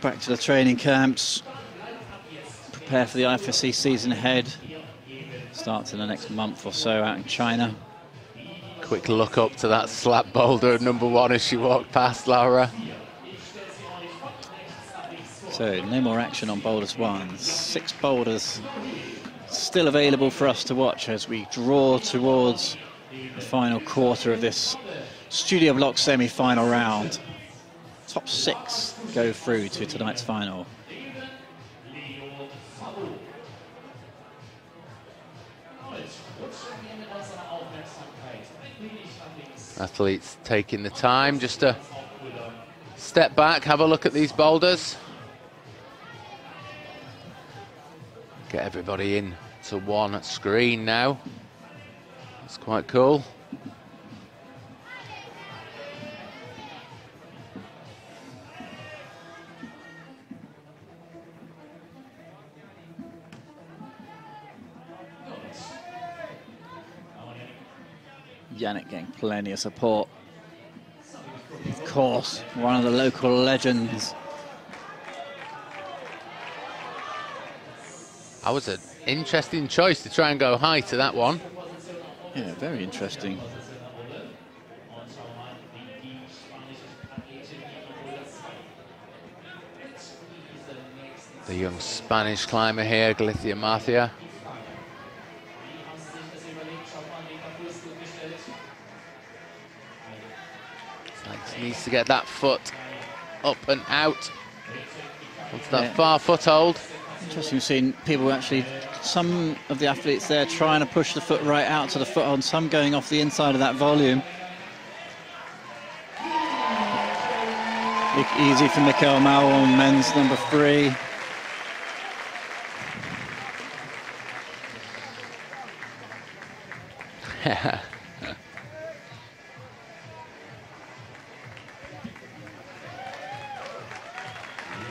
B: Back to the training camps. Prepare for the IFSC season ahead. Starts in the next month or so out in China.
C: Quick look up to that slap boulder number 1 as she walked past Laura.
B: So no more action on boulders 1. 6 boulders still available for us to watch as we draw towards the final quarter of this Studio Bloc semi-final round. Top 6 go through to tonight's final.
C: Athletes taking the time just to step back, have a look at these boulders. Get everybody in to one screen now. It's quite cool.
B: Yannick getting plenty of support. Of course, one of the local legends.
C: That was an interesting choice to try and go high to that one.
B: Yeah, very interesting.
C: The young Spanish climber here, Galicia Marcia. Needs to get that foot up and out onto that far foothold.
B: Interesting seeing people actually, some of the athletes there trying to push the foot right out to the foothold, some going off the inside of that volume. Easy for Mikael Mao on men's number 3.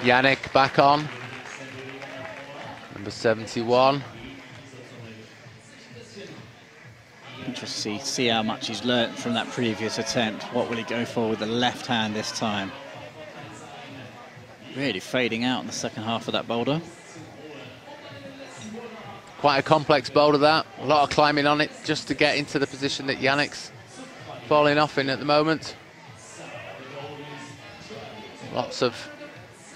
C: Yannick back on, number 71.
B: Interesting to see how much he's learnt from that previous attempt. What will he go for with the left hand this time? Really fading out in the second half of that boulder.
C: Quite a complex boulder that. A lot of climbing on it just to get into the position that Yannick's falling off in at the moment. Lots of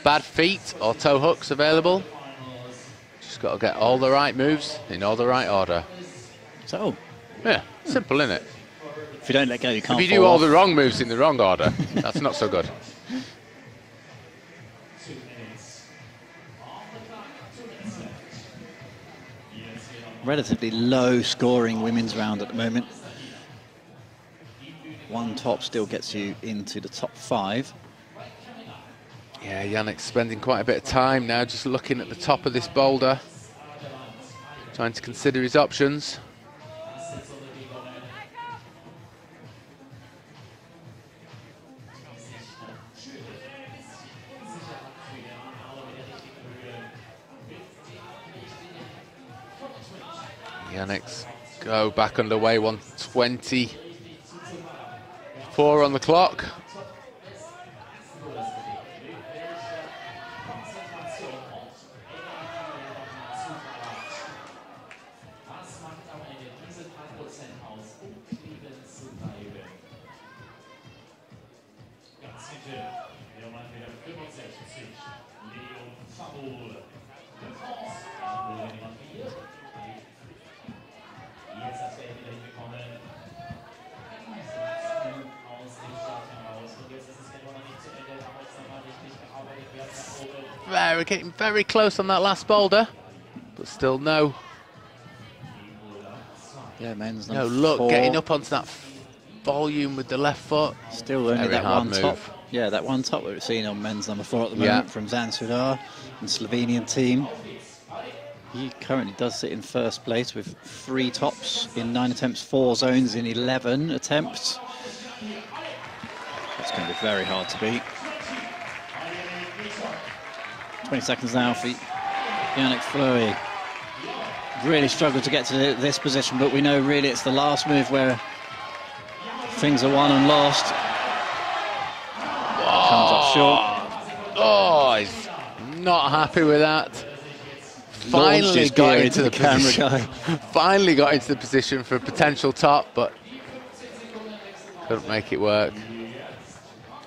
C: bad feet or toe hooks available. Just got to get all the right moves in all the right order.
B: So,
C: yeah, simple, isn't it?
B: If you don't let go, you can't.
C: If you do all the wrong moves in the wrong order, that's not so good.
B: Relatively low scoring women's round at the moment. One top still gets you into the top 5.
C: Yeah, Yannick's spending quite a bit of time now just looking at the top of this boulder, trying to consider his options. Yannick's go back underway, 1:24 on the clock. We're getting very close on that last boulder, but still no.
B: Yeah, men's
C: no
B: number
C: luck
B: 4.
C: getting up onto that volume with the left foot.
B: Still only
C: Very
B: that
C: hard
B: one
C: move.
B: top. Yeah, that one top that we've seen on men's number 4 at the moment from Zansudar and Slovenian team. He currently does sit in first place with 3 tops in 9 attempts, 4 zones in 11 attempts. That's going to be very hard to beat. 20 seconds now for Yannick Fleury. Really struggled to get to this position, but we know really it's the last move where things are won and lost. Comes up short.
C: Oh, he's not happy with that. Finally got into the position. Finally got into the position for a potential top, but couldn't make it work.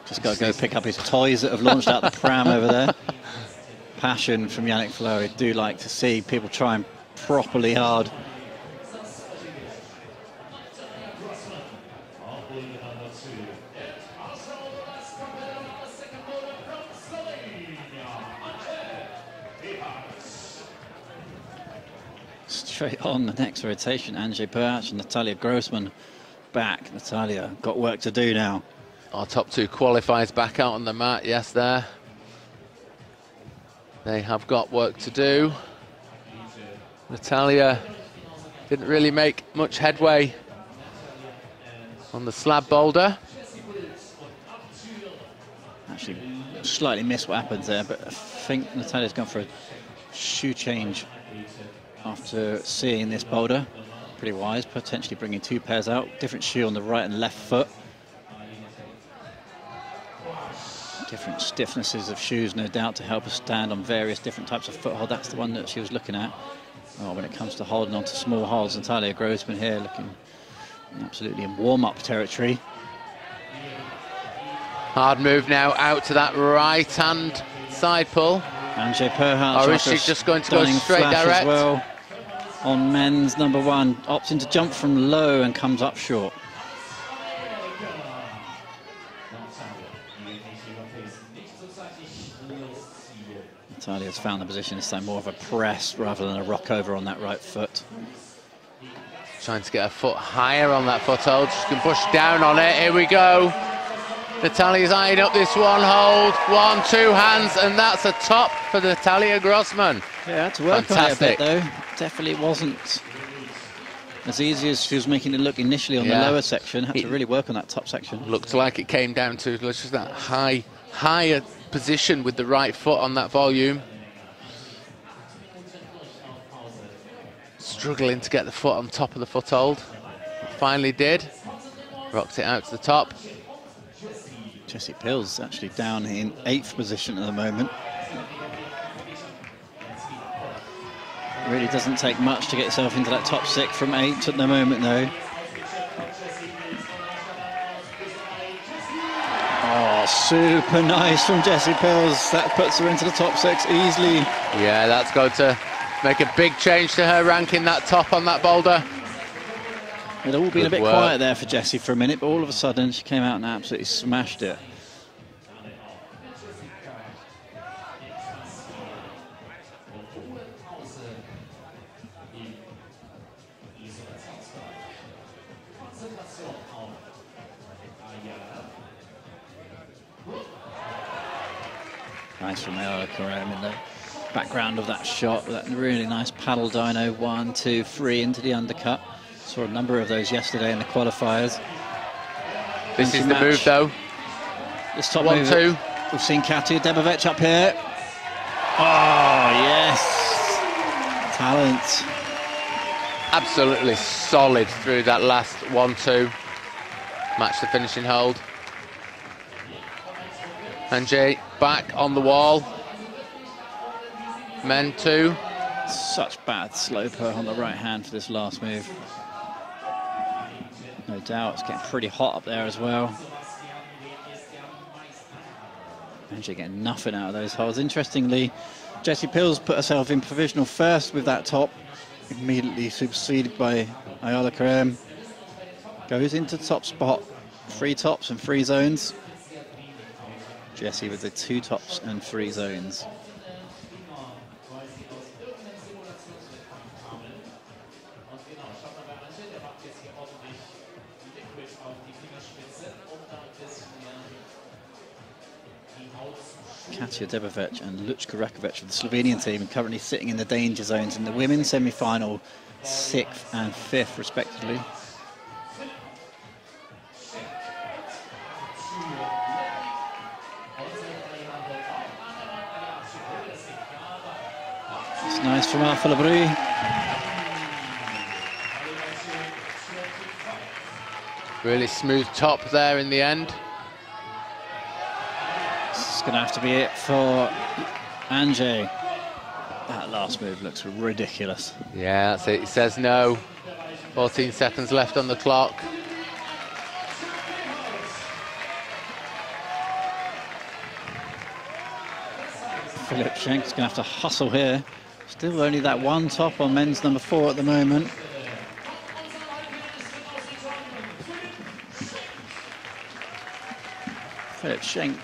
B: Just got to go pick up his toys that have launched out the pram over there. Passion from Yannick Fleury. Do like to see people trying properly hard. Straight on the next rotation, Anže Perach and Natalia Grossman back. Natalia got work to do now.
C: Our top 2 qualifiers back out on the mat, yes, there. They have got work to do. Natalia didn't really make much headway on the slab boulder.
B: Actually, slightly missed what happened there, but I think Natalia's gone for a shoe change after seeing this boulder. Pretty wise, potentially bringing 2 pairs out. Different shoe on the right and left foot. Different stiffnesses of shoes, no doubt, to help us stand on various different types of foothold. That's the one that she was looking at. Oh, when it comes to holding on to small holds, Natalia Grossman here looking absolutely in warm-up territory.
C: Hard move now out to that right-hand side pull.
B: Anje Perhart,
C: or is she just going to go straight direct?
B: As well on men's number 1, opting to jump from low and comes up short. Natalia's found the position this time, more of a press rather than a rock over on that right foot.
C: Trying to get her foot higher on that foothold. She can push down on it. Here we go. Natalia's eyeing up this one hold. 1, 2 hands, and that's a top for Natalia Grossman.
B: Yeah, had to work on it a bit though. Definitely wasn't as easy as she was making it look initially on the lower section. Had to really work on that top section.
C: Looked like it came down to just that higher position with the right foot on that volume. Struggling to get the foot on top of the foothold. Finally did. Rocked it out to the top.
B: Jessie Pills actually down in 8th position at the moment. Really doesn't take much to get yourself into that top 6 from 8 at the moment though. Oh, super nice from Jessie Pills. That puts her into the top 6 easily.
C: Yeah, that's going to make a big change to her ranking, that top on that boulder.
B: It all been a bit quiet there for Jessie for a minute, but all of a sudden she came out and absolutely smashed it. Nice from Ayala Karam in the background of that shot, that really nice paddle dyno, 1, 2, 3 into the undercut. Saw a number of those yesterday in the qualifiers.
C: This is the move though.
B: This top
C: 1, 2.
B: We've seen Katia Debovec up here. Oh, yes. Talent.
C: Absolutely solid through that last 1, 2. Match the finishing hold. Anje back on the wall. Men 2.
B: Such bad slope on the right hand for this last move. No doubt, it's getting pretty hot up there as well. Anje getting nothing out of those holds. Interestingly, Jessie Pills put herself in provisional first with that top, immediately superseded by Ayala Karam. Goes into top spot, 3 tops and 3 zones. Jessie with the 2 tops and 3 zones. Katia Debovec and Lučka Rakovic of the Slovenian team currently sitting in the danger zones in the women's semi-final, 6th and 5th respectively. It's nice from Alpha Labrie.
C: Really smooth top there in the end.
B: It's going to have to be it for Anje. That last move looks ridiculous.
C: Yeah, that's it. He says no. 14 seconds left on the clock.
B: Philip Schenk's going to have to hustle here. Still only that 1 top on men's number 4 at the moment. Philip Schenk,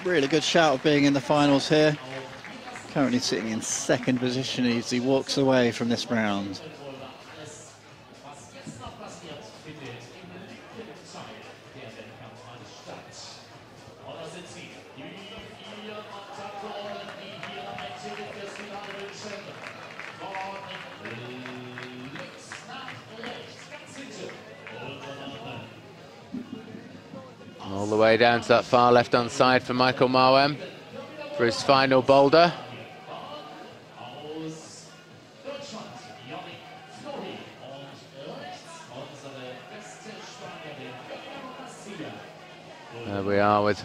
B: really good shout of being in the finals here. Currently sitting in 2nd position as he walks away from this round.
C: All the way down to that far left-hand side for Michael Mawem for his final boulder. There we are with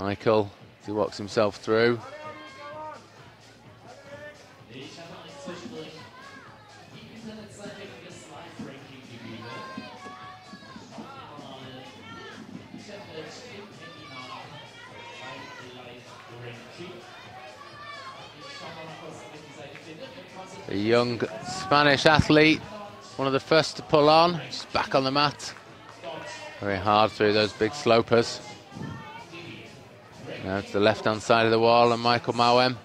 C: Michael, as he walks himself through. A young Spanish athlete, one of the first to pull on. She's back on the mat. Very hard through those big slopers. Now to the left-hand side of the wall, and Michael Mauem.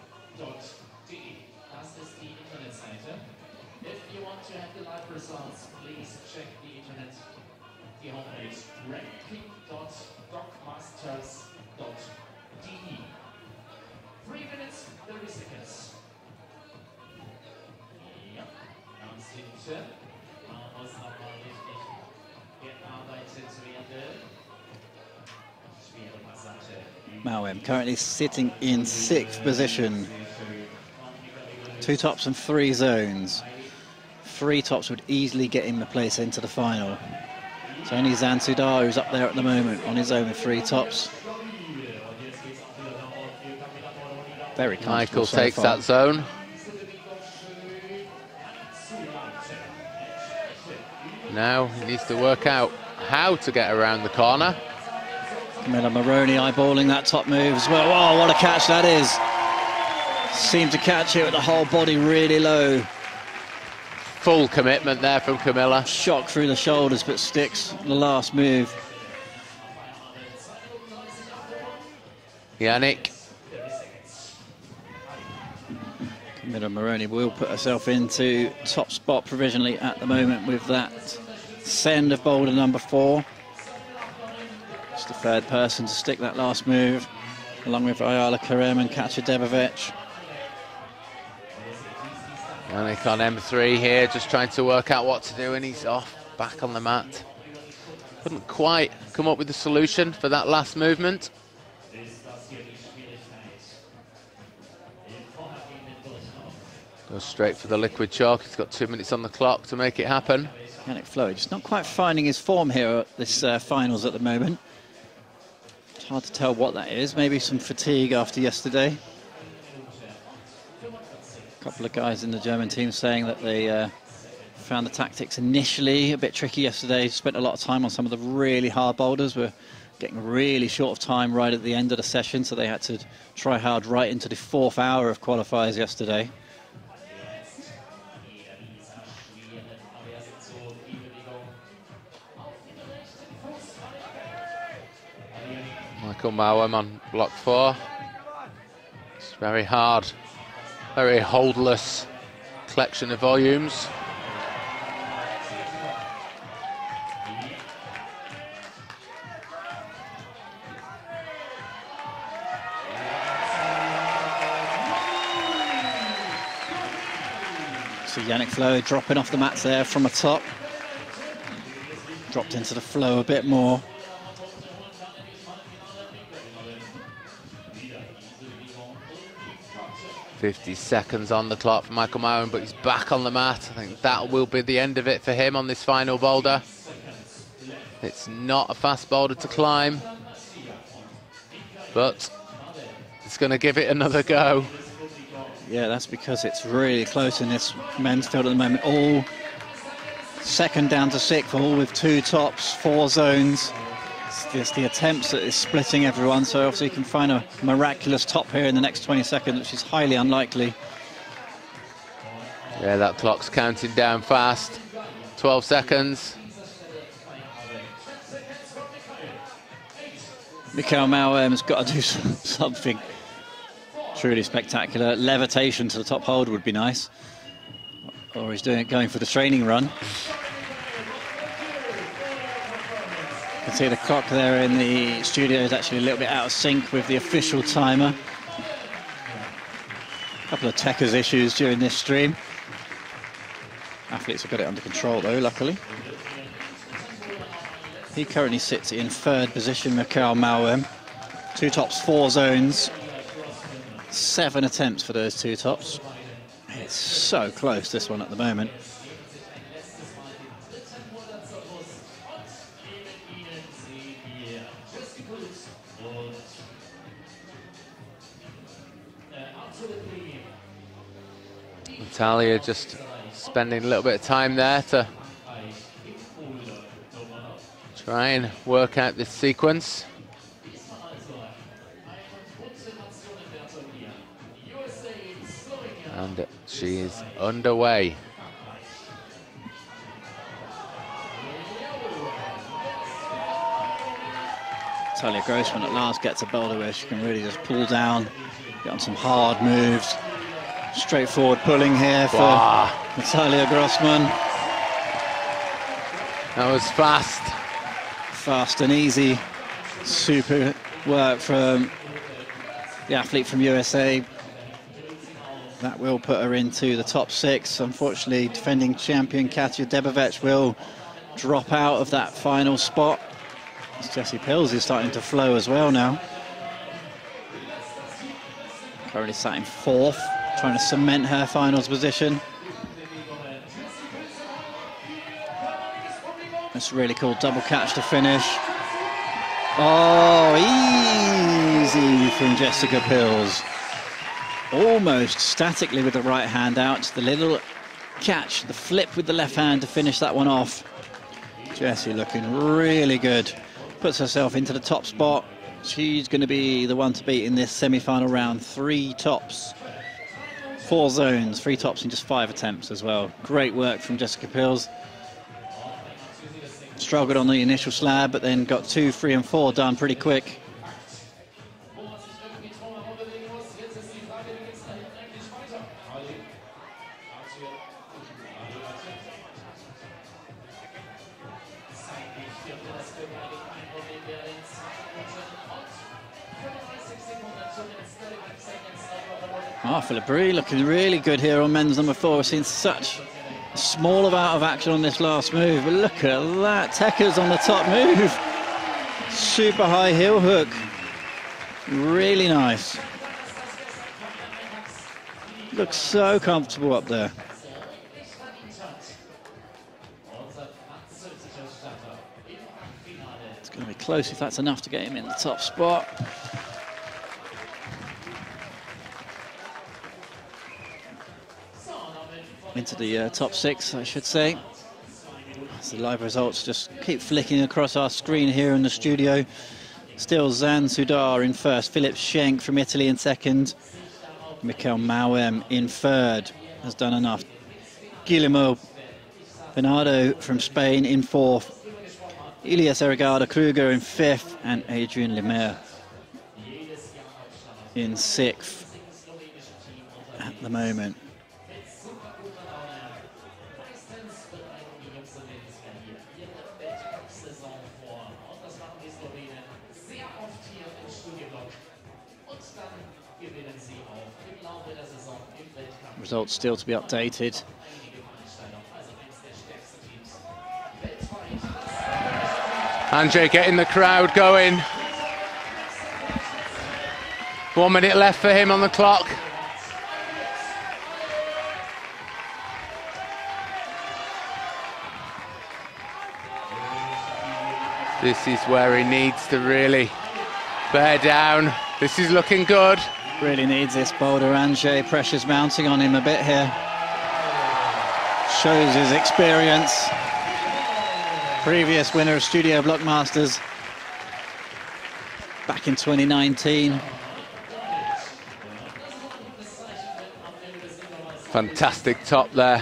B: Mauem currently sitting in 6th position. 2 tops and 3 zones. 3 tops would easily get him a place into the final. It's only Zan Sudar who's up there at the moment on his own with 3 tops. Very comfortable.
C: Michael
B: so
C: takes
B: far.
C: that zone. Now he needs to work out how to get around the corner.
B: Camilla Maroney eyeballing that top move as well. Oh, what a catch that is. Seemed to catch it with the whole body really low.
C: Full commitment there from Camilla.
B: Shock through the shoulders, but sticks the last move.
C: Yannick.
B: Camilla Maroney will put herself into top spot provisionally at the moment with that send of boulder number 4. It's the 3rd person to stick that last move, along with Ayala Karem and Katja Debovic.
C: Yannick on M3 here, just trying to work out what to do, and he's off, back on the mat. Couldn't quite come up with the solution for that last movement. Goes straight for the liquid chalk. He's got 2 minutes on the clock to make it happen.
B: Yannick Flo just not quite finding his form here at this finals at the moment. It's hard to tell what that is. Maybe some fatigue after yesterday. A couple of guys in the German team saying that they found the tactics initially a bit tricky yesterday. Spent a lot of time on some of the really hard boulders. Were getting really short of time right at the end of the session, so they had to try hard right into the 4th hour of qualifiers yesterday.
C: Michael Mauem on block 4. It's very hard, very holdless collection of volumes.
B: So Yannick Flo dropping off the mats there from a top. Dropped into the flow a bit more.
C: .50 seconds on the clock for Michael Mauem, but he's back on the mat. I think that will be the end of it for him on this final boulder. It's not a fast boulder to climb, but it's going to give it another go.
B: Yeah, that's because it's really close in this men's field at the moment. All second down to 6th, all with 2 tops, 4 zones. It's the attempts that is splitting everyone, so obviously you can find a miraculous top here in the next 20 seconds, which is highly unlikely.
C: Yeah, that clock's counting down fast. 12 seconds.
B: Mikhail Mauem's got to do something truly spectacular. Levitation to the top hold would be nice. Or he's going for the training run. You can see the clock there in the studio is actually a little bit out of sync with the official timer. A couple of techers issues during this stream. Athletes have got it under control though, luckily. He currently sits in 3rd position, Mikhail Mauem. 2 tops, 4 zones. 7 attempts for those 2 tops. It's so close, this one at the moment.
G: Natalia just spending a little bit of time there to try and work out this sequence. And she is underway.
B: Natalia Grossman at last gets a boulder where she can really just pull down, get on some hard moves. Straightforward pulling here for Natalia Grossman.
G: That was fast.
B: Fast and easy. Super work from the athlete from USA. That will put her into the top 6. Unfortunately, defending champion Katja Debovec will drop out of that final spot. Jessie Pills is starting to flow as well now. Currently sat in 4th, trying to cement her finals position. That's really cool, double catch to finish. Oh, easy from Jessica Pills. Almost statically with the right hand out, the little catch, the flip with the left hand to finish that one off. Jessie looking really good. Puts herself into the top spot. She's going to be the one to beat in this semi-final round. 3 tops, 4 zones, 3 tops in just 5 attempts as well. Great work from Jessica Pills. Struggled on the initial slab, but then got 2, 3 and 4 done pretty quick. Philippi looking really good here on men's number 4. We've seen such a small amount of action on this last move, but look at that. Tekker's on the top move. Super high heel hook. Really nice. Looks so comfortable up there. It's going to be close if that's enough to get him in the top spot. Into the top 6, I should say. As the live results just keep flicking across our screen here in the studio. Still Zan Sudar in 1st, Philip Schenk from Italy in 2nd, Mikel Mauem in 3rd, has done enough. Guillermo Bernardo from Spain in 4th, Elias Erigada Kruger in 5th, and Adrian Lemaire in 6th at the moment. Results still to be updated.
G: Andre getting the crowd going. 1 minute left for him on the clock. This is where he needs to really bear down. This is looking good.
B: Really needs this boulder. Ange, pressure's mounting on him a bit here. Shows his experience. Previous winner of Studio Bloc Masters back in 2019.
G: Fantastic top there.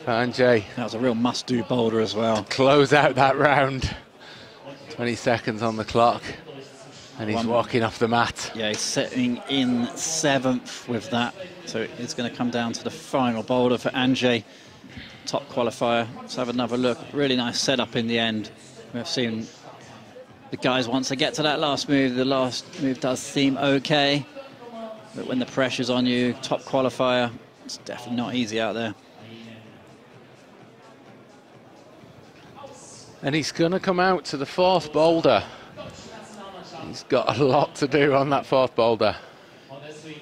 G: Ange.
B: That was a real must-do boulder as well.
G: Close out that round. 20 seconds on the clock. And he's walking off the mat.
B: Yeah, he's sitting in 7th with that. So it's going to come down to the final boulder for Ange, top qualifier. Let's have another look. Really nice setup in the end. We've seen the guys, once they get to that last move, the last move does seem okay. But when the pressure's on you, top qualifier, it's definitely not easy out there.
G: And he's going to come out to the 4th boulder. He's got a lot to do on that 4th boulder.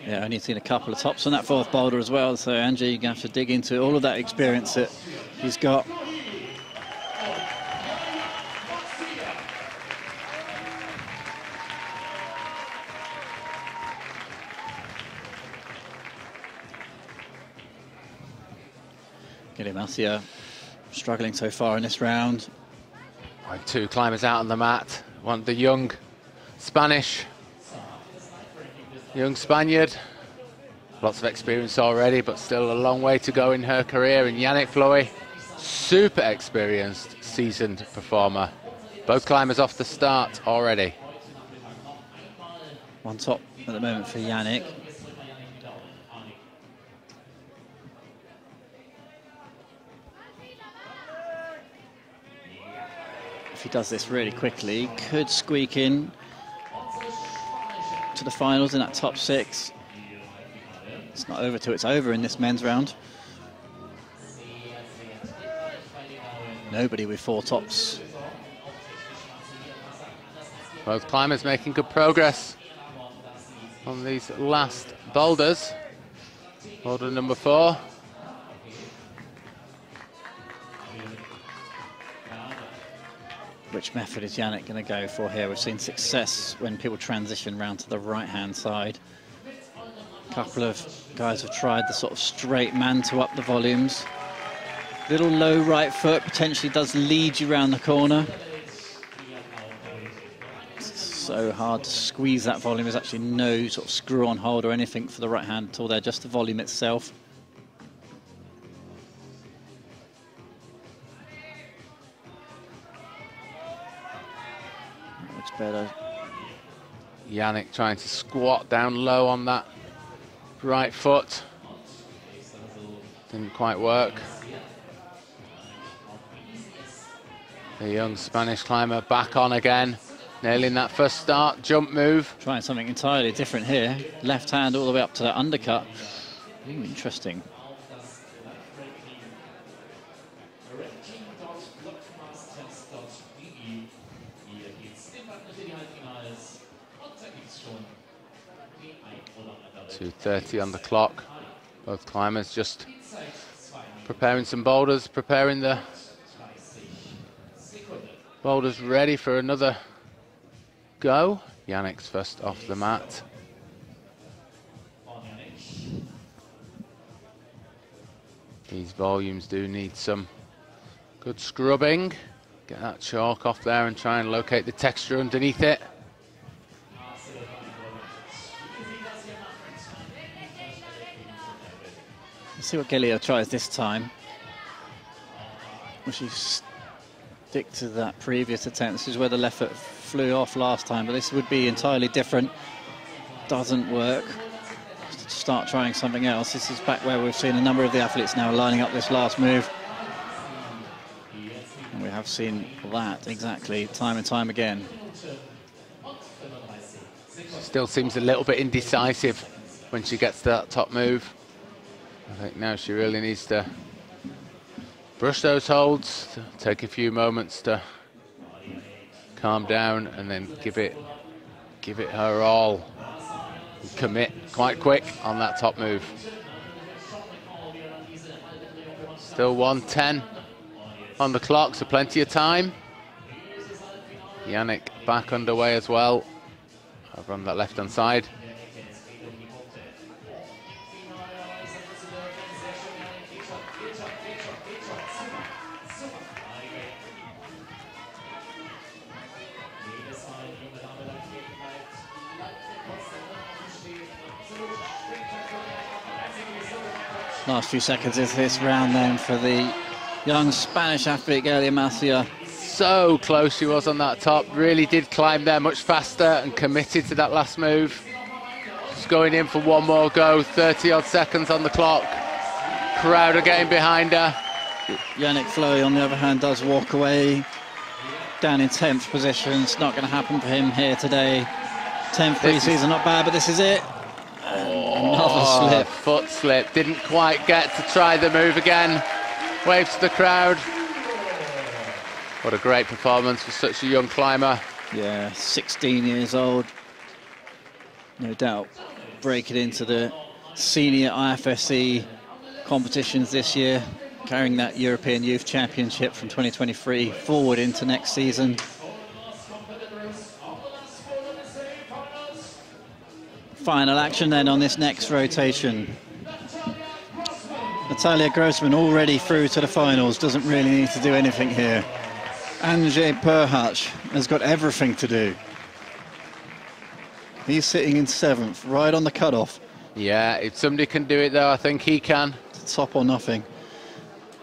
B: Yeah, only seen a couple of tops on that 4th boulder as well, so Ange, you're going to have to dig into all of that experience that he's got. Galimacia struggling so far in this round.
G: 2 climbers out on the mat. One, the young Spaniard. Lots of experience already, but still a long way to go in her career. And Yannick Floy, super experienced, seasoned performer. Both climbers off the start already.
B: One top at the moment for Yannick. If he does this really quickly, could squeak in to the finals in that top 6. It's not over till it's over in this men's round. Nobody with 4 tops.
G: Both climbers making good progress on these last boulders. Boulder number 4.
B: Which method is Yannick going to go for here? We've seen success when people transition round to the right-hand side. A couple of guys have tried the sort of straight mantle up the volumes. Little low right foot potentially does lead you round the corner. It's so hard to squeeze that volume. There's actually no sort of screw on hold or anything for the right hand at all there, just the volume itself. Much better.
G: Yannick trying to squat down low on that right foot. Didn't quite work. The young Spanish climber back on again, nailing that first start jump move.
B: Trying something entirely different here. Left hand all the way up to that undercut. Ooh, interesting.
G: .230 on the clock. Both climbers just preparing some boulders, preparing the boulders ready for another go. Yannick's first off the mat. These volumes do need some good scrubbing. Get that chalk off there and try and locate the texture underneath it.
B: Let's see what Gelio tries this time. Will she stick to that previous attempt? This is where the left foot flew off last time, but this would be entirely different. Doesn't work. Start trying something else. This is back where we've seen a number of the athletes now lining up this last move. And we have seen that exactly time and time again.
G: Still seems a little bit indecisive when she gets to that top move. I think now she really needs to brush those holds, take a few moments to calm down, and then give it her all. Commit quite quick on that top move. Still 1:10 on the clock, so plenty of time. Yannick back underway as well, over on that left-hand side.
B: Last few seconds of this round then for the young Spanish athlete, Galimacia.
G: So close she was on that top, really did climb there much faster and committed to that last move. Just going in for one more go, 30 odd seconds on the clock. Crowd are getting behind her.
B: Yannick Floy, on the other hand, does walk away down in 10th position. It's not going to happen for him here today. 10th pre-season, not bad, but this is it. Another slip.
G: Foot slip. Didn't quite get to try the move again. Waves to the crowd. What a great performance for such a young climber.
B: Yeah, 16 years old. No doubt breaking into the senior IFSC competitions this year, carrying that European Youth Championship from 2023 forward into next season. Final action then on this next rotation. Natalia Grossman already through to the finals, doesn't really need to do anything here. Andrzej Perhach has got everything to do. He's sitting in 7th, right on the cutoff.
G: Yeah, if somebody can do it though, I think he can.
B: Top or nothing.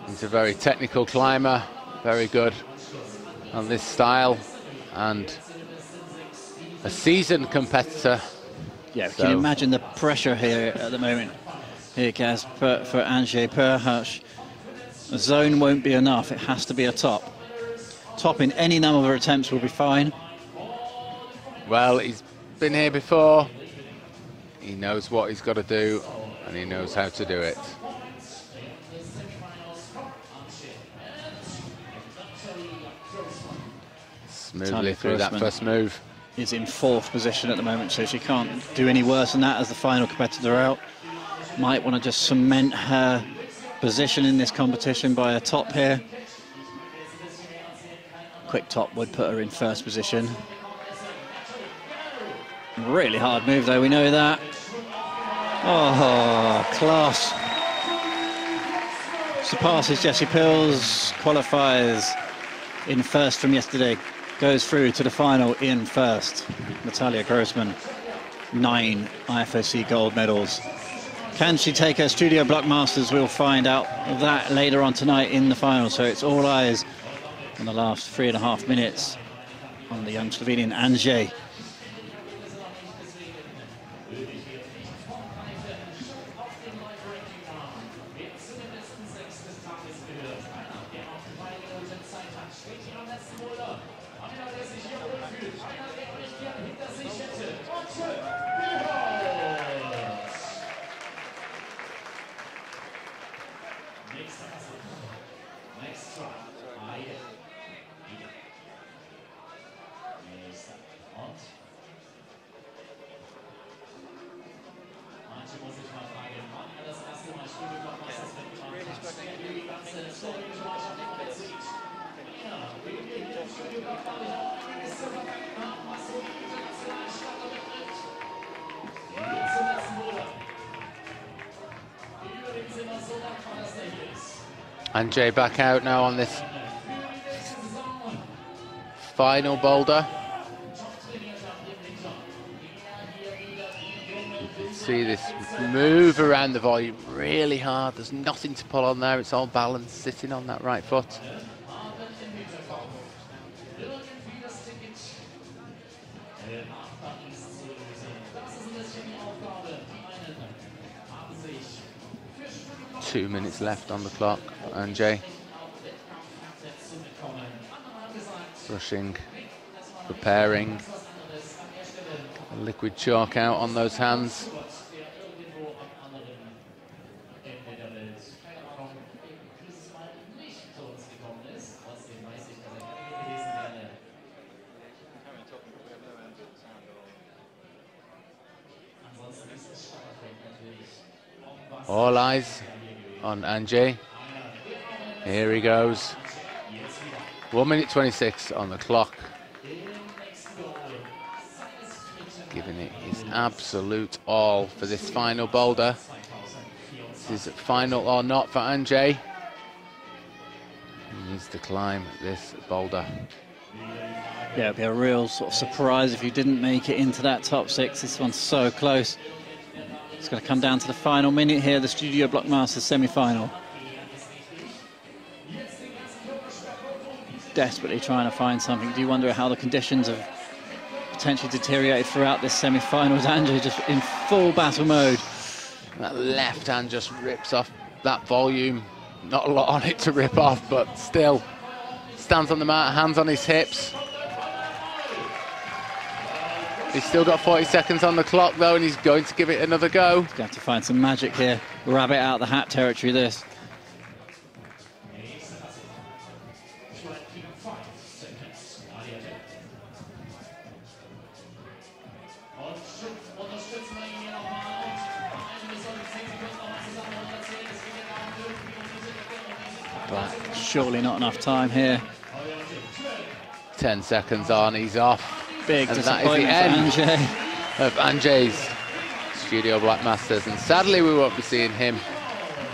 G: He's a very technical climber, very good on this style, and a seasoned competitor.
B: Yeah, we can imagine the pressure here at the moment. Here, Gaz, for Andrzej Perhach. A zone won't be enough, it has to be a top. Top in any number of attempts will be fine.
G: Well, he's been here before. He knows what he's got to do, and he knows how to do it. Smoothly through that first move.
B: Is in 4th position at the moment, so she can't do any worse than that as the final competitor out. Might want to just cement her position in this competition by a top here. Quick top would put her in 1st position. Really hard move though, we know that. Oh, class. Surpasses Jessie Pills, qualifies in 1st from yesterday, goes through to the final in 1st. Natalia Grossman, 9 IFSC gold medals. Can she take her Studio Bloc Masters? We'll find out that later on tonight in the final. So it's all eyes on the last 3.5 minutes on the young Slovenian Andrzej.
G: Andrzej back out now on this final boulder. See this move around the volume really hard. There's nothing to pull on there. It's all balanced, sitting on that right foot. Two minutes left on the clock for Andrzej. Brushing, preparing. Liquid chalk out on those hands. All eyes on Andrzej. Here he goes. 1 minute 26 on the clock. Giving it his absolute all for this final boulder. This is final or not for Andrzej. He needs to climb this boulder.
B: Yeah, it'd be a real sort of surprise if you didn't make it into that top 6. This one's so close. It's going to come down to the final minute here, the Studio Bloc Masters semi-final. Desperately trying to find something. Do you wonder how the conditions have potentially deteriorated throughout this semi-finals? Andrzej just in full battle mode.
G: That left hand just rips off that volume. Not a lot on it to rip off, but still stands on the mat, hands on his hips. He's still got 40 seconds on the clock though, and he's going to give it another go.
B: He's going to have to find some magic here. Rabbit out the hat territory, this. Black, surely not enough time here.
G: 10 seconds on, he's off.
B: Big
G: and that is the end of Andrzej's Studio Bloc Masters, and sadly we won't be seeing him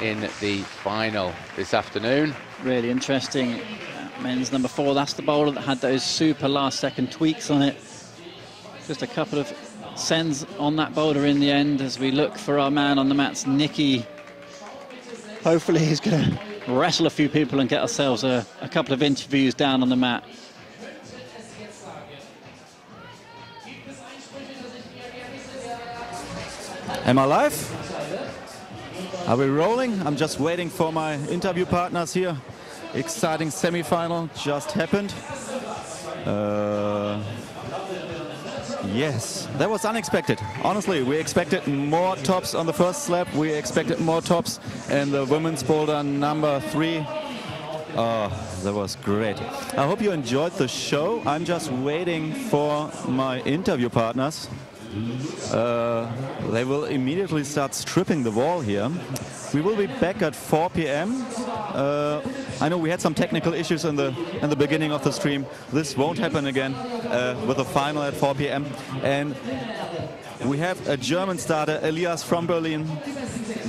G: in the final this afternoon.
B: Really interesting. Men's number 4, that's the bowler that had those super last-second tweaks on it. Just a couple of sends on that bowler in the end as we look for our man on the mats, Nicky. Hopefully he's going to wrestle a few people and get ourselves a couple of interviews down on the mat.
H: Am I live? Are we rolling? I'm just waiting for my interview partners here. Exciting semi-final just happened. Yes, that was unexpected. Honestly, we expected more tops on the first slab. We expected more tops in the women's boulder number 3. Oh, that was great. I hope you enjoyed the show. I'm just waiting for my interview partners. They will immediately start stripping the wall here. We will be back at 4 p.m. I know we had some technical issues in the beginning of the stream. This won't happen again with the final at 4 p.m. And we have a German starter, Elias from Berlin,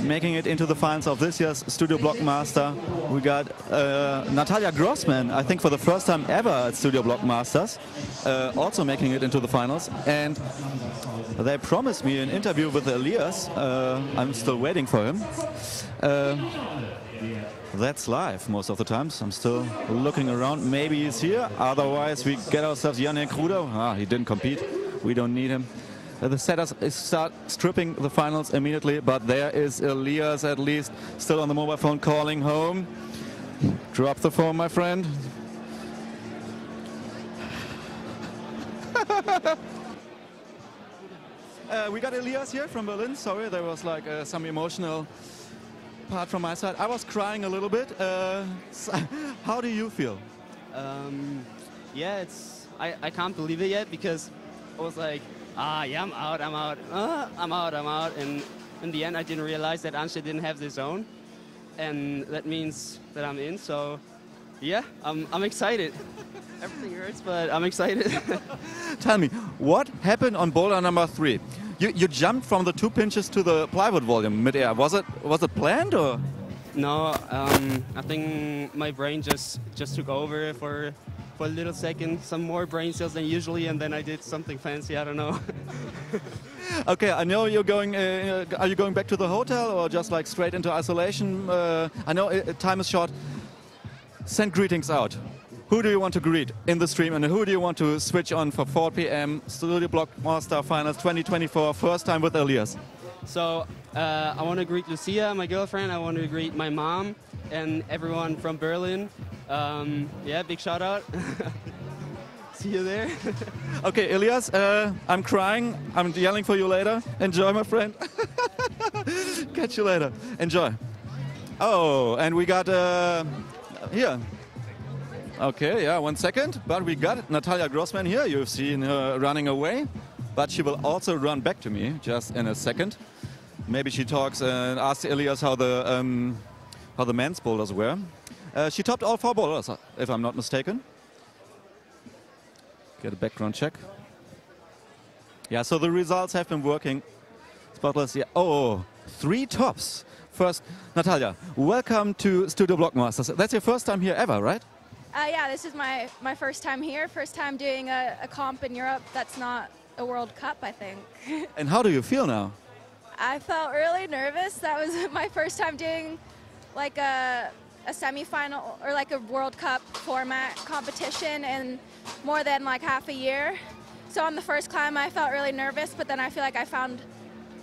H: making it into the finals of this year's Studio Bloc Master. We got Natalia Grossman, I think for the first time ever at Studio Bloc Masters, also making it into the finals. And they promised me an interview with Elias. I'm still waiting for him. That's live most of the times. I'm still looking around. Maybe he's here. Otherwise, we get ourselves Yannick Ruder. He didn't compete. We don't need him. The setters start stripping the finals immediately, but there is Elias at least still on the mobile phone calling home. Drop the phone, my friend. We got Elias here from Berlin. Sorry, there was like some emotional part from my side. I was crying a little bit. How do you feel?
I: Yeah, I can't believe it yet because I was like, yeah, I'm out. I'm out. And in the end, I didn't realize that Anshe didn't have the zone. And that means that I'm in. So, yeah, I'm excited. Everything hurts, but I'm excited.
H: Tell me, what happened on boulder number 3? You jumped from the 2 pinches to the plywood volume mid-air. Was it planned or?
I: No, I think my brain just took over for a little second. Some more brain cells than usually, and then I did something fancy. I don't know.
H: Okay, I know you're going. Are you going back to the hotel or just like straight into isolation? I know time is short. Send greetings out. Who do you want to greet in the stream, and who do you want to switch on for 4 p.m. Studio Bloc Master Finals 2024, first time with Elias?
I: So I want to greet Lucia, my girlfriend. I want to greet my mom and everyone from Berlin. Yeah, big shout out. See you there.
H: Okay, Elias, I'm crying. I'm yelling for you later. Enjoy, my friend. Catch you later. Enjoy. Oh, and we got here. Okay, yeah, 1 second. But we got Natalia Grossman here. You've seen her running away. But she will also run back to me just in a second. Maybe she talks and asks Elias how the men's boulders were. She topped all 4 boulders, if I'm not mistaken. Get a background check. Yeah, so the results have been working. Spotless, yeah. Oh, 3 tops. First, Natalia, welcome to Studio Bloc Masters. That's your first time here ever, right?
J: Yeah, this is my first time here. First time doing a comp in Europe that's not a World Cup, I think.
H: And how do you feel now?
J: I felt really nervous. That was my first time doing like a semi-final or like a World Cup format competition in more than like half a year. So on the first climb I felt really nervous, but then I feel like I found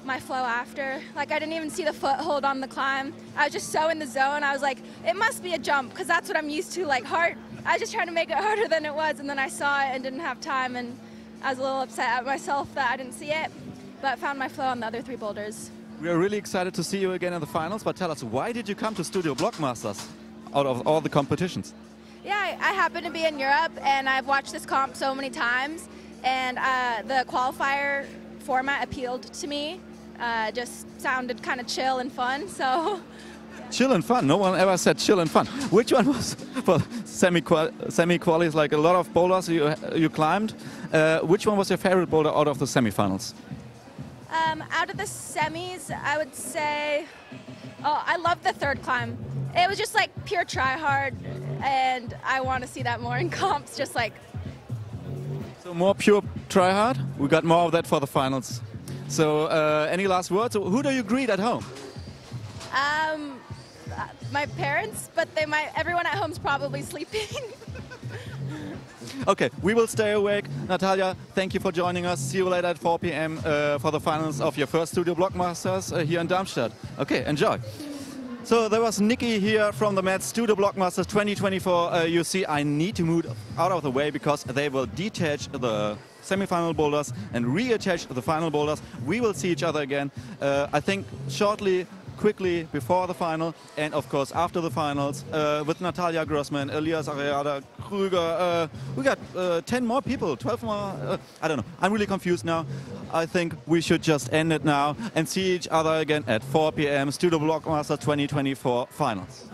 J: my flow after. Like I didn't even see the foothold on the climb. I was just so in the zone. I was like, it must be a jump because that's what I'm used to, like hard. I was just trying to make it harder than it was, and then I saw it and didn't have time, and I was a little upset at myself that I didn't see it, but found my flow on the other 3 boulders.
H: We are really excited to see you again in the finals, but tell us, why did you come to Studio Bloc Masters out of all the competitions?
J: Yeah, I happen to be in Europe, and I've watched this comp so many times, and the qualifier format appealed to me. Just sounded kind of chill and fun, so...
H: Chill and fun. No one ever said chill and fun. Which one was for semi-qualies, like a lot of boulders you climbed? Which one was your favorite boulder out of the semifinals?
J: Out of the semis, I would say Oh, I love the third climb. It was just like pure try hard, and I want to see that more in comps. Just like.
H: So more pure try hard. We got more of that for the finals. So any last words? Who do you greet at home?
J: My parents, but everyone at home's probably sleeping.
H: Okay, we will stay awake. Natalia, thank you for joining us. See you later at 4 p.m. For the finals of your first Studio Bloc Masters here in Darmstadt. Okay, enjoy. So there was Nikki here from the Mets Studio Bloc Masters 2024. You see, I need to move out of the way because they will detach the semi-final boulders and reattach the final boulders. We will see each other again, I think, shortly, quickly before the final, and of course after the finals with Natalia Grossman, Elias Ariada, Krüger. We got 10 more people, 12 more. I don't know. I'm really confused now. I think we should just end it now and see each other again at 4 p.m. Studio Bloc Masters 2024 finals.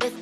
K: with